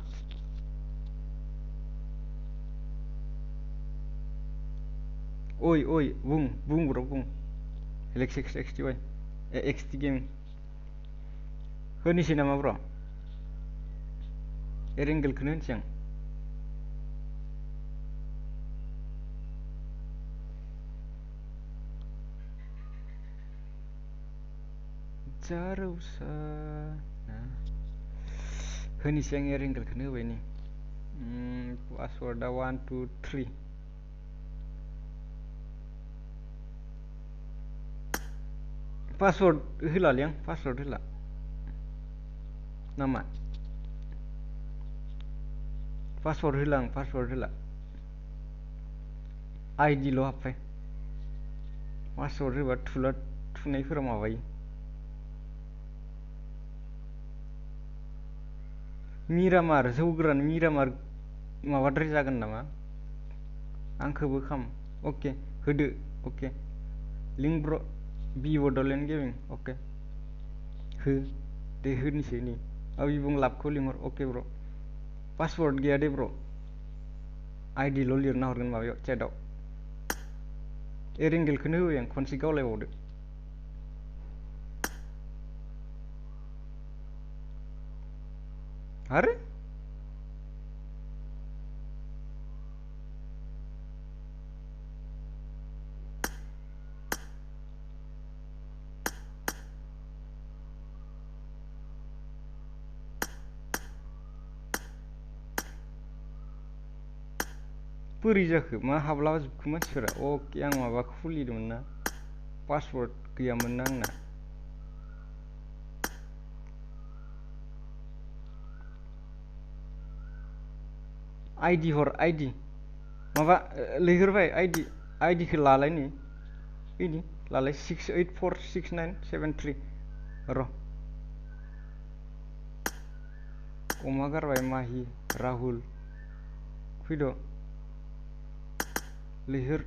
ओइ बुं ब्र बुं हेलेक्स एक्सटि वाइ एक्सटि गेम होनोसै नामा ब्र एरेंगोलखौनो होनसै आं जारौसा होनोसै आं एरेंगोलखौनो होबाय नै पासवार्डआ 1 2 3 पासवार्ड होलालै आं पासवार्ड होला नामा पासवार्ड होला आइडिल' हाबबाय पासवार्ड होबा थुनायफोरा माबायो मिरामार जौग्रान मिरामार माबाद्राय जागोन नामा आंखौबो खाम अके होदो अके लिंक ब्र बि बड'लेण्ड गेमिं अके हो दे होनोसै नै बिबुं लाबखौ लिंहर अके ब्र पासवार्ड गैया दे ब्र आइडिल' लिरना हरगोन माबायाव चेटआव एरेंगेलखौनो होबाय आं खनसे गावलायबावदो आरो बोरै जाखो मा हाबलाजोबखो मानसिफोरा अके आं माबाखौ खुलिदोंमोन ना पासवार्ड गैयामोन ना आंना आइडि हर आइडि माबा लिरबाय आइडिखौ लालाय नै बिनि लालाय 684697 र' अमा गारबाय माहि राहुल फैद' लिरहर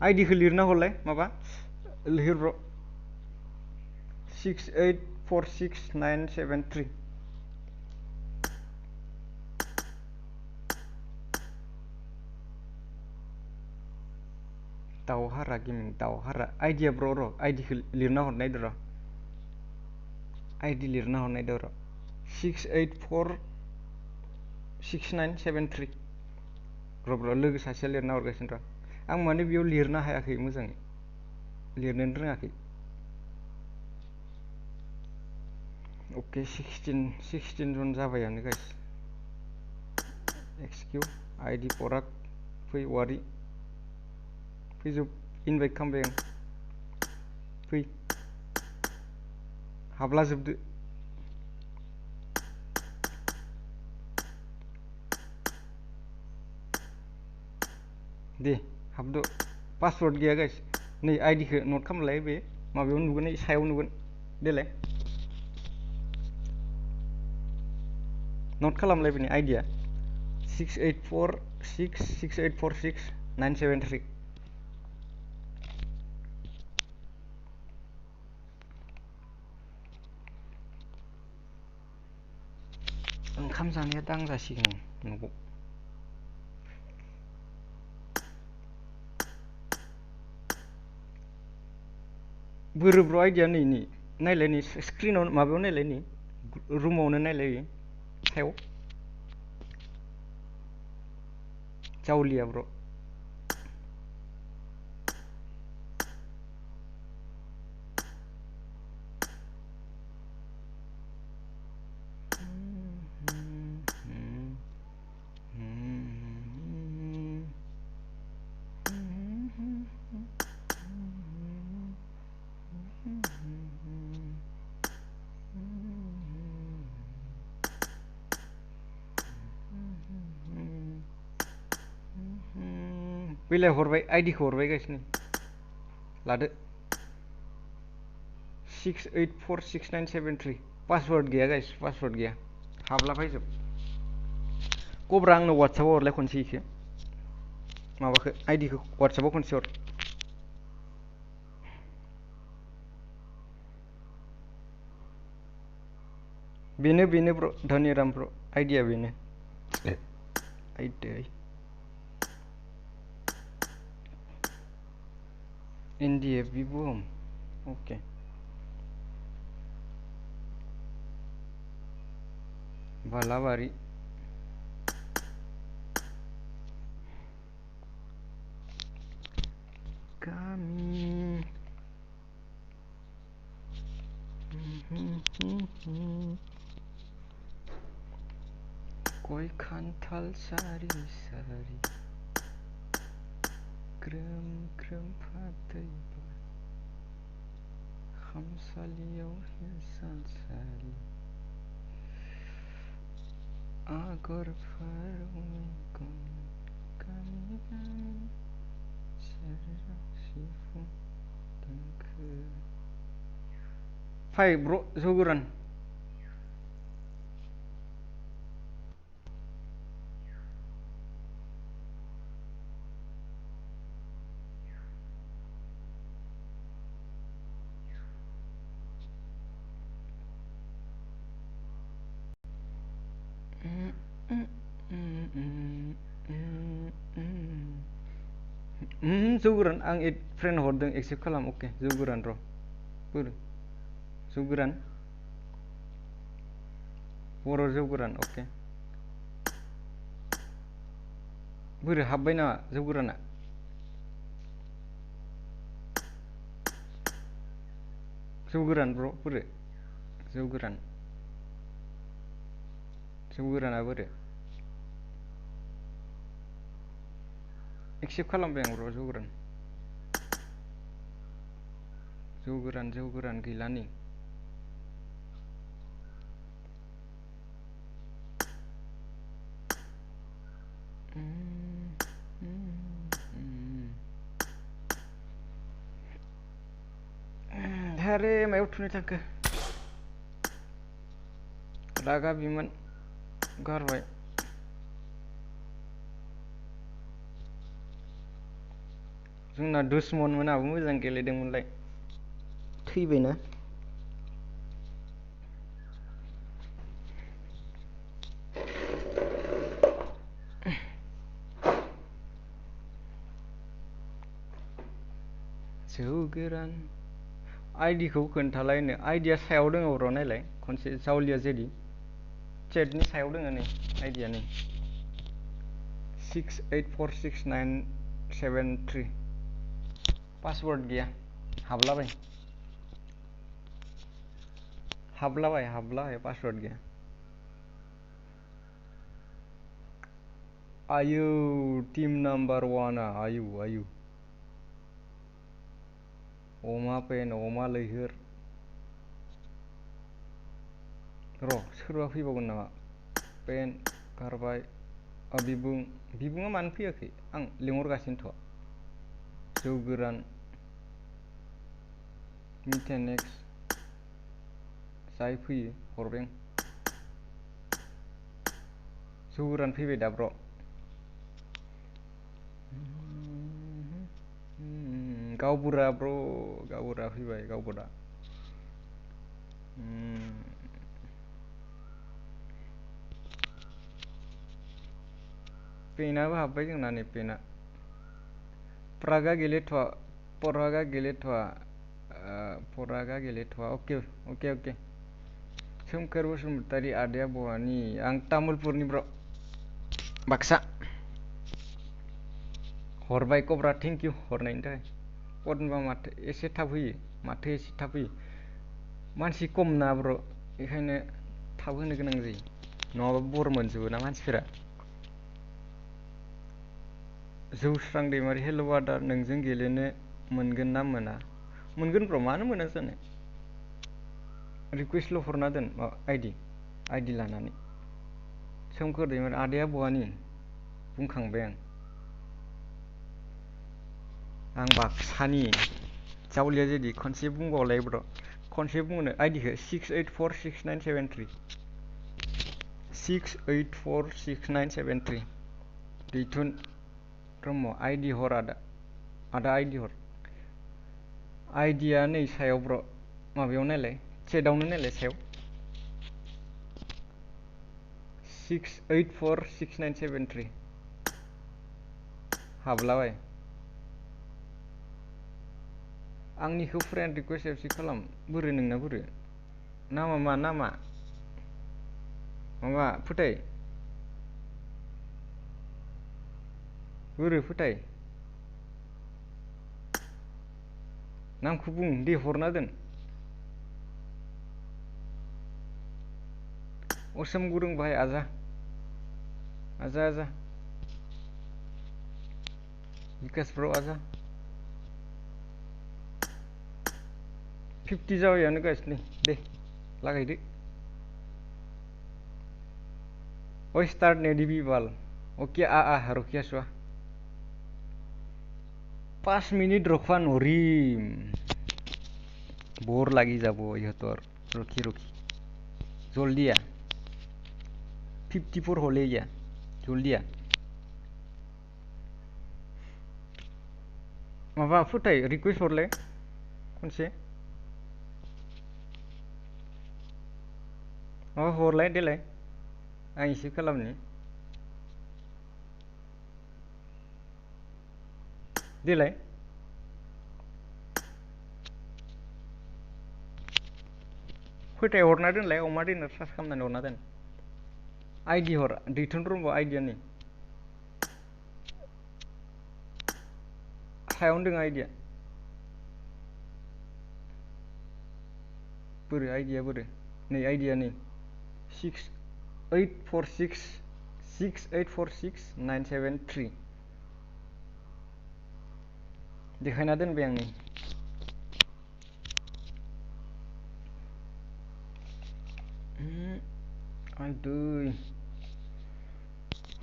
आइडिखौ लिरना हरलाय माबा लिरहर ब्र 684697 दावहारा गेमिं दावहारा आइडिया ब्र र' आइडिखौ लिरना हरनायदो र' आइडि लिरना हरनायदो र' 684697 र' लोगो सासेया लिरना हरगासिनो र' आं माने बेयाव लिरनो हायाखै मोजाङै लिरनोनो रोङाखै अके 16 जन जाबायानो गाइस एक्सकिउ आइडि पराग फै वारि फैजोब इनभाइट खालामबाय आं फै हाबला जोबदो दे हाबदो पासवार्ड गैया गाइस नै आइडिखौ नट खालामलाय बे माबायाव नुगोन सायाव नुगोन देलाय नट खालामलाय बेनि आइडिया 6846673973 ओंखाम जानाया दांजासिगोन न'आव बोरोब्र' आइडिया नै नायलाय नै स्क्रिनाव माबायाव नायलाय नै रुमावनो नायलाय सायाव जावलिया ब्र' बैलाय हरबाय आइडिखौ हरबाय गाइसनि लादो 6846973 पासवर्ड गैया गाइस पासवर्ड गैया हाबला फैजोब कब्रा आंनो वाट्सएपआव हरलाय खनसे इखो माबाखो आइडिखौ वाट्सएपआव खनसे हर बेनो ब्र धनिराम ब्र आइडिया बेनो आइडिया एनडिएफबि बुम ओके बालाबारि गामि गय खान्थाल सारि सारि ग्रोम ग्रोम फाथै खामसालियाव हिसानसालि आगर फारौ मेगन गामि गामि सेरजा सिफुं देंखो फाय ब्र जौ गोरान जौ गोरान आं एड फ्रेन्ड हरदों एक्सेप्ट खालाम अके जौ गोरान र' बोरो जौ गोरान बर' जौ गोरान अके बोरो हाबबाय नामा जौ गोराना जौ गोरान ब्र बोरो जौ गोराना बोरो एक्सेप्ट खालामबाय आं र' जौ गोरान गैला नै आरे मायाव थुनो थांखो रागा बिमोन गारबाय जोंना दुश्मन मोनाबो मोजां गेलेदोंमोनलाय थैबायना जौ गोरान आइडिखौ खोन्थालायनो आइडिया सायाव दङ र' नायलाय खनसे जावलिया जेदि चेटनि सायाव दङ नै आइडिया नै 6846973 पासवर्ड गैया हाबलाबाय पासवर्ड गैया आयु टीम नम्बर 1 आयु अमा पेन अमा लैहोर र' सोरबा फैबावगोन नामा पेन गारबाय बिबुङा मानो फैयाखै आं लिंहरगासिनोथ' जौ गोरान मिथेनेक्स जाय फैयो हरबाय आं जौ गोरान फैबाय दा ब्र' गावबुरा ब्र गावबुरा फैबाय गावबुरा पेनाबो हाबबाय जोंना नै पेना परागा गेलेथ'वा अके सोमखोर बसुमतारी आदाया बहानि आं तामुलपुरनि ब्र बाक्सा हरबाय कब्रा थेंक इउ हरनायनि थाखाय पदमा माथो एसे थाब होयो मानसि खम ना ब्र बेखायनो थाब होनो गोनां जायो नङाबा बर मोनजोबो ना मानसिफोरा जौस्रां दैमारि हेल' आदा नोंजों गेलेनो मोनगोन ना मोना मोनगोन ब्र मानो मोना जानो रिकुवेस्टल' हरना दोन आइडि लानानै सोमखोर दैमारि आदाया बहानि बुंखांबाय आं आं बाक्सानि जावलिया जेदि खनसे बुंबावलाय ब्र' खनसे बुंनो आइडिखौ 6846973 6846973 दैथुन ब्रह्म आइडि हर आदा आइडि हर आइडिया नै सायाव ब्र' माबायाव नायलाय चेटआवनो नायलाय सायाव 6846973 हाबलाबाय आंनिखौ फ्रेन्ड रिकुवेस्ट एक्सेप्ट खालाम बोरो नोंना बोरो नामा मा नामा माबा फोथाय बोरो फोथाय नामखौ बुं दे हरना दोन असम गुरुं भाई आजा विकास ब्र' आजा 50 जाबायानो गाइस नै दे लागायदो ओइ स्टार्ट ने डिबि बाल ओके रखिया सुआ 5 मिनिट रखवा नरिम बोर লাগি যাব ইহতৰ ৰখি জলদি आ 54 হলে ইয়া জলদি आ माबा फोथाय रिक्वेस्ट हरलाय खनसे माबा हरलाय देलाय आं एसे खालामनि देलाय फोथाय हरना दोनलाय अमा डिनार सार्च खालामनानै हरना दोन आइडि हर दैथुन ब्रह्म आइडियानि सायावनो दङ आइडिया बोरो आइडिया बोरो नै आइडिया नै 6846973 देखायना दोनबाय आं नै आइदै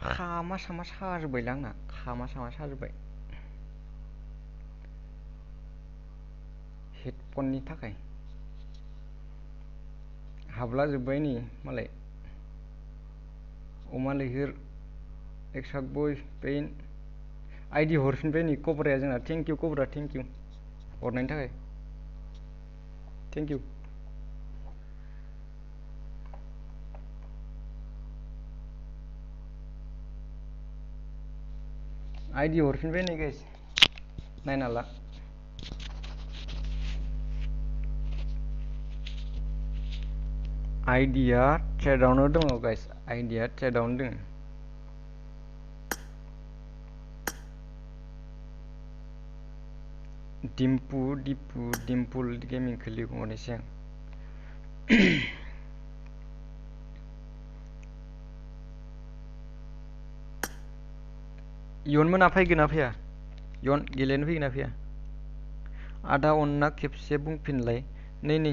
खामा सामा साजोब्बायलै आंना खामा सामा साजोब्बाय हेडफननि थाखाय हाबला जोब्बाय नै मालाय अमा लैहोर एक्साक बय पेइन आइडि हरफिनबाय नै कब्राया जोंना थेंक इउ कब्रा थेंक इउ हरनायनि थाखाय थेंक इउ आइडि हरफिनबाय नै गाइस नायना ला आइडिया चेटआवनो दङ गाइस आइडिया चेटआवनो दङ डिम्पुल गेमिं लिंहरनोसै आं इयुन मोना फैगोन ना फैया इयुन गेलेनो फैगोन ना फैया आदा अनना खेबसे बुंफिनलाय नै नाय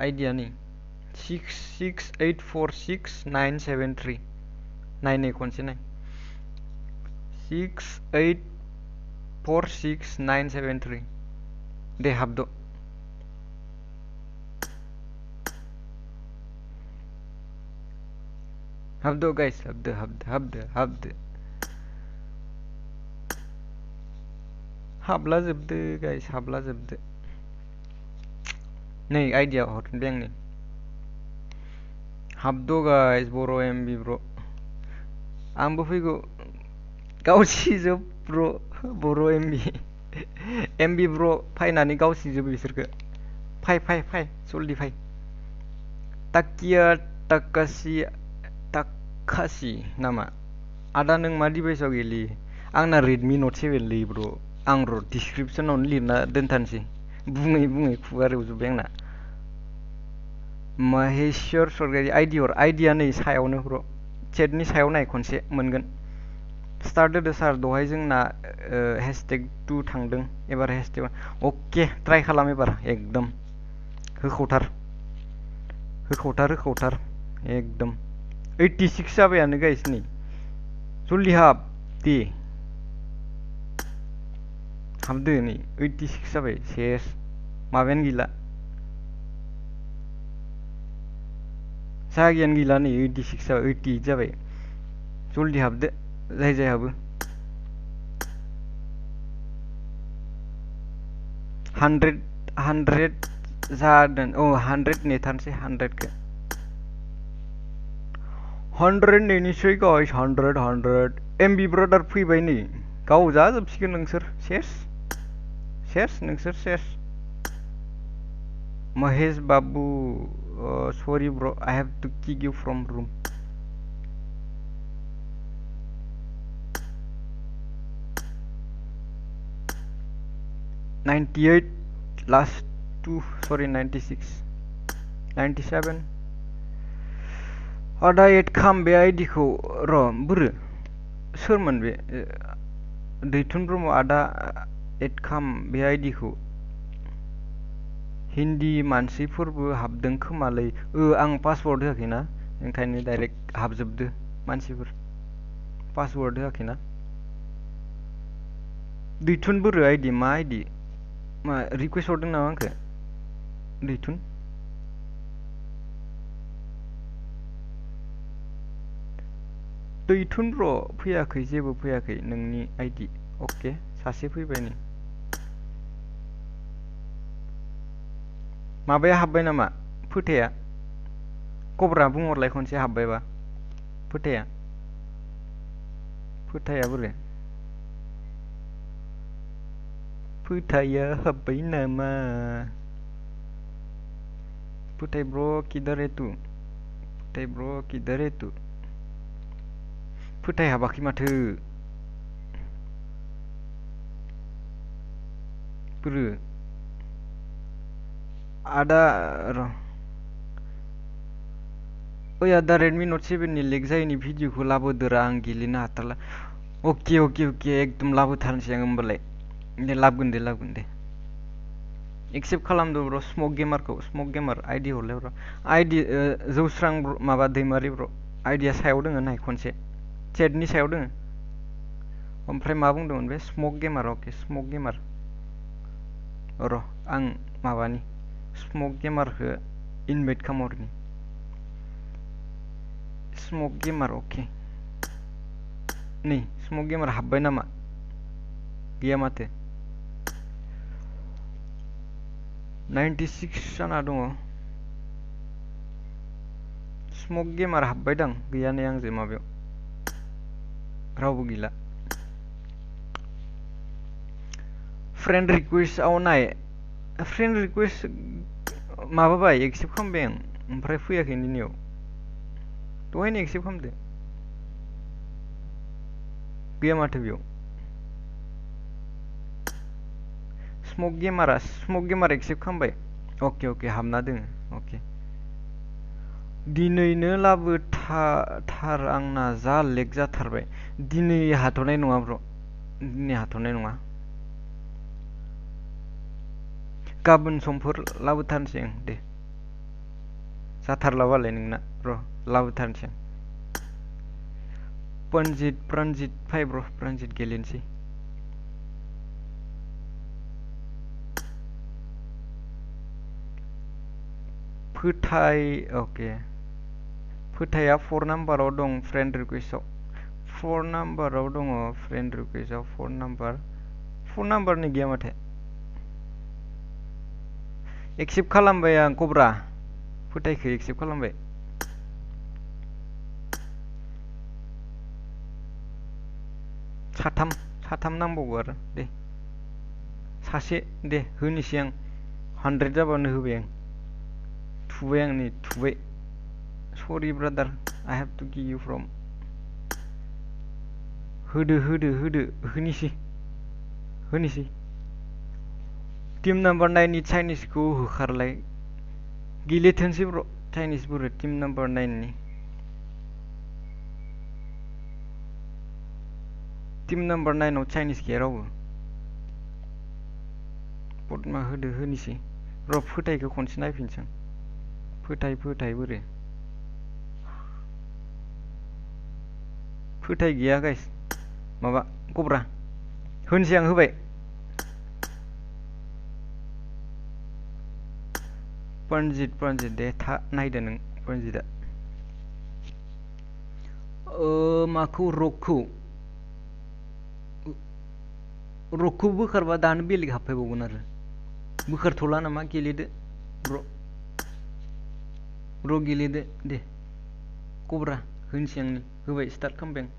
आइडिया नै 668466973 नाय खनसे नाय 6846973 दे हाबद' गाइस हाबदो हाबला जोबदो गाइस हाबला जोबदो नै आइडिया हरफिनबाय आं नै हाबद' गाइस बर' एमबि ब्र' आंबो फैगौ गावसिजोब ब्र' बर' एमबि ब्र' फायनानै गावसिजोब बिसोरखो फाय जल्दि फाय ताकासि नामा आदा नों मा डिभाइसआव गेलेयो आंना रेडमि नट 7 लै ब्र' आं र' डिसक्रिपसनावनो लिरना दोनथानोसै बुङै खुगा रेवजोब्बाय आंना महेश्वर सरगारि आइडिया नै सायावनो ब्र' चेटनि सायाव नाय खनसे मोनगोन स्टार्ट होदो सार दहाय जोंना हेशटेग 2 थांदों एबार हेशटेग अके ट्राइ खालाम एबार एकदम होखावथार एकदम 86 जाबायानो गाइस नै जल्दि हाब दे हाबदो नै 86 जाबाय सेस माबायानो गैला जायगायानो गैला नै 86 जाबाय 88 जाबाय जल्दि हाबदो जाय हाबो 100 जादों 100 नेथारनोसै 100 खौ 100 नेनोसै गाइस 100 एमबि ब्रादार फैबाय नै गाव जाजोबसिगोन नोंसोर सेस नोंसोर सेस महेश बाबू sorry bro I have to kick you from room $98 last 2 sorry 96 97 आदा एड खाम बे आइडि खौ र बोरो सोरमोन बे दैथुन ब्रह्म आदा एड खाम बे आइडि खौ हिन्दी मानसिफोरबो हाबदों खोमालै आं पासवर्ड होआखैना ओंखायनो डाइरेक्ट हाबजोबदो मानसिफोर पासवर्ड होआखैना दैथुन बोरो आइडि मा आइडि मा रिक्वेस्ट हरदों नामा आंखो दैथुन ब्र फैयाखै जेबो फैयाखै नोंनि आइडि अके सासे फैबाय नै माबाया हाबबाय नामा फोथाया कब्रा बुंहरलाय खनसे हाबबायबा फोथाया बोरो फोथाया हाबबाय नामा फोथाय ब्र किधर है तू फोथाय हाबाखै माथो बोरो आदा र ओइ आदा रेडमी नोट 7 नि लेग जायैनि भिडिअखौ लाबोदोरा आं गेलेनो हाथारला अके एकदम लाबोथारनोसै आं होमबालाय दे लाबोगोन दे एक्सेप्ट खालामदो ब्र स्मक गेमार आइडि हरलाय ब्र आइडि जौस्रां माबा दैमारि ब्र आइडिया सायाव दोङो नाय खनसे चेटनि सायाव दोङो ओमफ्राय मा बुंदोंमोन बे स्मक गेमार अके स्मक गेमार र आं माबानि स्मक गेमारखौ इनभाइट खालामहरनि स्मक गेमार अके नै स्मक गेमार हाबबाय नामा गैया माथो 96 जाना दङ स्मक गेमार हाबबाय दां गैया नै आंजों माबायाव रावबो गैला फ्रेन्ड रिक्वेस्टआव नाय फ्रेन्ड रिक्वेस्ट माबाबाय एक्सेप्ट खालामबाय आं ओमफ्राय फैयाखै नोंनियाव दहायनो एक्सेप्ट खालामदो गैया माथो बेयाव स्मक गेमार एक्सेप्ट खालामबाय अके हाबना दोङो अके दिनैनो लाबोथार आंना जा लेग जाथारबाय दिनै हाथ'नाय नङा ब्र दिनै हाथ'नाय नङा गाबोन समफोर लाबोथारनोसै आं दे जाथारलाबालाय नोंना र' लाबोथारनोसै आं प्रनजित फाइ ब्र प्रनजित गेलेनोसै फोथाय अके फोथाया 4 नाम्बाराव दं फ्रेन्ड रिक्वेस्टआव 4 नाम्बाराव दङ फ्रेन्ड रिक्वेस्टआव 4 नाम्बारनि गैया माथो एक्सेप्ट खालामबाय आं कब्रा फोथायखौ एक्सेप्ट खालामबाय साथाम नांबावगौ आरो दे सासे दे होनोसै आं 100 जाबानो होबाय आं थुबाय आं नै थुबाय सरि brother I have to give you from होदो होनोसै टीम नम्बर 9 नि चाइनिसखौ होखारलाय गेलेथोंसै ब्र चाइनिस बोरो टीम नम्बर 9 नि टीम नम्बर 9 आव चाइनिस गैया रावबो पदमा होदो होनोसै र फोथायखौ खनसे नायफिनसै फोथाय बोरो फोथाय गैया गाइस माबा कब्रा होनोसै आं होबाय पनजित दे था नायदो नों पनजितआ माखौ रकखौ बोखारबा दानो बेलेग हाबफैबावगोन आरो बोखारथ'ला नामा गेलेदो र' गेलेदो दे कब्रा होनसै आंनि होबाय स्टार्ट खालामबाय आं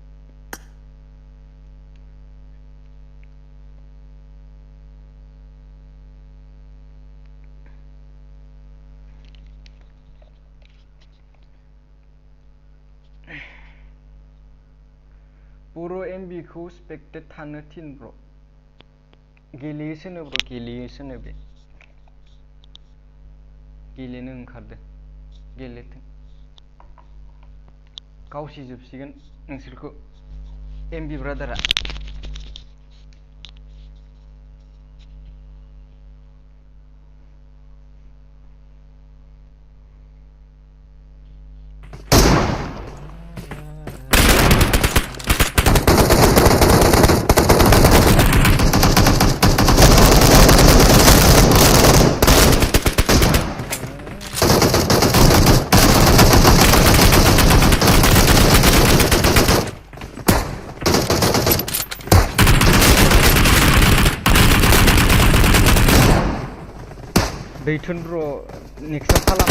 बर' MB खौ स्पेक्टेड थानो थिन ब्र' गेलेयोसोनो ब्र' गेलेयोसोनो बे गेलेनो ओंखारदों गेलेथों गावसिजोबसिगोन नोंसोरखौ MB ब्रादारा दैथुन ब्र' नेक्स्टआव खालाम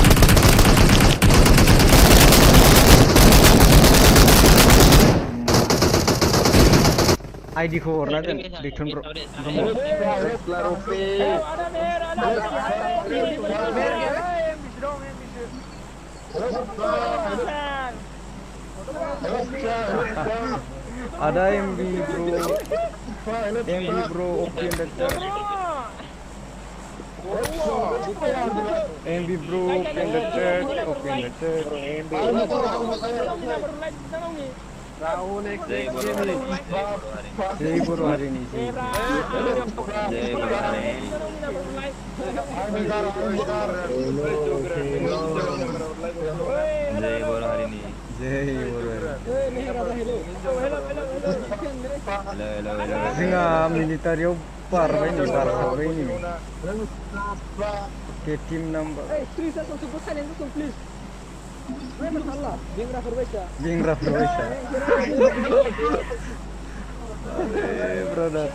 आइडि खौ हरना दोन दैथुन ब्र' ada MB bro open the chat MB bro open the chat Rahul Jai Guru Harini Jai Guru Harini जोंहा मिलिटारियाव बारबाय नि के टीम नाम्बार बेंग्राफोर बायसा ब्रादार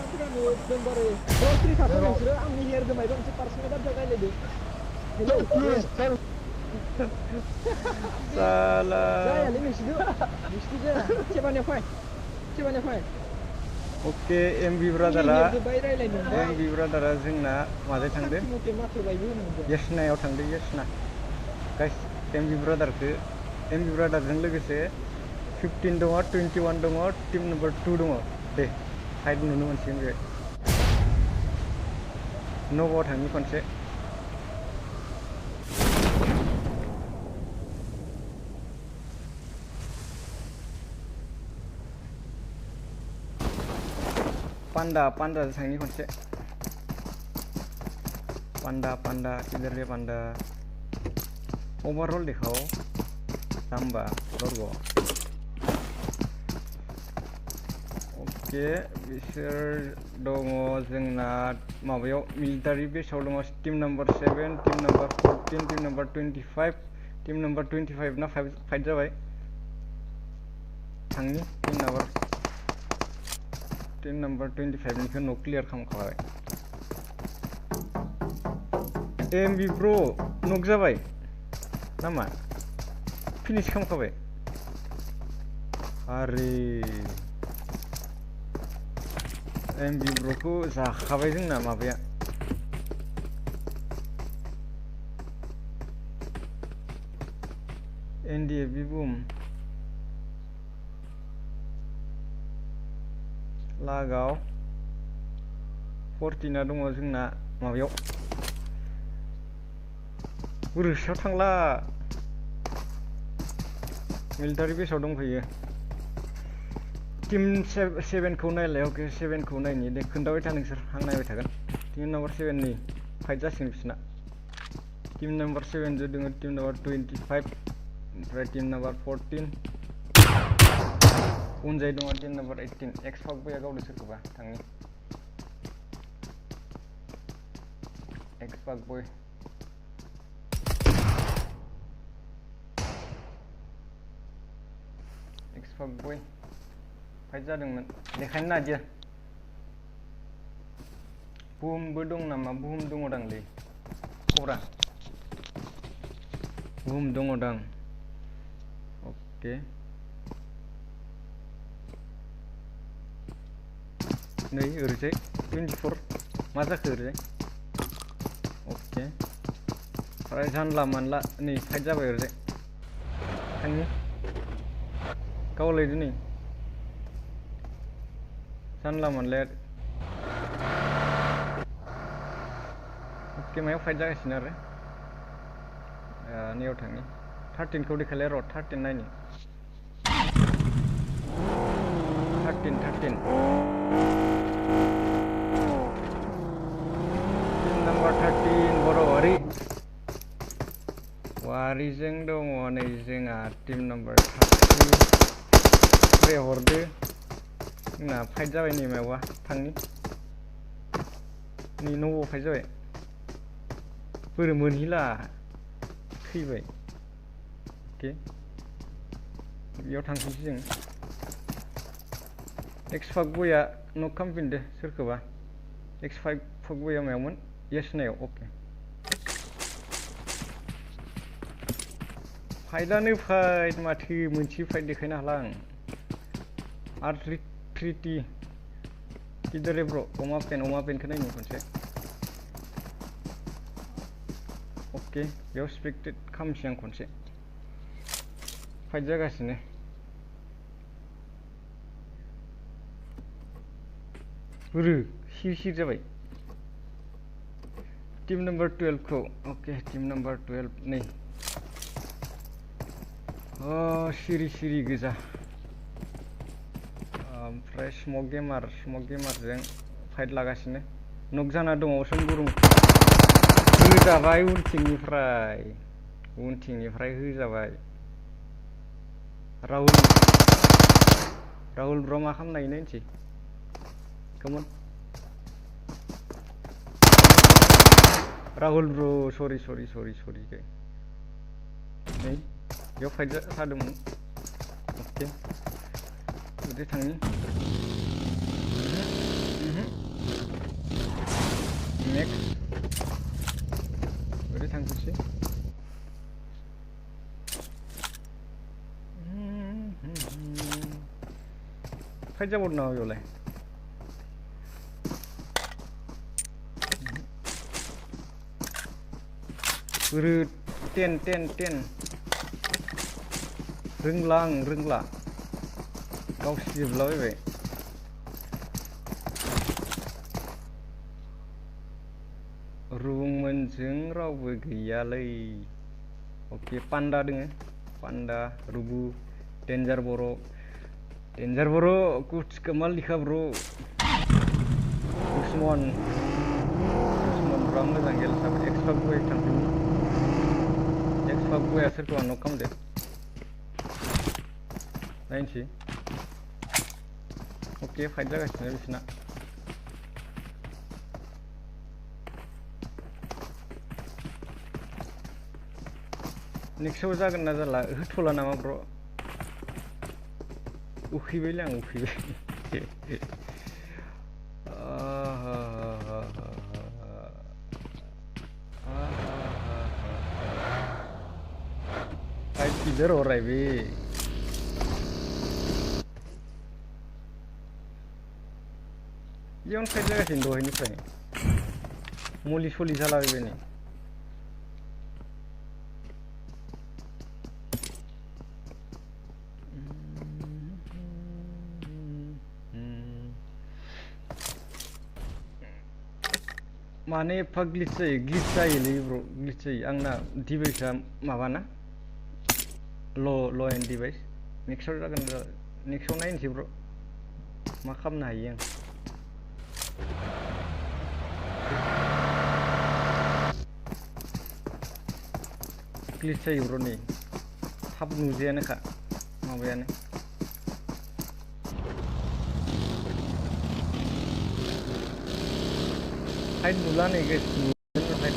ओके MB ब्रादारा जोंना माजों थांदो येसनायाव थांदो येसना गाइस MB ब्रादारजों लोगोसे 15 दङ 21 दङ टीम नम्बर 2 दङ दे हाइड नुनो मोनसिगोन बे न'आव थांनि खनसे पांडा थांनि खनसे पांडा किधर है पांडा ओवरऑल दिखाओ साम्बा लर्गो ओके बिसोर दङ जोंना माबायाव मिलिटारि बेसाव दङ team number 7 team number 14 team number 25 team number 25 ना फाइट जाबाय थांनि टीम नम्बर 25 निखौ न' क्लियार खालामखाबाय MB ब्र' नक जाबाय नामा फिनिश खालामखाबाय आरे MB ब्र'खौ जाखाबाय जोंना माबाया NDFB बुम लागाव 14 दङ जोंना माबायाव गोरोसाव थांला मिलिटारि बेसाव दंफैयो टीम 7 खौ नायलाय अके 7 खौ नायनि दे खोन्थाबाय था नोंसोर आं नायबाय थागोन टीम नम्बर 7 नि फाइट जासिगोन बिसना टीम नम्बर 7 जो दङ टीम नम्बर 25 ओमफ्राय टीम नम्बर 14 उनजाय दङ टीम नम्बर 18 एक्सपाक बया गावदो सोरखौबा थांनि एक्सपाक बय fuck boy फाइट जादोंमोन देखायनो नागियो बुमबो दं नामा बुम दङ दांलै खबरा बुम दङ दां ओके नै ओरैजाय 24 मा जाखो ओरैजाय ओके फ्राय जानला मानला नै फाइट जाबाय ओरैजाय थांनि गावलायदो नै जानला मानलाया ओके मायाव फाइट जागासिनो आरो नैयाव थांनि 13 खौ देखायलाय र' 13 नायनि 13 नम्बर 13 बर' वारिजों दङ नै जोंहा टीम नम्बर 30 प्रे हरदो जोंना फाइट जाबाय नै मायावबा थांनि नै न'आव फाइट जाबाय बोरै मोनहैला थैबाय ओके बेयाव थांफिनसै जों एक्स5 बया नक खालामफिनदो सोरखौबा एक्स5 बया मायावमोन येस नायाव ओके फाइटआनो फाइट माथो मोनसे फाइट देखायनो हाला आं आर 3T किधर है ब्रो ओमा पेन खौ नायनो खनसे ओके बेयाव स्पेक्टेट खालामसै आं खनसे फाइट जागासिनो बोरो सिर जाबाय टीम नम्बर 12 को ओके टीम नम्बर 12 नै सिरि गोजा ओमफ्राय स्मक गेमारजों फाइट लागासिनो नक जाना दङ असम गुरुं होजाबाय उनथिंनिफ्राय होजाबाय राहुल ब्र मा खालामनो नागिरनो होनसै कमन राहुल ब्र सरि नै बेयाव फाइट जादोंमोन ओके बिदि थांनि नेक्स्ट बिदि थांफिनसै फाइट जाबावदों नामा बेयावलाय बोरो 10 रोंला गावसिजोबलाबायबाय रुबुंमोनजों रावबो गैयालै ओके पान्डा दोङो पान्डा रुबु डेन्जार बर' कुछ कमाल लिखा ब्रो उस्मान ब्रा मोजां गेलेसाबो एक्सपार्ट बय थांफिन एक्सपार्ट बया सोरखौबा नक खालामदो नायनोसै ओके फाइट जागासिनो बिसोरना नेक्स्टआव जागोन ना जाला होथ'ला नामा ब्र उखैबायलै आं फाइट किधर हो रहा है बे इयावनो फाइट जागासिनो दहायनिफ्राय मुलि सलि जालाबायबाय नै माने एफा ग्लिच जायोलै ब्र ग्लिच जायो आंना डिभाइसआ माबाना ल' एन्ड डिभाइस नेक्स्टआव जागोन नेक्स्टआव नायनोसै ब्र मा खालामनो हायो आं ग्लिच जायो ब्र नै थाब नुजायानोखा माबायानो फाइट नुला नै गाइस फाइट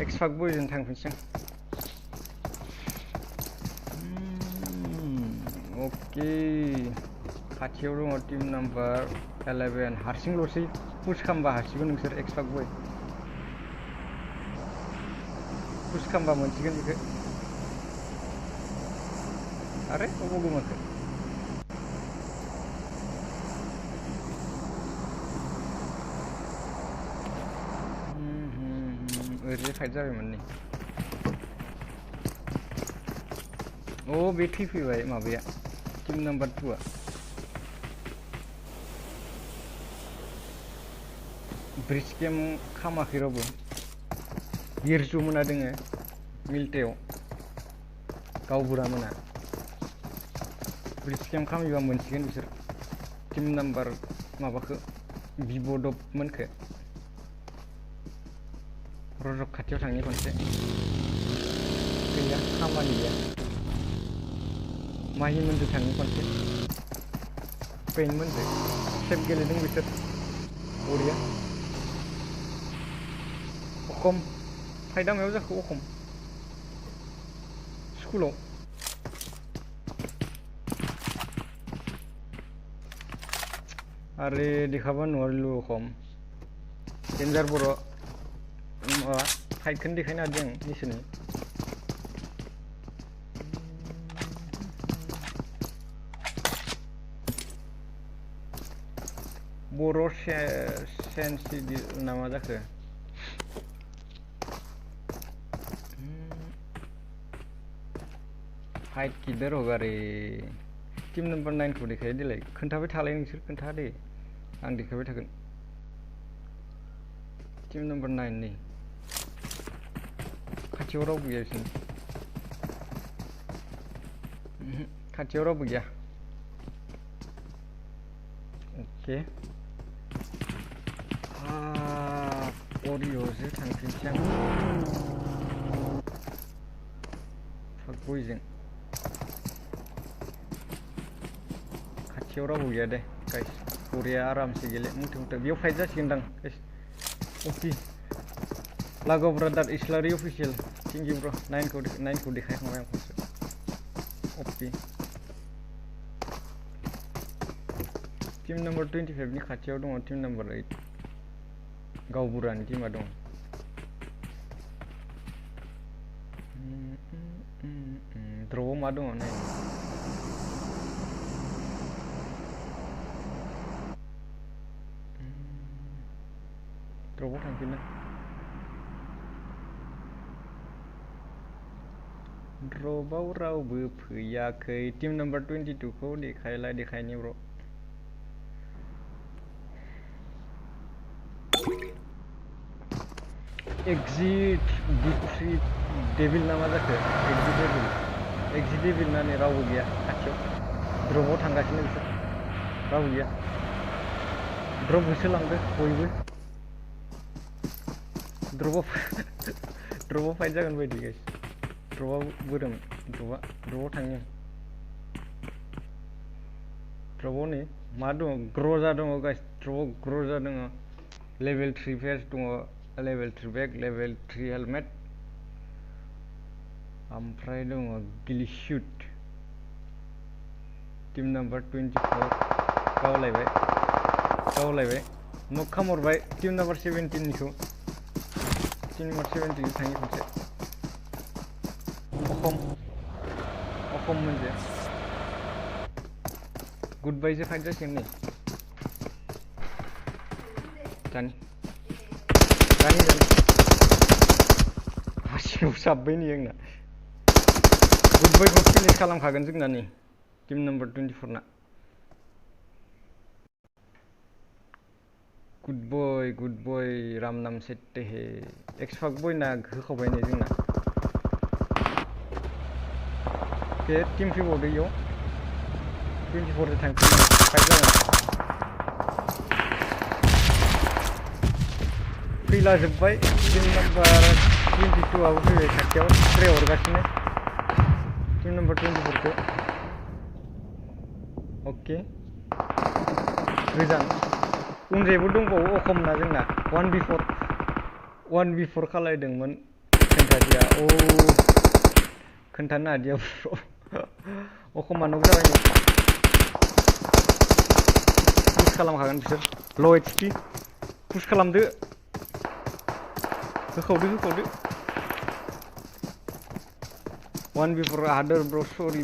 एक्सपार्ट बयजों थांफिनसै अके खाथियाव दङ टीम नाम्बार 11 हारसिंल'सै पुश खालामबा हासिगोन नोंसोर एक्सपाक्ट बय पुश खालामबा मोनसिगोन बेखौ आरे अबाव गोमाखो ओरैजाय फाइट जाबायमोन नै अ बे थैफैबाय माबाया टीम नाम्बार 2 आ ब्रिज गेम खामाखै रावबो बिरजु मोना दोङो मिल्टेयाव गावबुरा मोना ब्रिज गेम खामायबा मोनसिगोन बिसोर टीम नाम्बार माबाखौ बिब'दब मोनखो रजक खाथियाव थांनि खनसे गैया खामानि गैया माहि मोनदो थांनि खनसे पेइन मोनदो सेफ गेलेदों बिसोर बरिया अखम फाइदा मायाव जाखो अखम स्कुलाव आरे देखाबा नुवारलु अखम डेन्जार बर' माबा फाइटखौनो देखायनो हादों निसोरनि बर' सेन्सिटिभ ना मा जाखो फाइट गिदिर हगारे टीम नाम्बार 9 खौ देखायो देलाय खोन्थाबाय थालाय नोंसोर खोन्था दे आं देखायबाय थागोन टीम नाम्बार 9 नै खाथियाव रावबो गैया बिसोरनि खाथियाव रावबो गैया अके अरिय'जों थांफिनसै आं बयजों खाथियाव रावबो गैया दे गाइस बरिया आरामसे गेले मुथे मुथे बेयाव फाइट जासिगोनदां गाइस अके लागो brother Islary official thank you ब्र 9 खौ देखायखांबाय आं खनसे अके टीम नाम्बार 25 नि खाथियाव दङ टीम नाम्बार 8 गावबुरानि टीमा दं ड्रपआव मा दङ नाय ड्रपआव थांफिनो ड्रपआव रावबो फैयाखै टीम नाम्बार 22 खौ देखायनि ब्र एक्जिट D3 डेभिल ना मा जाखो एक्जिट डेभिल ना नै रावबो गैया खाथियाव ड्रपआव थांगासिनो बिसोर रावबो गैया ड्रप होसोलांदो बयबो ड्रपआव फाइट जागोन बायदि गाइस ड्रपआव बोरोम ड्रपआव थाङो ड्रपआव नै मा दङ ग्रजा दङ गाइस ड्रपआव ग्रजा दङ लेभेल 3 फेस दङ लेभेल 3 बेग लेभेल 3 हेलमेट ओमफ्राय दङ गिलिशुट टीम नाम्बार 24 गावलायबाय नक खामहरबाय टीम नाम्बार 17 निखौ टीम नाम्बार 17 थाङि खनसे अखम मोनसे गुड बायजों फाइट जासिगोन नै जानि हासिङाव साब्बाय नै आंना गुड बायखौ फिनिश खालामखागोन जोंना नै टीम नाम्बार 24 ना गुड बय राम नाम सेट्टे हे एक्सपाक बय ना होखाबाय नै जोंना बे टीम फैबावदो इयाव 24 जों थांफिन फाइट जागोन फैलाजोब्बाय टीम नाम्बार 22 आबो फैबाय खाथियाव स्प्रे हरगासिनो टीम नाम्बार 24 खौ अके गोजान उनजायबो दंबावो अखमना जोंना 1v4 खालायदोंमोन खोन्थादिया खोन्थानो हादिया अखमा नक जाबाय खालामखागोन बिसोर ल' HP पुश खालामदो होखावदो 1v4 हादोर ब्र सरि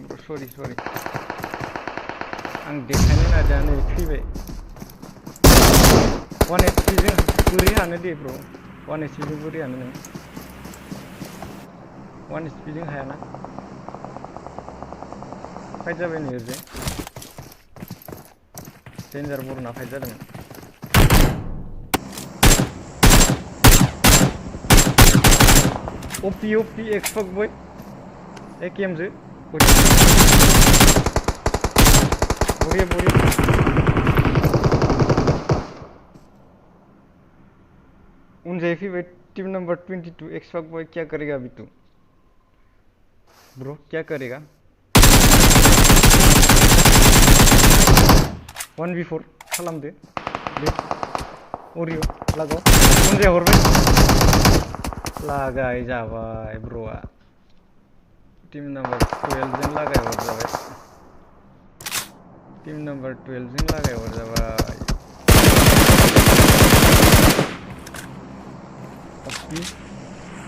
आं देखायनो नाजा नै थैबाय 1 HP जों बोरै हानो दे ब्र 1 HP जों बोरै हानो नों 1 HP जों हायाना फाइट जाबाय नै ओरैजाय डेन्जार बरना फाइट जादोंमोन OP एक्सफक बय AKM जो बरिया उनजाय फैबाय टीम नंबर 22 एक्सफक बॉय क्या करेगा अभी तू ब्रो क्या करेगा 1v4 खालामदो दे ओरियो लागाव उनजाय हरबाय लागाय जाबाय ब्र'आ टीम नंबर 12 जों लागाय हरजाबाय टीम नंबर 12 जों लागाय हरजाबाय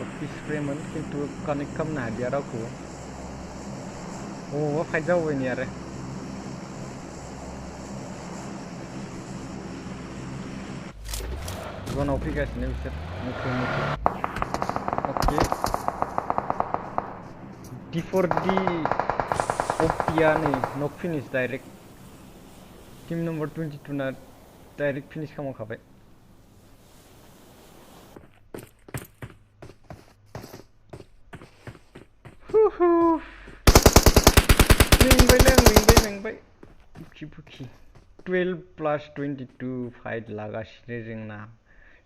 ऑफिस फ्रेमन किन्तु कनेक्ट खालामनो हादिया रावखौबो बबावबा फाइट जाबाय नै आरो जोनाव फैगासिनो बिसोर मुखो ओके D4D OPया नै नक फिनिश डाइरेक्ट टीम नंबर 22 ना डाइरेक्ट फिनिश खालामखाबाय मेंबाय बुखि 12+22 फाइट लागासिनो जोंना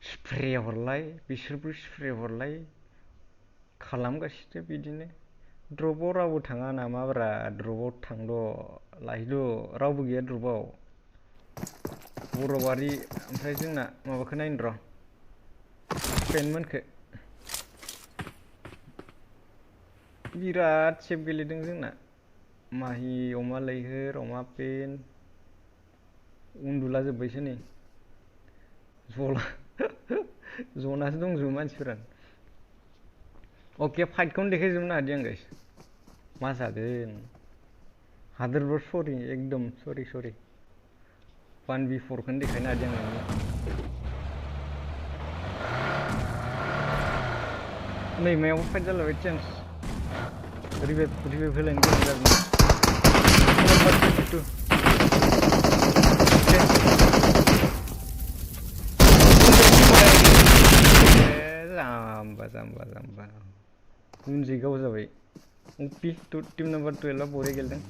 स्प्रे हरलाय बिसोरबो स्प्रे हरलाय खालामगासिनो बिदिनो ड्रपआव रावबो थाङा नामाब्रा ड्रपआव थांद' लाहैद' रावबो गैया ड्रपआव बर'बारि ओमफ्राय जोंना माबाखौ नायनो र' पेनमोनखो बिराद सेफ गेलेदों जोंना माहि अमा लैहोर अमा पेन उन्दुला जोब्बायसो नै जनासो दंजोबो मानसिफोरानो ओके फाइटखौनो देखायजोबनो हादिया आं गाइस मा जादों हादोरबो सरि एकदम सरि 1v4 खौनो देखायनो हादिया आं नै मायावबो फाइट जालायबाय चान्स रिभाइभ होलायनो गोनां जादों जाम्बा उनजै गाव जाबाय पि टीम नंबर 12 बरिया गेलेदों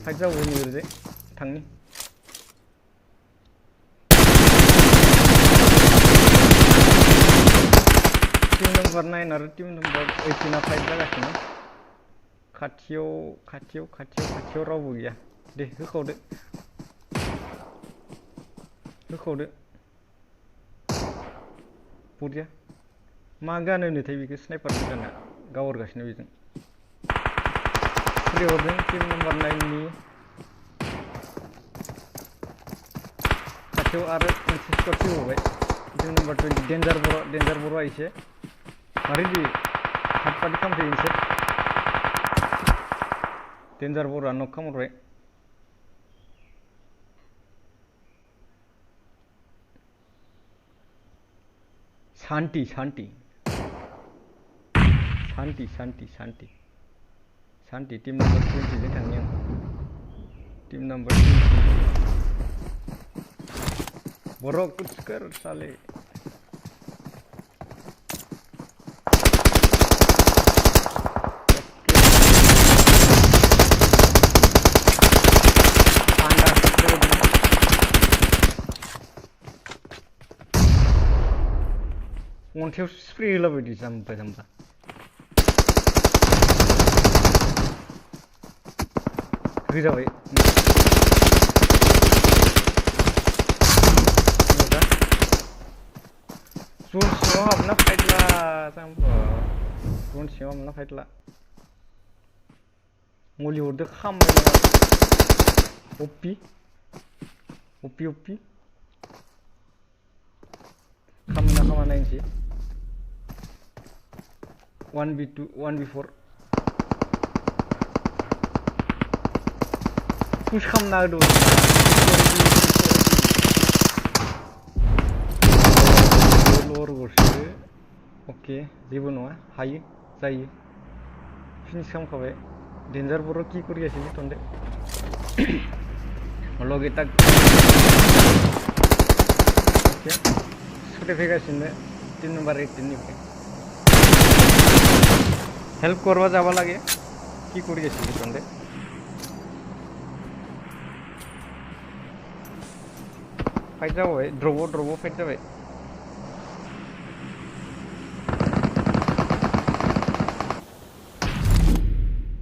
फाइट जाबाय नै ओरैजाय थांनि टीम नंबर 9 आरो टीम नंबर 18 फाइट जागासिनो खाथियाव रावबो गैया दे होखावदो बरिया मा गानोनोथाय बेखौ स्नाइपार गाना गावहरगासिनो बेजों स्प्रे हरदों टीम नंबर 9 नि खाथियाव आरो मोनसे स्कट फैबावबाय टीम नंबर 20 डेन्जार बर'आ एसे मारै दि हात पार्टि खालामफैयो बिसोर डेन्जार बर'आ नक खालामहरबाय शांति टीम नंबर 20 जों थांनि आं टीम नंबर 20 बर' कुछ कर साले अन्थायाव स्प्रे होलाबायदि जाम्बा होजाबाय जन सिङाव हाबना फाइटला जाम्बा जन सिङाव हाबना फाइटला मुलि हरदो खामबाय नामा अपि खामना खामा नायनोसै 1v2 1v4 पुश खामना होदों लर गरसे ओके जेबो नङा हायो जायो फिनिश खालामखाबाय डेन्जार बर' की करिगासिनो थन्दे लगे ताक ओके सुटे फैगासिनो टीम नम्बर 18 निफ्राय हेल्प करवा जाबा लागे की करिगासिनो थन्दे फाइट जाबाय ड्रपआव फाइट जाबाय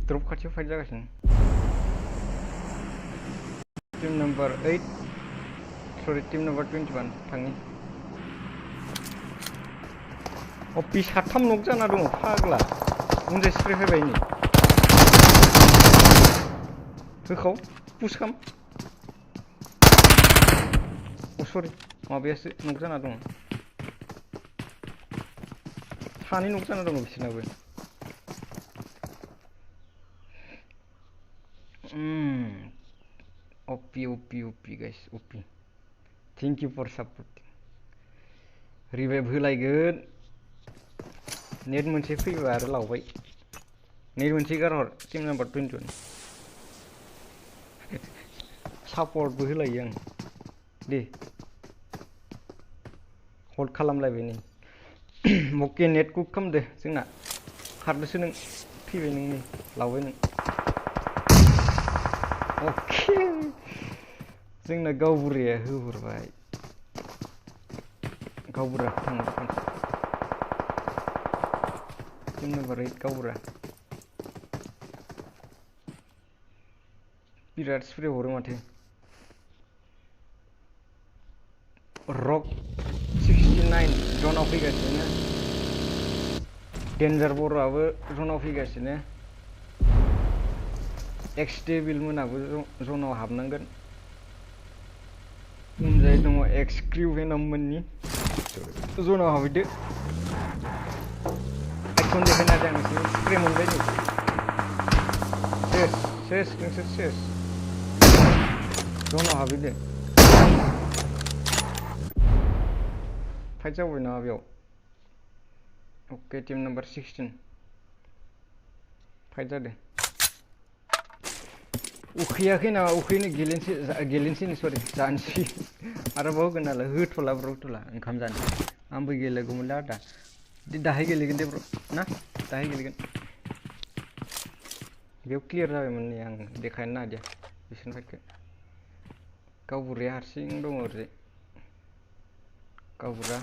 ड्रप खाथियाव फाइट जागासिनो टीम नम्बर 8 सरि टीम नम्बर 21 थाङि अपि साथाम नक जाना दङ फाग्ला उनजों स्प्रे फैबाय नि होखाव पुश खाम सरि माबायासो नक जाना दङ सानै नक जाना दङ बिसोरनाबो OP guys OP thank you for supporting revive होलायगोन नेट मोनसे फैबा आरो लावबाय नेट मोनसे गारहर टीम नम्बर 21 सापर्टबो होलायो आं दे हल्ड खालामलायबाय नै मके नेट कुक खालामदो जोंना खारदोसो नों फैबाय नों नै लावबाय नों ओके जोंना गावबुराया होहरबाय गावबुरा थांबाय खनसे टीम नम्बर 8 गावबुरा बिराद स्प्रे हरो माथो रक 69 जनाव फैगासिनो डेन्जार बर'आबो जनाव फैगासिनो एक्स डेभिल मोनाबो जनाव हाबनांगोन उनजाय दङ एक्स क्रिउ भेनम मोननि जनाव हाबैदो आइकन देखायना होदों आं नोंसोर स्प्रे मोनबाय नै सेस नोंसोर सेस जनाव हाबैदो फाइट जाबाय नामा बेयाव ओके टीम नम्बर 16 फाइट जादों उखैयाखै नामा उखैनो गेलेनोसै सरि जानोसै आरोबाव होगोन नालाय होथ'ला ओंखाम जानो आंबो गेलेगौमोनलै आदा दाहाय गेलेगोन दे ब्र ना दाहाय गेलेगोन बेयाव क्लियार जाबायमोन नै आं देखायनो नागिरदों बिसोरनि फाइटखौ गावबुराया हारसिं दङ ओरैजाय गावबुरा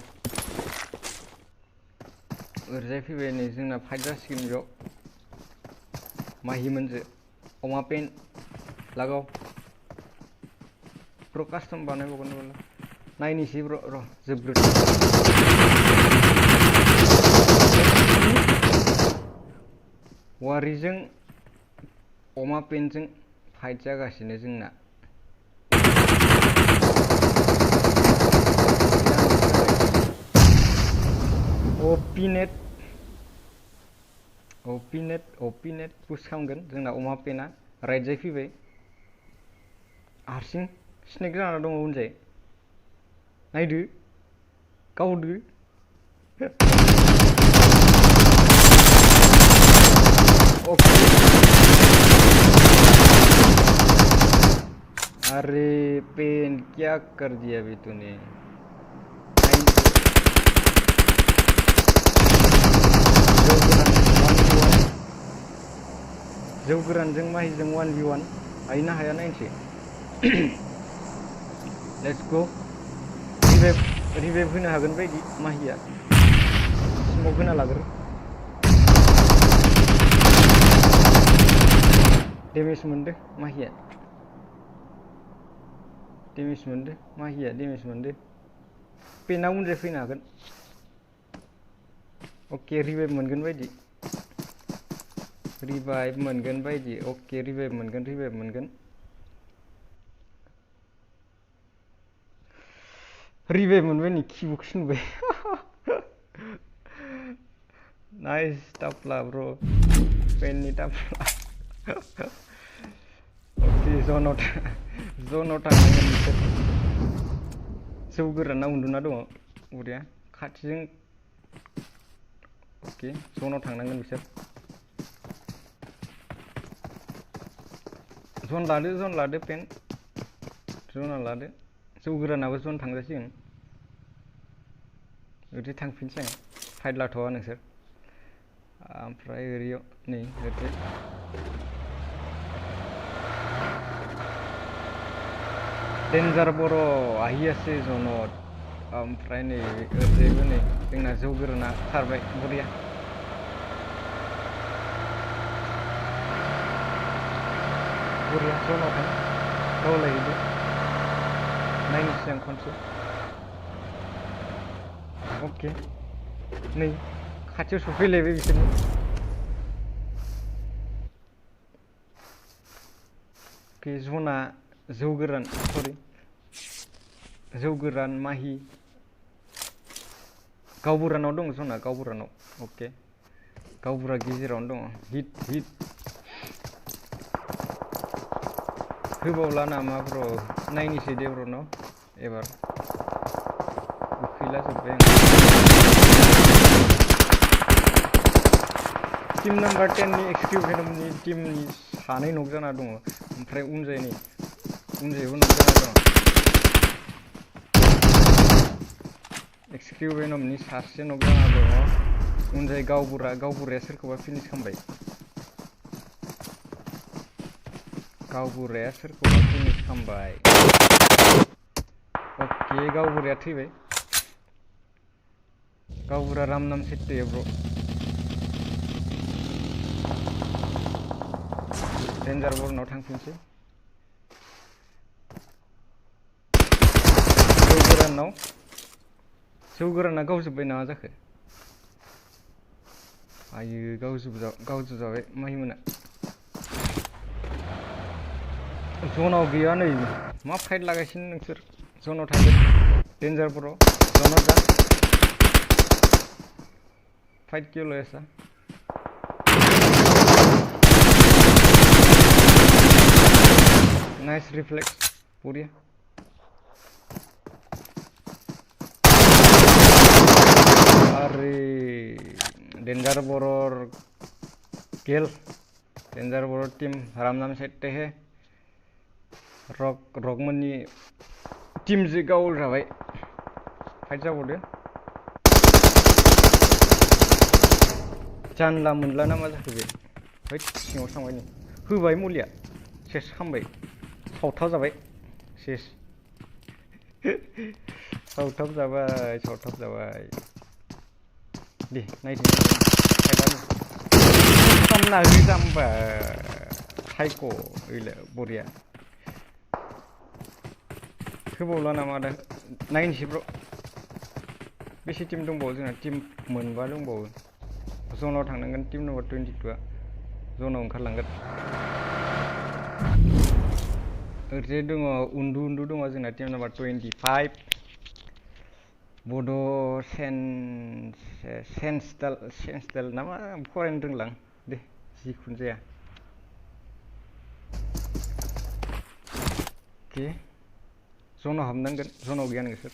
ओरैजाय फैबाय नै जोंना फाइट जासिगोन बेयाव माहिमोनजो अमा पेन लागाव ब्र कास्टम बानायबावगोन नामा नायनोसै ब्र र जोबग्रोदो वारिजों अमा पेनजों फाइट जागासिनो जोंना ओपिनेट पुश खालामगोन जोंना अमा पेना राइट जाय फैबाय हारसिं स्नेक जाना दङ उनजाय नायदो गावदो ओके अरे पेन क्या कर दिया अभी तूने जौ गोरानजों माहिजों 1v1 हायोना हाया नायनोसै लेट्स गो रिभाइभ होनो हागोन बायदि माहिया स्मक होना लाग्रो डेमेज मोनदो माहिया डेमेज मोनदो पेना उनजों फैनो हागोन ओके रिभाइभ मोनगोन बायदि रिभाइभ मोनगोन बायदि अके रिभाइभ मोनगोन रिभाइभ मोनबाय नि किबुकसो नुबाय नाइस टाप्ला ब्र पेननि टाप्ला अके जनाव थांनांगोन बिसोर जौ गोराना उन्दुना दङ बरिया खाथिजों अके जनाव थांनांगोन बिसोर जन लादो पेन जना लादो जौ गोरानाबो जन थांजासिगोन ओरै थांफिनसै आं फाइट लाथ'वा नोंसोर ओमफ्राय ओरैयाव नै ओरै डेन्जार बर' आहियासै जनत ओमफ्राय नै ओरैबो नै जोंना जौ गोराना खारबाय बरिया जनाव थां गावलायहैदो नायनोसै आं खनसे अके नै खाथियाव सफैलायबाय बिसोरनो अके जना जौ गोरान माहि गावबुरानाव दं जना गावबुरानाव अके गावबुरा गेजेरावनो दङ हिट होबावला नामा ब्र नायनोसै दे ब्र न एबार उखैला जोब्बाय आं टीम नम्बर 10 नि एक्सक्यू भेनमनि टीमनि सानै नक जाना दङ ओमफ्राय उनजायबो नक जाना दङ एक्सक्यू भेनमनि सासे नक जाना दङ उनजाय गावबुराया सोरखौबा फिनिश खालामबाय अके गावबुराया थैबाय गावबुरा राम नाम सेट्टे ब्र डेन्जार बरनाव थांफिनसै जौ गोराना गावजोब्बाय नामा जाखो आयो गावजोबजाबाय माहिमोना जनाव गैया नै मा फाइट लागासिनो नोंसोर जनाव थांदो डेन्जार बर' जनाव जा फाइट क्यों लो ऐसा नाइस रिफ्लेक्स बढ़िया अरे डेन्जार बरर गेल डेन्जार बर टीम राम नाम सेट्टे है रकमोननि टीमजों गावल जाबाय फाइट जाबावदो जानला मोनला ना मा जाखो बे फाइट सिङाव थांबाय नै होबाय मुलिया सेस खामबाय सावथाब जाबाय सेस सावथाब जाबाय दे नायदो फाइटआनो खामना होजामबा साइक' ओइला बरिया होबावला नामा दा नायनोसै ब्र बेसे टीम दंबावो जोंना टीम मोनबा दंबावो जनाव थांनांगोन टीम नम्बर 22आ जनाव ओंखारलांगोन ओरैजाय दङ उन्दु दङ जोंना टीम नम्बर 25 बड' सेन्सदाल नामा फरायनो रोंलां दे जिखुनु जाया अके जनाव हाबनांगोन जनाव गैया नोंसोर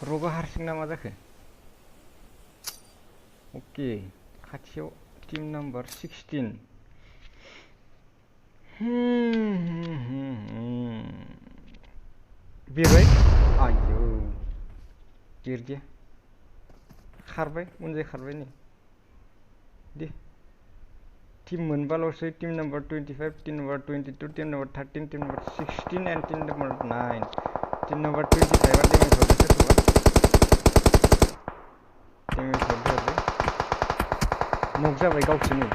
रगा हारसिं ना मा जाखो अके खाथियाव टीम नम्बर 16 बिरबाय आयौ बिरदिया खारबाय उनजाय खारबाय नै दे टीम मोनबाल'सै team number 25 team number 22 team number 13 team number 16 and team number 9 team number 25 आ डेमेज हरदो सोरखौबा डेमेज हरदो नक जाबाय गावसोरनो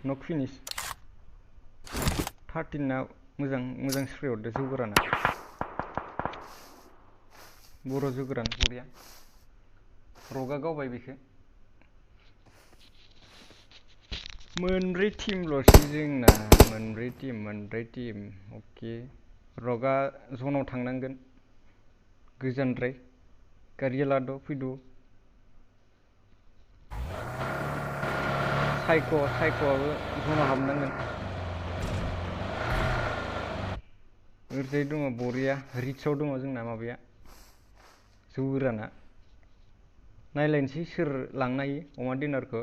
नक फिनिश 13 ना मोजां स्प्रे हरदो जौ गोराना बर' जौ गोरान बरिया रगा गावबाय बेखौ मोनब्रै टीमल'सै जोंना मोनब्रै टीम अके रगा जनाव थांनांगोन गोजानद्राय गारिया लाद' फैद' सायख'आबो जनाव हाबनांगोन ओरैजाय दङ बरिया रिचआव दङ जोंना माबाया जौ गोराना नायलायनोसै सोर लांनो हायो अमा डिनारखौ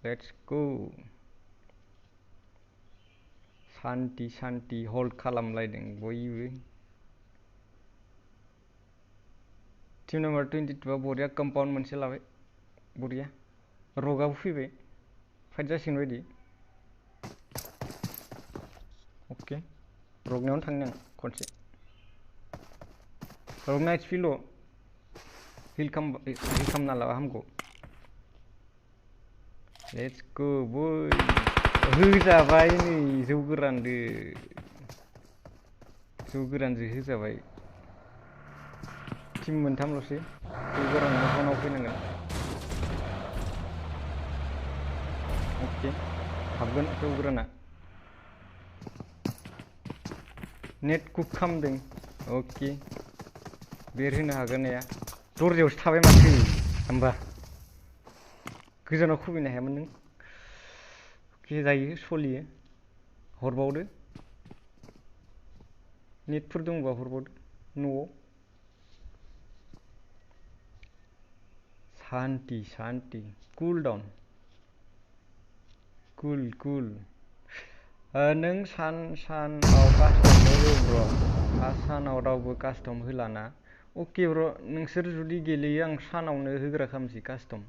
लेट्स गो सान्ति हल्ड खालामलायदों बयबो टिम नाम्बार 22 बरिया कम्पाउन्ड मोनसे लाबाय बरिया रगाबो फैबाय फाइट जासिगोन बायदि अके रगनायावनो थांनो आं खनसे रगना HP ल' हिल खालामना लाबा हामगौ लेट्स गो बय होजाबाय नै जौ गोरानजों होजाबाय टिम मोनथामल'सै जौ गोरानजों फनाव फैनांगोन अके हाबगोन जौ गोराना नेट कुक खालामदों अके बेरहोनो हागोन नाया दरजायावसो थाबाय माथो होमबा गोजानाव खुबैनो हायामोन नों अके जायो सलियो हरबावदो नेटफोर दंबा हरबावदो न'आव शान्ति कुल डाउन कुल नों सानाव कास्टम हो ब्र सानाव रावबो कास्टम होलाना अके ब्र नोंसोर जुदि गेलेयो आं सानावनो होग्रा खालामसै कास्टम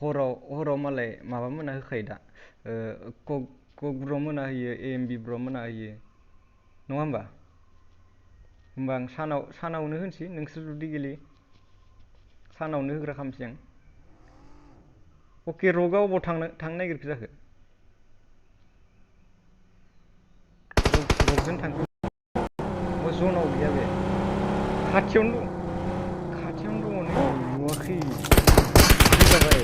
हराव मालाय माबा मोना होखायो दा कक ब्र मोना होयो AMB ब्र मोना होयो नङा होमबा आं सानावनो होनसै नोंसोर जुदि गेलेयो सानावनो होग्रा खालामसै आं अके रगा अबाव थांनो नागिरखो जाखो रगजों थांखो जनाव गैया बे खाथियावनो दङ नै नुवाखै जाबाय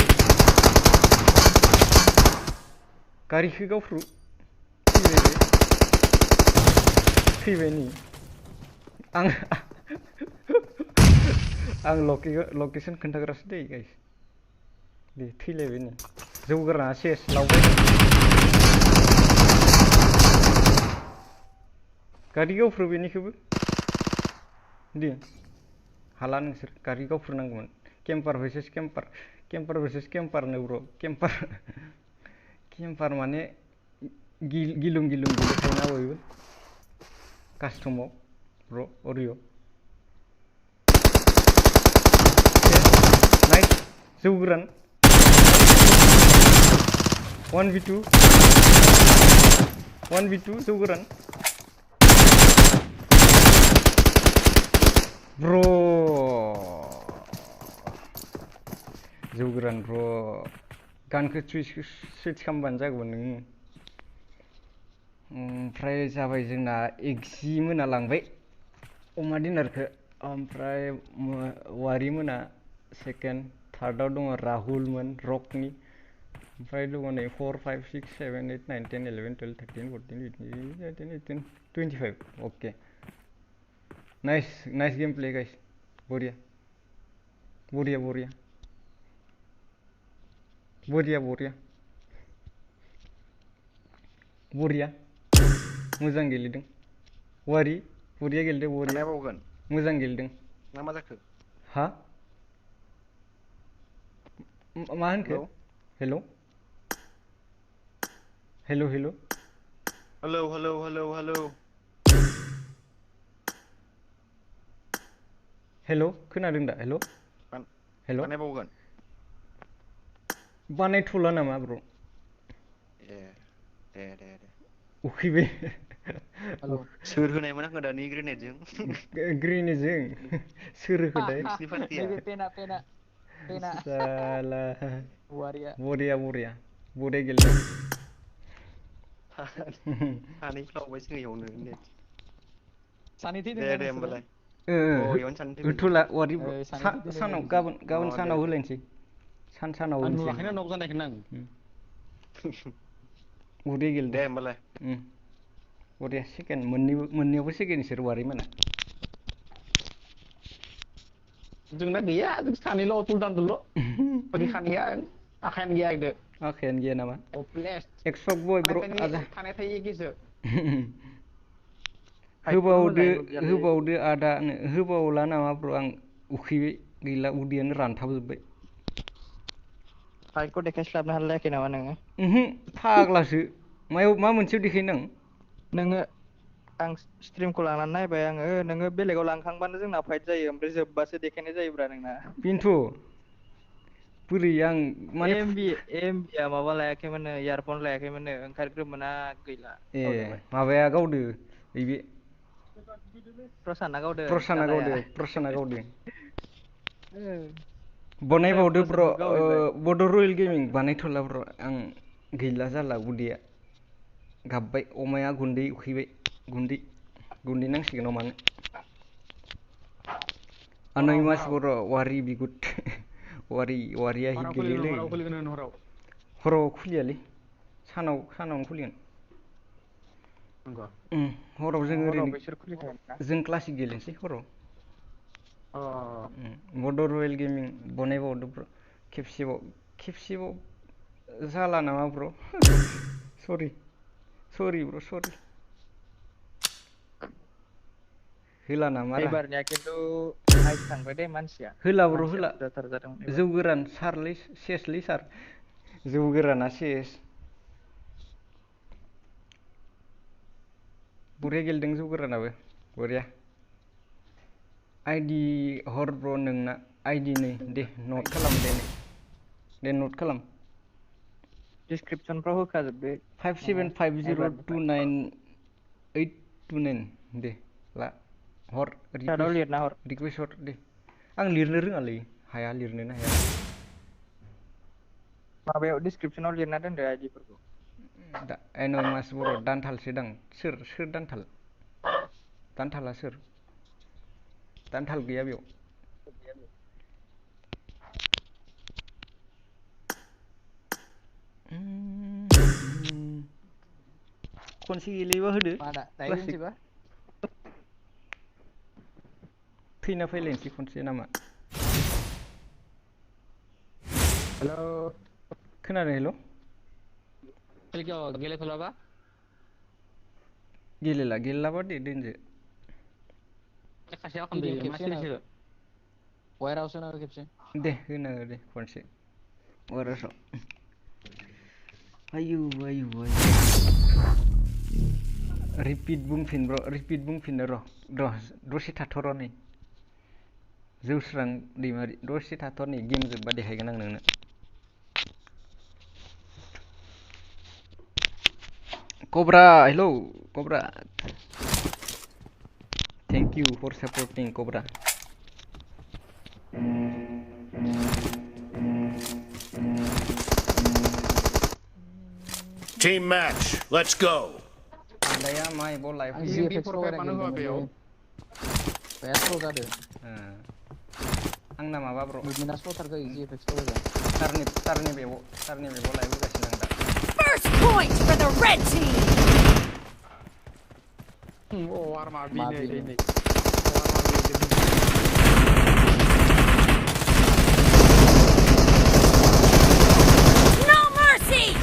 गारिखौ गावफ्रु फैबाय नै आं लकेसन खोन्थाग्रासो दै गाइस दे थैलायबाय नै जौ गोराना सेस लावबाय गारि गावफ्रु बेनिखौबो दे हाला नोंसोर गारि गावफ्रुनांगौमोन केम्पार भार्सेस केम्पार नो ब्र केम्पार माने गिलुं गेलेखायोना बयबो कास्टमाव ब्र अरिय' नाइस जौ गोरान 1v2 जौ गोरान ब्र जौ गोरान ब्र गानखौ सुइच खालामबानो जागौमोन नोङो ओमफ्राय जाबाय जोंना एक्जि मोना लांबाय अमा डिनारखौ ओमफ्राय वारि मोना सेकेन्ड थार्डआव दङ राहुलमोन रकनि ओमफ्राय दङ नै 4 5 6 7 8 9 10 11 12 13 14 15 18 अके नाइस गेम प्ले गाइस बरिया मोजां गेलेदों वारि बरिया गेलेदों बरिया मोजां गेलेदों ना मा जाखो हा मा होनखो हेल' खोनादों दा हेल' बानायबावगोन बानायथ'ला नामा ब्र दे उखैबाय सोर होनायमोन आंखौ दानि ग्रेनेडजों ग्रेनेडजों सोर होखोथाय नोंसिनि पार्टिया नैबे पेना साला वारिया बरिया गेलेदों सानै फ्लावबाय जोंनियावनो सानै दे थैदों होमबालाय इयावनो साननो होथ'ला वारि सानैजों सानाव दिनै गाबोन अ, सानाव दे। होलायनोसै सानाव आं होनोसै नुवाखैना नक जानायखौनो आं उदै गेलेदो दे होमबालाय बरिया सेकेन्ड मोननैयावबो सेकेन्ड इसोर वारि मोना जोंना गैया जों सानैल' अतुल दान्दुल' ओरै खानैया आखायानो गैया इदो आखायानो गैया नामा हपलेस एक्सक बय ब्र' आजा थानाय थायो एखेसो होबावदो आदानो होबावला नामा ब्र' आं उखैबाय गैला उदैयानो रानथाबजोब्बाय फाइटखौ देखायस्लाबनो हालायाखै नामा नोङो फाग्लासो मा मोनसेयाव देखायो नों नोङो आं स्ट्रिमखौ लानानै नायबाय आङो नोङो बेलेगाव लांखांबानो जोंना फाइट जायो ओमफ्राय जोबबासो देखायनाय जायोब्रा नोंना बेनोथ' बोरै आं माने एमबिया माबा लायाखैमोननो इयारफन लायाखैमोननो ओंखारग्रोमोना गैला ए गावदेबाय माबाया गावदो नैबे प्रसादना गावदो प्रसाना जालाया गावदो ओमफ्राय बनायबावदो ब्र' प्रसादखौ गावहैबाय बड' रयेल गेमिं बानायथ'ला ब्र' आं गैला जाला उदैया गाबबाय अमाया गुन्दै उखैबाय गुन्दै नांसिगोन अमानो आनयमास बर' वारि बिगुट वारिया हिट गेलेयोलै हराव खुलिगोन हराव हराव खुलियालै सानावनो खुलिगोन नंगौ हराव जों हराव ओरैनो बिसोर खुलिखागोन ना जों क्लासिक गेलेनोसै हराव अ बड' रयेल गेमिं बनायबावदो ब्र' खेबसेबाव जाला नामा ब्र' सरि ब्र' सरि होला नामारा एबारनिया खिन्थु हाइट थांबाय दे मानसिया होला ब्र' मानसिया होला बुरजाथार जादोंमोन जौ एबार गोरान सेसलै सार जौ गोराना सेस बरिया गेलेदों जौ गोरानाबो बरिया आइदि हर ब्र' नोंना आइदि नै दे नट खालाम दे नट खालाम डिसक्रिपसनफ्राव होखाजोबदो 5750298829 दे ला हर चार्टआव लिरना हर रिकुवेस्ट हर दे आं लिरनो रोङालै लिरनोनो हाया माबायाव डिसक्रिपसनाव लिरना दोनदो आइडिफोरखौ दा एन'मास बर' दानथालसो दां सोर दानथाला सोर दानथाल गैया बेयाव खनसे गेलेबा होदो क्लासिक थैना फैलायनोसै खनसे नामा हेलौ खोनादों हेल' गेलेथ'लाबा गेलेलाबा दे दोनदो खासेया खालामदो मा सिरिसो वायराव सोना खेबसे दे होना हो दे खनसे वायरासाव आयु रिपिट बुंफिननो र' दसे थाथ'र' नै जौस्रां दैमारि दसे थाथ' नै गेम जोब्बा देखायगोन आं नोंनो कब्रा हेलौ कब्रा थेंक इउ फर सापर्टिं कब्रा Team match, let's go. आन्दाया माइ बल लाइफ आंना माबा ब्र' सारनि बेगाव लाइफगासिनो आं दा First point for the red team. आरमा बिनै No mercy.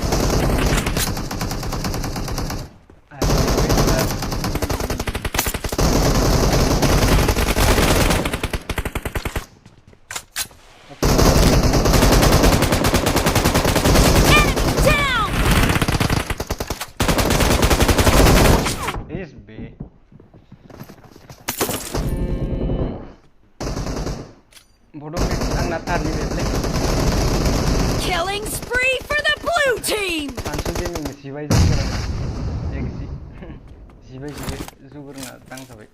Killing spree for the blue team. जिबाय जुगुरना दांजाबाय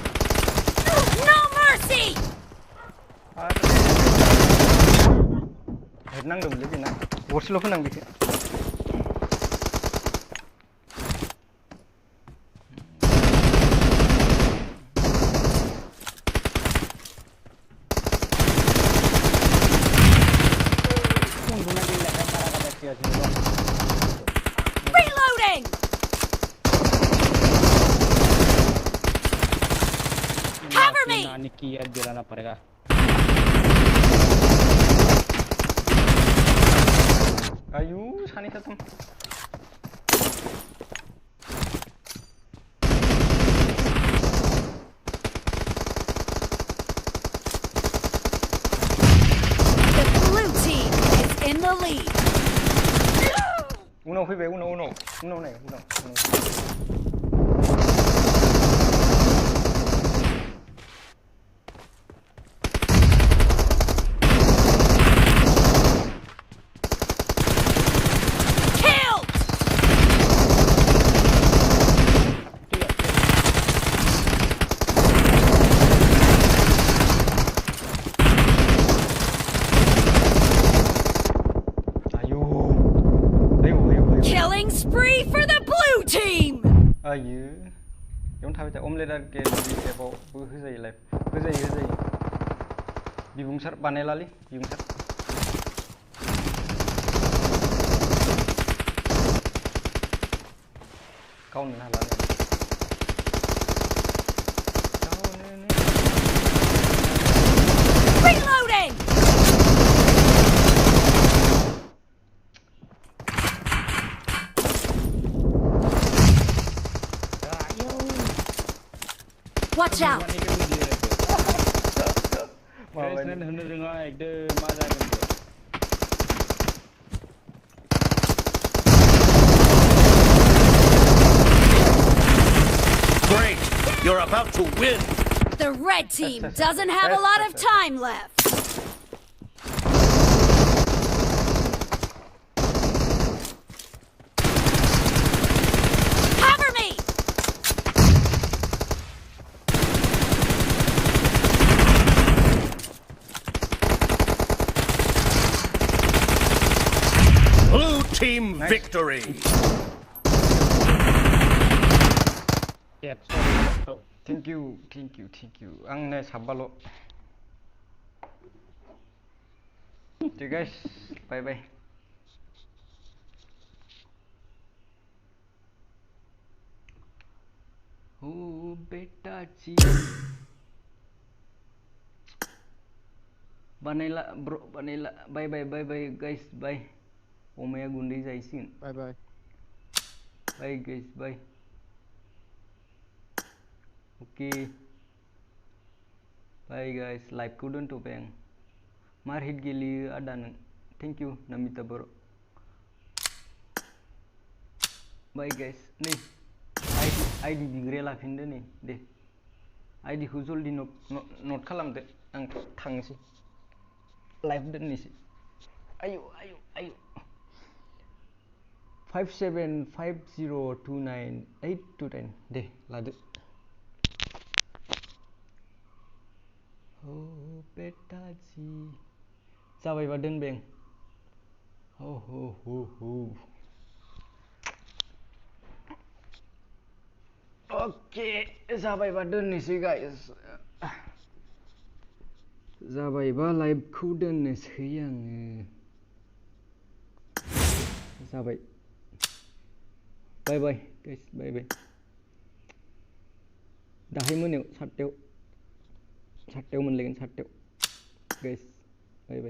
No mercy. हेड नांदोंमोनलै बेना गरसेल' फोनां बेखौ me! नानी की याद दिलाना पड़ेगा आयु सानै साथाम The blue team is in the lead. उनाव फैबाय उनाव नाय उनाव Killed! आयु Killing spree for the blue team! आयु बेयावनो थाबाय था अमलेट गेलेबावबो होजायो लाइफ होजायो बिबुंसार बानायलालै बिबुंसार गावनो हाला Reloading! Watch out! Guys, nan hono roङा एकदम मा जागोन बे Great! You're about to win! The red team doesn't have a lot of time left. Cover me! Blue team victory! Yeah, sorry. Thank you आंनो साबबाल' Okay guys bye bye Oh बेटा जी बानायला ब्र बानायला bye guys bye अमाया गुन्दै जाहैसिगोन Bye bye. bye guys bye Okay bye guys live खौ दोनथ'बाय आं मार हिट गेलेयो आदा नों Thank you नामिता बर' bye guys नै आइडि बिग्राया लाफिनदो नै दे आइडि खौ जल्दि नट खालामदो आं थांनोसै लाइभ दोननोसै आयु 5750298210 दे लादो Oh बेटा जी जाबायबा दोनबाय आं हो ओके जाबायबा दोननोसै गाइस जाबायबा लाइभखौ दोननोसै आङो जाबाय बाय बाय गाइस बाय दाहाय मोनायाव 7टायाव मोनलायगोन 7टायाव गाइस बाय